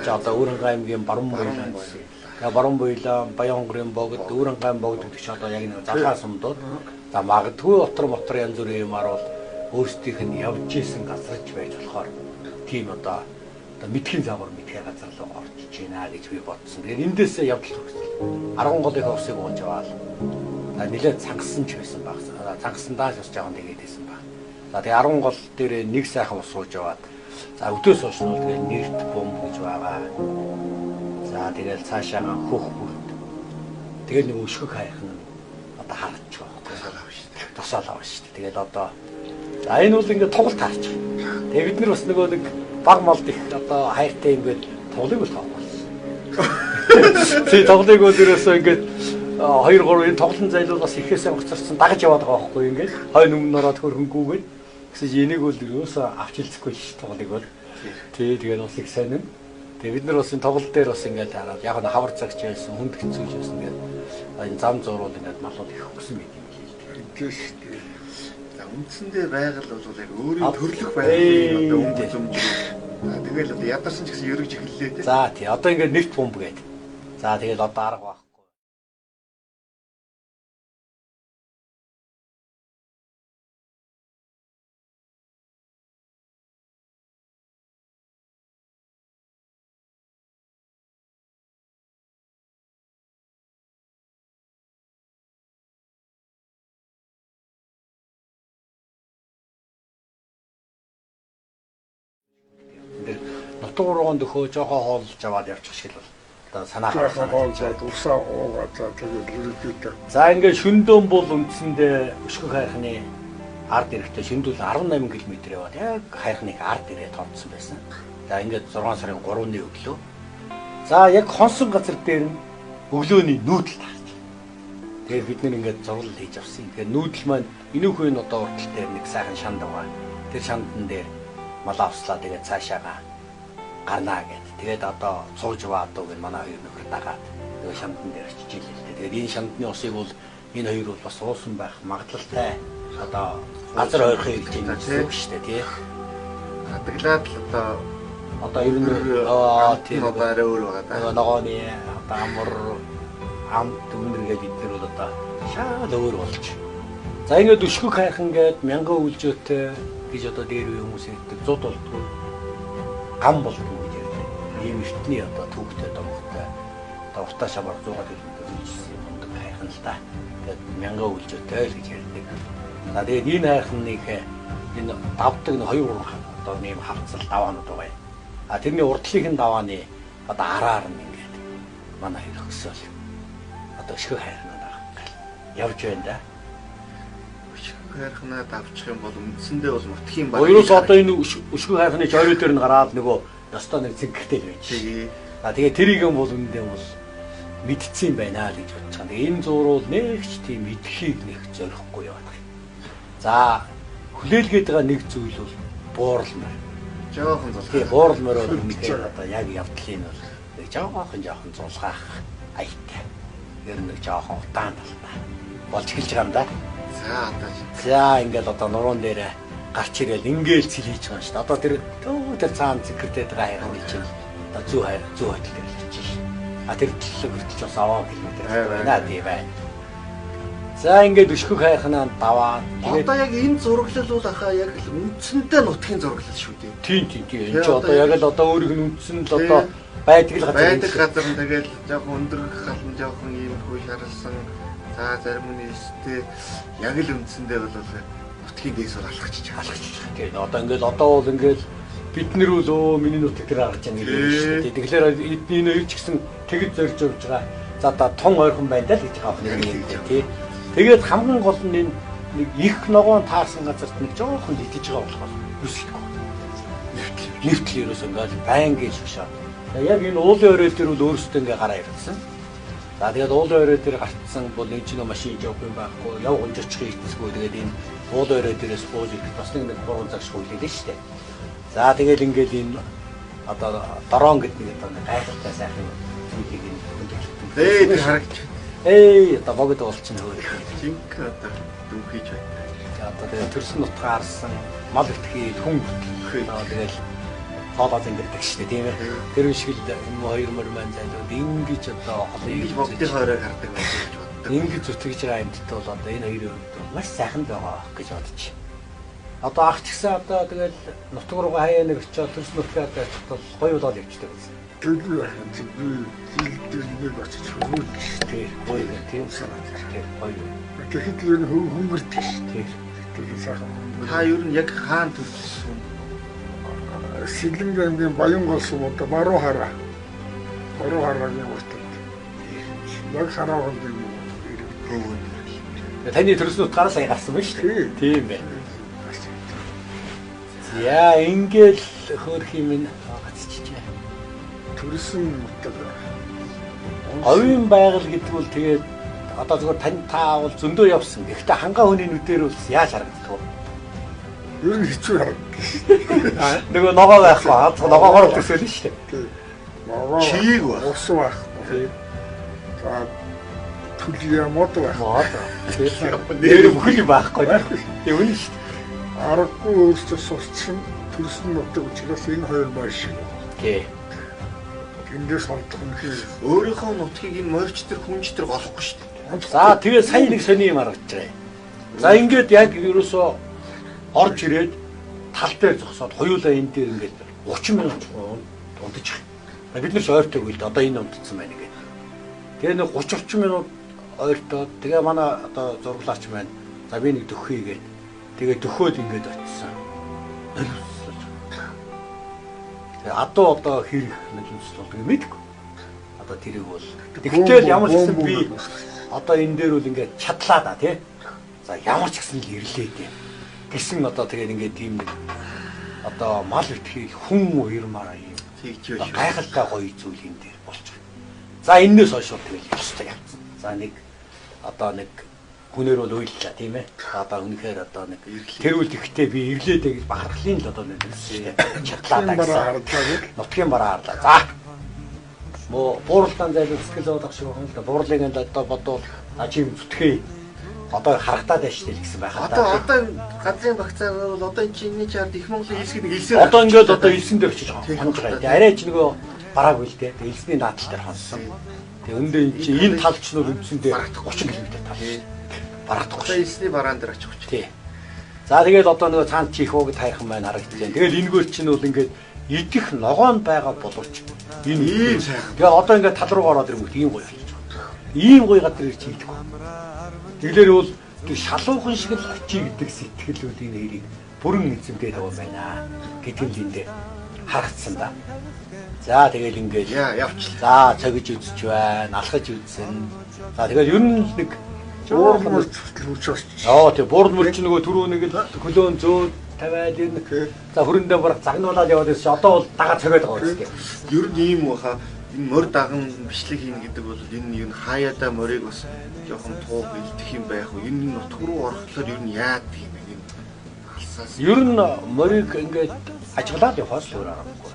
одоо Өөрөнгөө аймгийн Баруун Буйлаан. Тэгээ Баруун Буйлаан, Баянгарын богд, Өөрөнгөө аймгийн богд гэдэг чинь одоо яг нэг залгаа сумдууд. За магадгүй мотор янз бүрийн юмар бол өөрсдийнх нь явж исэн газарч байж болохоор тийм одоо мэдхийн замаар мэдхээ газар руу орчиж байна гэж би бодсон. Тэгээд эндээсээ явдал төгсөл. 10 голын хувьсыг ууж аваад нэлээд цангасан ч байсан баг. Цангасандаа ч бас жоохон тэгээд байсан баг. За тэгээ 10 гол дээр нэг сайхан ус ууж аваад за өдөөс хойш нь тэгээд нэрт бомб гэж байгаа. За тэгээд цаашаа хөх бүрд. Тэгээд нэг өшгөх хайхан одоо харч байгаа. Тосаал авна шүү дээ. Тэгээд одоо за энэ бол ингээд тоглолт харч. Тэгээд бид нар бас нөгөө нэг баг малд их одоо хайртай юм гээд тоглыг бол тоглосон. Тий тоглыг өдрөөсөө ингээд 2 3 энэ тоглолтын зайлуул бас ихээсээ гоцорсон дагаж яваад байгаа байхгүй ингээд хойно өмнө ороод хөрхөнгүүгээд гэсэн энийг бол юусаа авч хэлцэхгүй ш тоглыг бол. Тий тэгээд бас их сайн юм. Тэгээд бид нар бас энэ тоглолт дээр бас ингээд хараад яг нь хавар цагч байсан хүнд хэцүүж байсан ингээд энэ зам зурвал ингээд малууд их өгсөн байт юм Тийш. За үндсэндээ байгаль бол яг өөрийн төрлөх байгаль одоо өнгө зөмж. Тэгэл одоо ядарсан ч гэсэн ерөж эхэллээ тий. За тий одоо ингээд нэрт бомб гээд. За тэгээд одоо арга байхгүй. Нутгуургонд өхөө жоохон хоолж аваад явчих шиг л одоо санаа хоолзаад усаа уугаад тэгээд үргэлжлүүлдэг. За ингээд шөндөөн бол үндсэндээ өшгөх хайхны ард эрэхтэй шөндөл 18 км яваад яг хайхныг ард ирээ тооцсон байсан. За ингээд 6 сарын 3-ны өглөө. За яг хонсон газар дээр нь өглөөний нүүдэл таарч. Тэгээд бид нэр ингээд зурлал хийж авсан. Тэгээд нүүдэл маань энүүхүйн одоо уртал дээр нэг сайхан шанд байгаа. Тэр шандн дээр мал авслаа тэгээд цаашаага гарнаа гэдэг. Тэгээд одоо цууж баадуу гэн манай хоёр нөхөр дагаад тэгээд шандн дээр очиж ийлээ. Тэгээд энэ шандны усыг бол энэ хоёр бол бас уусан байх магадлалтай. Одоо газар ойрхон хэлж юм шүү дээ тий. Таглаад л одоо ер нь тийм одоо арай өөр байгаа да. Ногооны одоо амар амт өнөргээд бид нар бол одоо шал өөр болж. За ингээд өшгөх хайхан гээд мянган үлжөөтэй гэж одоо дээр үе хүмүүс ярьдаг 100 болдгоо гам болдгоо гэж ярьдаг. Ийм эртний одоо төвхтэй домогтой одоо уртаа шавар 100 хэлбэр үйлчилсэн юм хайхан л да. Тэгээд мянган үлжөөтэй л гэж ярьдаг. За тэгээд энэ хайхныг энэ давдаг 2-3 одоо нэм хавцал даваанууд байгаа юм. А тэрний урдлынхын давааны одоо араар нь ингээд манай хоёр хөсөөл одоо өшгөх хайхнаа явж байна да. Хайхнаа давчих юм бол үндсэндээ бол нутгийн баг. Хоёроос одоо энэ өшгөх хайхны чойроо дээр нь гараад нөгөө ёстой нэг зинхтэй л байж. Тэгээ. Тэгээ тэрийг юм бол үндэ бол мэдсэн байна л гэж бодож байгаа. Тэгээ энэ зурвал нэг ч тийм идэхийг нэг зорихгүй яваад. За хүлээлгээд байгаа нэг зүйл бол бууралмаар. Жоохон зулгах. Тэгээ бууралмаар бол үнэхээр одоо яг явдлын бол нэг жоохон зулгаах аятай. Тэр нэг жоохон удаан талтай болж эхэлж байгаа юм да. За одоо. За ингээд одоо нуруунд дээр гарч ирэл ингээл цэлийж байгаа шүү дээ. Одоо тэр цаана зикртэй байгаа хайрны чинь одоо зүү хөдөл дээр л хийж шээ. А тэр төлөв хүртэл бас аваа км байна тий байна. За ингээд өшгөх хайхнаа даваа. Одоо яг энэ зураглал бол ахаа яг л үндсэндээ нутгийн зураглал шүү дээ. Тийм. Энэ ч одоо яг л одоо өөрийнх нь үндсэн л одоо байдаг газар нь тэгэл жоохон өндөр халан жоохон иймэрхүү шаралсан. За зарим нь өстэй яг л үндсэндээ бол нутгийн дээс бол алхачих. Тийм одоо ингээд бол ингээд бид нар бол миний нутаг дээр гарч байгаа нэг юм шүү дээ. Тэгэхээр энэ хоёр ч гэсэн тэгж зорж явж байгаа. За одоо тун ойрхон байна л гэж байгаа нэг юм тий. Тэгээд хамгийн гол нь энэ нэг их ногоон таарсан газарт нэг жоохон дитэж байгаа болохоор өсөлтгүй. Нэвтэл ерөөсөө ингээд байнгийн шгшаа. Яг энэ уулын орой дээр бол өөрөөсөө ингээ гараа ирсэн. За тэгээд уулын орой дээр гарцсан бол энэ ч нэг машин явах юм байхгүй. Явган очих хийцгүй. Тэгээд энэ уулын орой дээрээс бууж идэх бас нэг 3 цаг шгүүлээ шүү дээ. За тэгээд ингээд энэ одоо дрон гэдэг нэг одоо гайхалтай сайхан зүйлийг өндөрлөлтөнд. Тэр харагч. Одоо богд болчихно хөөх. Жинк одоо дүүхийж байна. Одоо тэгээд төрсөн нутгаа харсан мал итгэхий хүн тэгээд хоолоо зингэрдэг шүү дээ тийм ээ. Тэр шиг л энэ хоёр мөр маань зайлууд ингэж одоо ингэж богдын хооройг хардаг байж гэж боддог. Ингэж зүтгэж байгаа юмдтай бол одоо энэ хоёрын хувьд маш сайхан байгаа гэж бодож. Одоо ах ч гэсэн одоо тэгэл нутг руугаа хаяа нэг очиод төрс нутгаа дайчих бол гоё болоод явчихдаг гэсэн. Тэгэл нэг очиж хөөж тийм гоё тийм санаатай тийм гоё. Тэгэхээр хөнгөрдөг шүү дээ. Тэр сайхан. Та ер нь яг хаана төрсөн? Сэлэнг аймгийн Баянгол сумд Баруун харагийн уртад. Яг хараагаад юм. Таны төрсөн нутгаараа сая гарсан байна шүү дээ. Тийм байна. Яа ингээл хөөх юм ин гацчихжээ. Төрсөн нутаг. Говийн байгаль гэдэг бол тэгээд одоо зөвхөн тань та бол зөндөө явсан. Гэхдээ хангаа хүний нүдээр бол яаж харагддаг вэ? Ер нь хэцүү харагддаг. Нөгөө ногоо байхгүй. Ногоогоор төсөөл нь шүү дээ. Ногоо. Чийг ба. Ус байхгүй. За түлээ мод байхгүй. Нэр бүхэл байхгүй. Тэг үнэ шүү дээ. Аргагүй өөрсдөө сурцсан төрсөн нутаг учраас энэ хоёр маш шиг. Тий. Эндээс олдох нь өөрийнхөө нутгийг энэ морьч төр хүнч төр голохгүй шүү дээ. За тэгээ сайн нэг сони юм харагдаж байгаа. За ингээд яг ерөөсөө орж ирээд тал дээр зогсоод хоёулаа энэ дээр ингээд 30 минут унтаж байгаа. Бид нар ч ойртойг үл одоо энэ унтцсан байна гэдэг. Тэгээ нэг 30 минут ойртоод тэгээ манай одоо зурглаач байна. За би нэг дөхөйгээд тэгээ дөхөөд ингээд очсон. Тэгээ адуу одоо хэрэг нулимс болдог мэдгүй. Одоо тэрийг бол тэгтэл ямар ч гэсэн би одоо энэ дээр бол ингээд чадлаа да тий. За ямар ч гэсэн л ирлээ дээ. Гэсэн одоо тэгээд ингээд тийм нэг одоо мал итгэхийг хүн уярмаараа юм. Тэгж байна. Гайхалтай гоё зүйл энэ дээр болж байгаа. За энэс хойш тэгэл ёстой явцсан. За нэг одоо нэг хүнээр бол уйллаа тийм ээ. Одоо үнэхээр одоо нэг тэр үл ихтэй би ирлээдэй гэж бахархлын л одоо нэг чадлаа гэсэн. Нутгийн бараа харлаа. За. Мо бууралтан зайлгүй сэтгэл бодох шиг байна л да. Буурлыг одоо бодвол ажим зүтгэе. Одоо харагдаад байна шүү дээ гэсэн байхад. Одоо газрын багцаа бол одоо энэ чиний чард их Монголын хэлсгийг нэг хэлсэн. Одоо ингээд одоо хэлсэн дээр очиж хонж байгаа. Арай ч нөгөө барааг үл дээ. Хэлсний наадал дээр хонсон. Тэгээ өндөө энэ талч нь үндсэн дээр 30 км тал. Барагдахгүй. Одоо хэлсний бараан дээр очих гэж. Тий. За тэгээд одоо нөгөө цаанд чих ууг тайхан байна харагдчихээн. Тэгэл энэгээр чинь бол ингээд идэх ногоон байгаа боловч энэ ийм сайхан. Тэгээ одоо ингээд тал руу ороод ирэнгүүт ийм гоё болж байгаа. Ийм гоё гадар ирж идэх. Тэглэр бол шалуухан шиг л очий гэдэг сэтгэлүүд энэ хэрийг бүрэн эзэмдээ таваа байна гэдэг нь эндээ харагдсан да. За тэгэл ингээд явчлаа. За цогж үзэж байна, алхаж үзсэн. За тэгэл ер нь нэг буурмал зүтгэл үүсэж. Яа тэг буурмал ч нөгөө түрүү нэг л хөлөөн зөө тавиад энэ за хөрөндөө барах загнуулаад яваад байсан. Одоо бол дагаа цогоод байгаа үстэй. Ер нь ийм баха энэ морь даган бичлэг хийнэ гэдэг бол энэ юу хаяада морийг бас жоохон тууг илтэх юм байх уу? Энэ нутг руу орохлоор ер нь яадаг юм бэ? Энэ алсаас. Ер нь морийг ингээд ажиглаад явахаас л өөр аргагүй.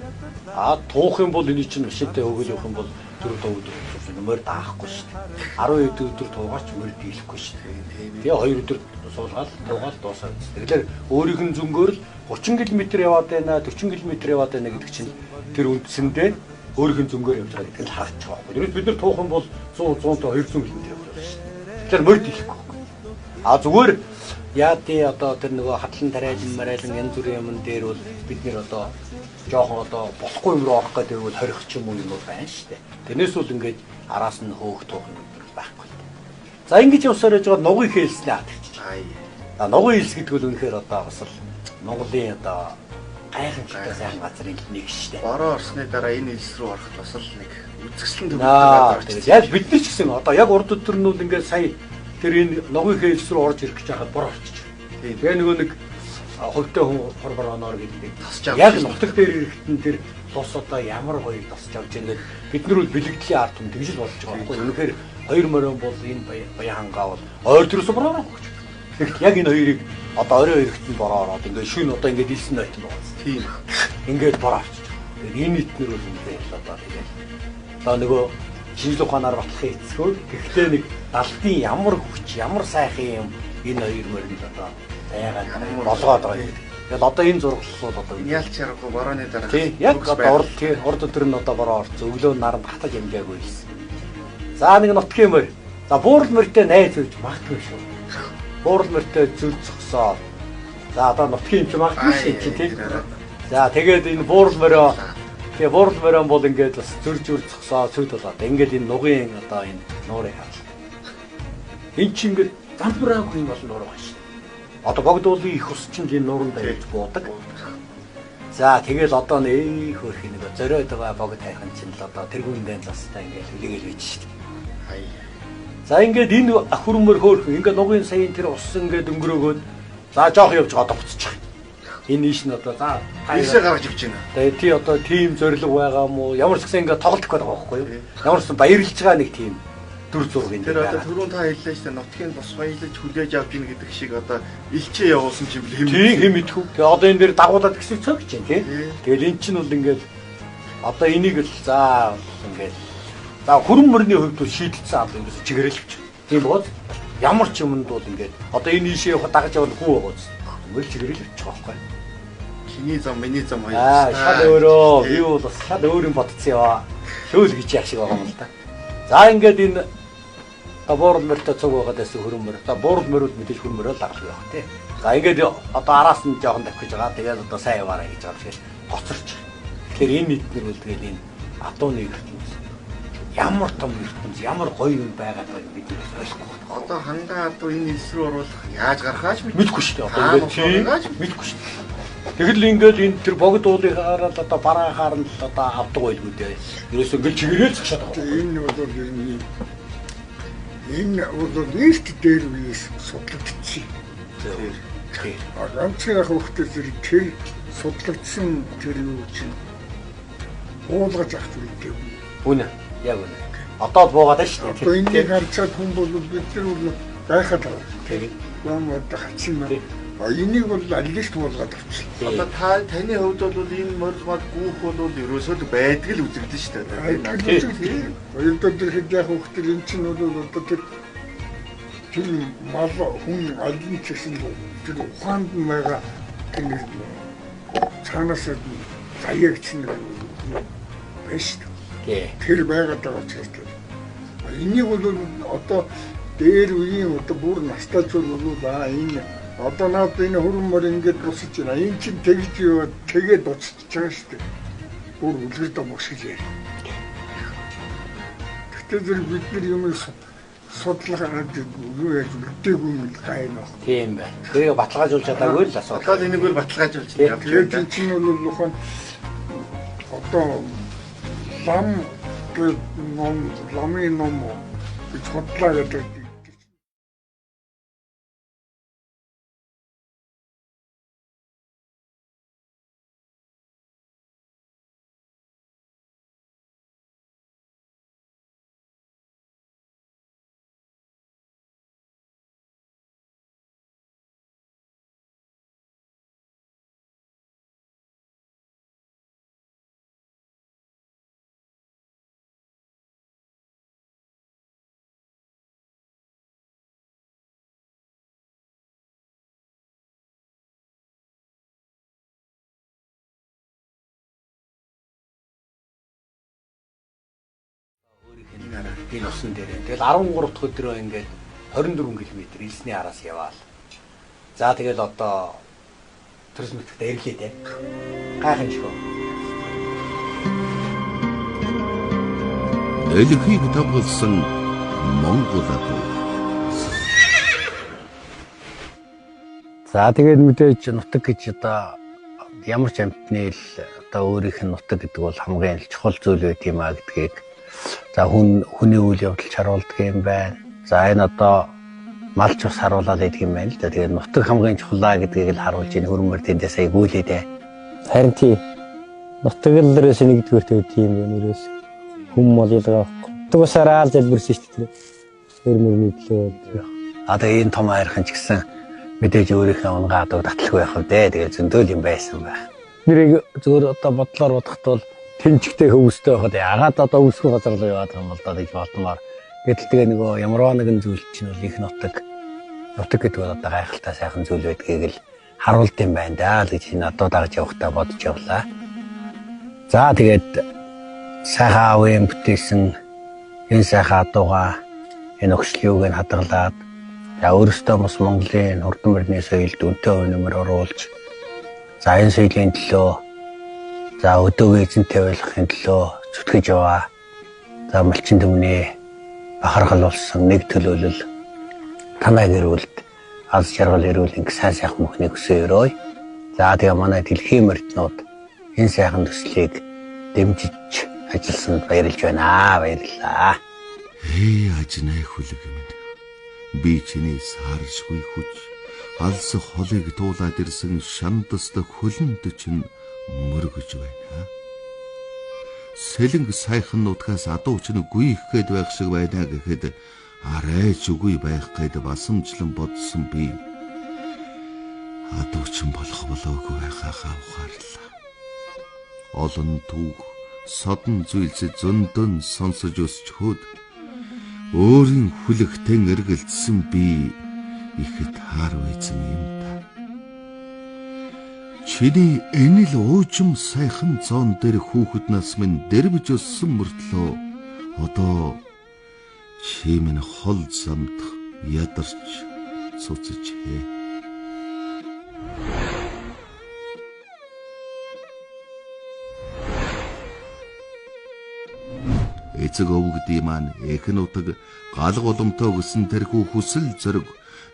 Туух юм бол энэ чинь машинтай өгөл явах юм бол 4 өдөр морь даахгүй шүү дээ. 12 өдөр туугаач морь дийлэхгүй шүү дээ. Тэгээ 2 өдөр суулгаад туугаад дуусаад. Тэгэхээр өөрийнх нь зөнгөөр л 30 км яваад байна, 40 км яваад байна гэдэг чинь тэр үндсэндээ өөрийнх нь зөнгөөр явж байгаа гэдэг нь харагдаж байгаа байхгүй. Ерөөс бид нар туух юм бол 100 100-той 200 км явж байгаа шүү дээ. Тэгэхээр морь дийлэхгүй. Зүгээр яа тий одоо тэр нөгөө хатлан тариалан марайлан янз бүрийн юм дээр бол бид нэр одоо жоохон одоо болохгүй юм руу орох гэдэг бол хорих ч юм уу юм байна шүү дээ. Тэрнээс бол ингээд араас нь хөөх туух юм байхгүй. За ингэж явсаар яж байгаа нугыг хэлснэ аа. Нугын хэлс гэдэг нь үнэхээр одоо бас л Монголын одоо гайхамшигтай сайн газрын нэг шүү дээ. Бороо орсны дараа энэ хэлс рүү орох бас л нэг үзэсгэлэн төвтэй. Яг бид нар ч гэсэн одоо яг урд өдрнүүд ингээд сая тэр энэ нугын хэлс рүү орж ирэх гэж байхад бор орчих. Тэгээ нөгөө нэг хөвтэй хүн хорбор оноор гэдэг тасч авч. Яг нутаг дээр ирэхдээ тэр тус одоо ямар гоё тасч авч ингээд бид нар бол бэлэгдлийн ард түмэн тэгж л болж байгаа байхгүй. Үнэхээр хоёр морин бол энэ Баянхангаа бол ойр төрөөс бороо гэж. Тэгэхээр яг энэ хоёрыг одоо орой ирэхэд нь бороо ороод ингээд шүн одоо ингээд илсэн байт юм байна. Тийм. Ингээд бороо авчих. Энэ нийтнэр бол ингээд одоо тэгээд одоо нөгөө шинжлэх ухаанаар батлахын эцгүүд гэхдээ нэг алтын ямар хүч ямар сайхан юм энэ хоёр морин одоо яагаад болгоод байгаа юм. Тэгэл одоо энэ зурглал бол одоо ялч харахгүй борооны дараа. Тийм яг одоо урд өдөр нь одоо бороо орсон. Өглөө наранд хатаж ямжаагүй хэлсэн. За нэг нутгийн морь. За буурал морьтой найз үүж магтгүй шүү. Буурал морьтой зүр зогсоо. За одоо нутгийн ч магтгүй шүү тийм. За тэгээд энэ буурал морио тэгээ буурал морион бол ингээд бас зүр зогсоо цүд болоод ингээд энэ нугын одоо энэ нуурыг харлаа. Энд чи ингээд замбраагүй юм бол нуур байна шүү. Одоо богдуулын их ус чинь энэ нууранд байж буудаг. За тэгэл одоо нэг хөрх нэг зориод байгаа богд хайхан чинь л одоо тэргүүндээ застай ингээд хүлээгээл байж шүү. За ингээд энэ хөрмөр хөөрх ингээд нугын саяын тэр ус ингээд өнгөрөөгөөд за жоох явж одоо буцчих. Энэ ийш нь одоо за ийшээ гаргаж өгч байна. Тэгээ тий одоо тим зориг байгаа мó ямар ч гэсэн ингээд тоглох гээд байгаа байхгүй юу? Ямар ч баярлж байгаа нэг тим дүр зураг энэ. Тэр одоо түрүүн та хэллээ шүү дээ нутгийн бос баялж хүлээж авч ийн гэдэг шиг одоо илчээ явуулсан юм л хэм мэдхүү. Тэгээ одоо энэ дээр дагуулад гэсэн цог гэж байна тий. Тэгэл эн чинь бол ингээд одоо энийг л за ингээд за хөрөн мөрний хувьд бол шийдэлцэн одоо ингээд чигээрэлж. Тийм бод ямар ч юмд бол ингээд одоо энэ ийшээ дагаж явах хүү байгаа зү. Мөр чигээрэлж байгаа байхгүй. Чиний зам миний зам хоёр. Шал өөрөө би бол бас шал өөр юм бодсон яа. Шөөл гэж яах шиг байгаа юм л да. За ингээд энэ буурал мөртөө цуг байгаадаас хөрөн мөр. За буурал мөрүүд мэдээж хөрөн мөрөө дагалж явах тий. За ингээд одоо араас нь жоохон давхиж байгаа. Тэгээд одоо сайн яваарай гэж байгаа юм шиг гоцорч. Тэгэхээр энэ нийтнэр бол тэгээд энэ адууны ертөнц ямар том ертөнц ямар гоё юм байгаад байгааг бид ойлгохгүй. Одоо хангаа адуу энэ хэлс рүү оруулах яаж гарахаач мэдэхгүй шүү дээ. Одоо ингээд мэдэхгүй шүү дээ. Тэгэл ингээд энэ тэр богд уулын хараад одоо бараа харанд одоо авдаг байлгүй дээ. Ерөөсөө ингээд чигээрэл зогсоод байгаа. Энэ бол энэ бол эрт дээр үеэс судлагдчих. Тийм. Ганцхан хөвгтөр тэр судлагдсан тэр юу чинь уулгаж авах хэрэгтэй. Үнэ. Яг үнэ. Одоо буугаад шүү дээ. Одоо энийг харцаад хүн бол бид нар бол гайхаад байгаа. Тийм. Ямар хацсан маа. Энийг бол алиш буулгаад авчихсан. Одоо таны хувьд бол энэ морьмод гүүх бол ерөөсөө л байдаг л үзэгдэн шүү дээ. Хоёрдоо тэр хэд яг хөвгтөр эн чинь бол одоо тэр мал хүн алин чсэн тэр ухаанд нь байгаа тэр цаанаас заягч нь биш. Тэр байгаад байгаа ч гэсэн. Энийг бол одоо дээр үеийн одоо бүр настай зүйл бол энэ одоо наад энэ хөрөн мөр ингээд босч байна. Энэ чинь тэгж яваад тэгээд буцчих байгаа шүү дээ. Бүр үлгэрдээ босч яа. Тэгтээ бид нар юм судлах юу яаж үлдээгүй юм гайна. Тийм байна. Тэгээ баталгаажуулж чадаагүй л асуудал. Одоо энийг бол баталгаажуулж явж байна. Тэгээд чинь бол ухаан одоо лам ламын ном гэж бодлоо гэдэг Энэ усан дээр. Тэгэл 13 дахь өдрөө ингээд 24 км элсний араас яваал. За тэгэл одоо төрс мэтгтээ ирлээ те. Гайхамшиг. Дэлхийг тавгалсан Монгол адуу. За тэгээд мэдээж нутаг гэж одоо ямар ч амьтны л одоо өөрийнх нь нутаг гэдэг бол хамгийн чухал зүйл байт юм а гэдгийг за хүний үйл явдал харуулдаг юм байна. За энэ одоо малч бас харуулаад байдаг юм байна л да. Тэгээд нутаг хамгийн чухлаа гэдгийг л харуулж ийн хөрмөр тэндээс айгүүлээ дээ. Харин тийм нутаг л дээрээс нэгдүгээр төв тийм юм ерөөс хүм мол ялгаа. Тугасараа л залбирсан шүү дээ. Хөрмөрний төлөө. Одоо энэ том хайрхан ч гэсэн мэдээж өөрийнхөө унгаа адуу татлах байх вэ. Тэгээд зөндөл юм байсан байх. Нэрийг зөвөр одоо бодлоор бодоход бол тэнцэгтэй хөвөстэй байхад ягаад одоо өсгөх газар руу яваад байгаа юм бол даа гэж бодмоор. Гэтэл тэгээ нөгөө ямарваа нэгэн зүйл чинь бол их нутаг гэдэг бол одоо гайхалтай сайхан зүйл байдгийг л харуулт юм байна даа л гэж энэ одоо дагаж явахдаа бодож явлаа. За тэгээд сайхан аавын бүтээсэн энэ сайхан адууга энэ өгшлийг нь хадгалаад за өөрөөсөө бас Монголын хурдан мөрний соёлд үнэтэй өнөмөр оруулж за энэ соёлын төлөө за өдөөгөө эзэнтэй байлгахын төлөө зүтгэж яваа. За малчин төмний бахархал болсон нэг төлөөлөл танай гэрүүлд аз жаргал эрүүл сайн сайхан мөхнийг өсөөрөө. За тэгээ манай дэлхийн морднууд энэ сайхан төслийг дэмжиж ажилласанд баярлж байна. Баярлалаа. Ажнай хүлэг минь. Би чиний сааршгүй хүч алс холыг туулаад ирсэн шандасд хөлөнд чинь мөргөж байна. Сэлэнг сайхан нутгаас адуу чинь гүйх гээд байх шиг байна гэхэд арайч үгүй байх гээд басамжлан бодсон би. Адуу чинь болох болоогүй байхаа ухаарлаа. Олон түүх содон зүйлс зөндөн сонсож өсч хөөд өөрийн хүлэгтэн эргэлдсэн би ихэд хаар байсан юм та. Чиний энэ л уужим сайхан зоон дээр хүүхэд нас минь дэрвж өссөн мөртлөө одоо чи минь хол замд ядарч цуцж хээ. Эцэг өвгдий маань эхэн утаг гал голомтоо гисэн тэрхүү хүсэл зориг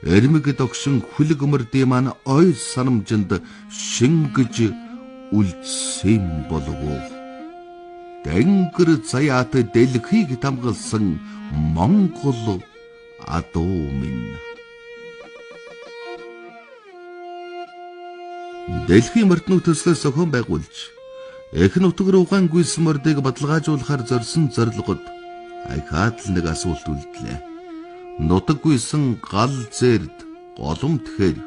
эрмэг догшин хүлэг өмөрдий маань ой санамжинд шингэж үлдсэн болов. Тэнгэр заяат дэлхийг тамгалсан Монгол адуу минь. Дэлхийн морднууд төслөөс зохион байгуулж эхэн утга руугаан гүйсэн мордыг баталгаажуулахаар зорьсон зорилгод айхаад л нэг асуулт үлдлээ. Нутаг гүйсэн гал зэрд голом тэгэхээр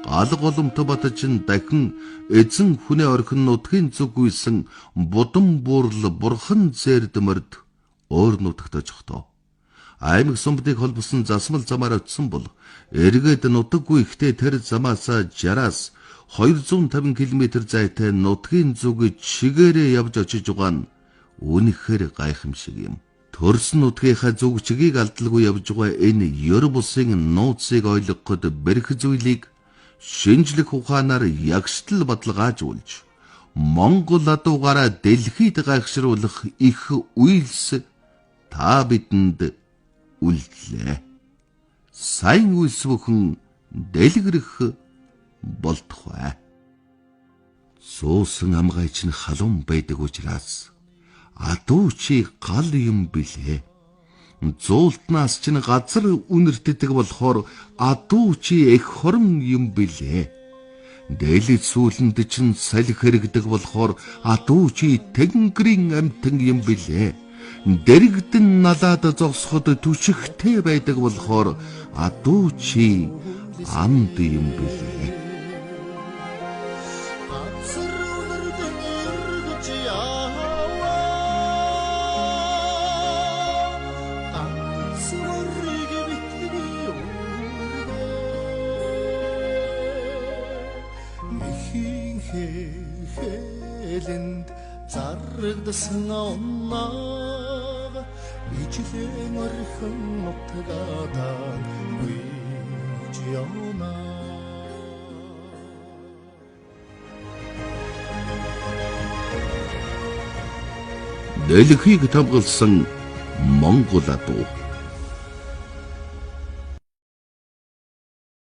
гал голомто батчин дахин эзэн хүнээ орхин нутгийн зүг гүйсэн будам буурал бурхан зэрд морд өөр нутагт очихдоо. Аймаг сумбдыг холбосон засмал замаар очсон бол эргээд нутаг гүйхтэй тэр замаас 60-аас 250 км зайтай нутгийн зүг чигээрээ явж очиж байгаа нь үнэхээр гайхамшиг юм. Төрсөн нутгийнхаа зүг чигийг алдалгүй явж байгаа энэ ёр бусын нууцыг ойлгоход бэрх зүйлийг шинжлэх ухаанаар ягштал баталгаажуулж Монгол адуугаараа дэлхийд гайхшруулах их үйлс та бидэнд үлдлээ. Сайн үйлс бүхэн дэлгэрэх болтугай. Суусан амгайч нь халуун байдаг учраас адуу чи гал юм билээ. Зуултнаас чинь газар үнэртдэг болохоор адуу чи их хорон юм билээ. Дээлэд сүүлэнд чинь салхи хэрэгдэг болохоор адуу чи тэнгэрийн амтан юм билээ. Дэрэгдэн налаад зогсоход түшигтэй байдаг болохоор адуу чи амд юм билээ. Хээлэнд зарагдсан онноо ижлэн орхон нутгадаа үйж явна. Дэлхийг тамгалсан Монгол адуу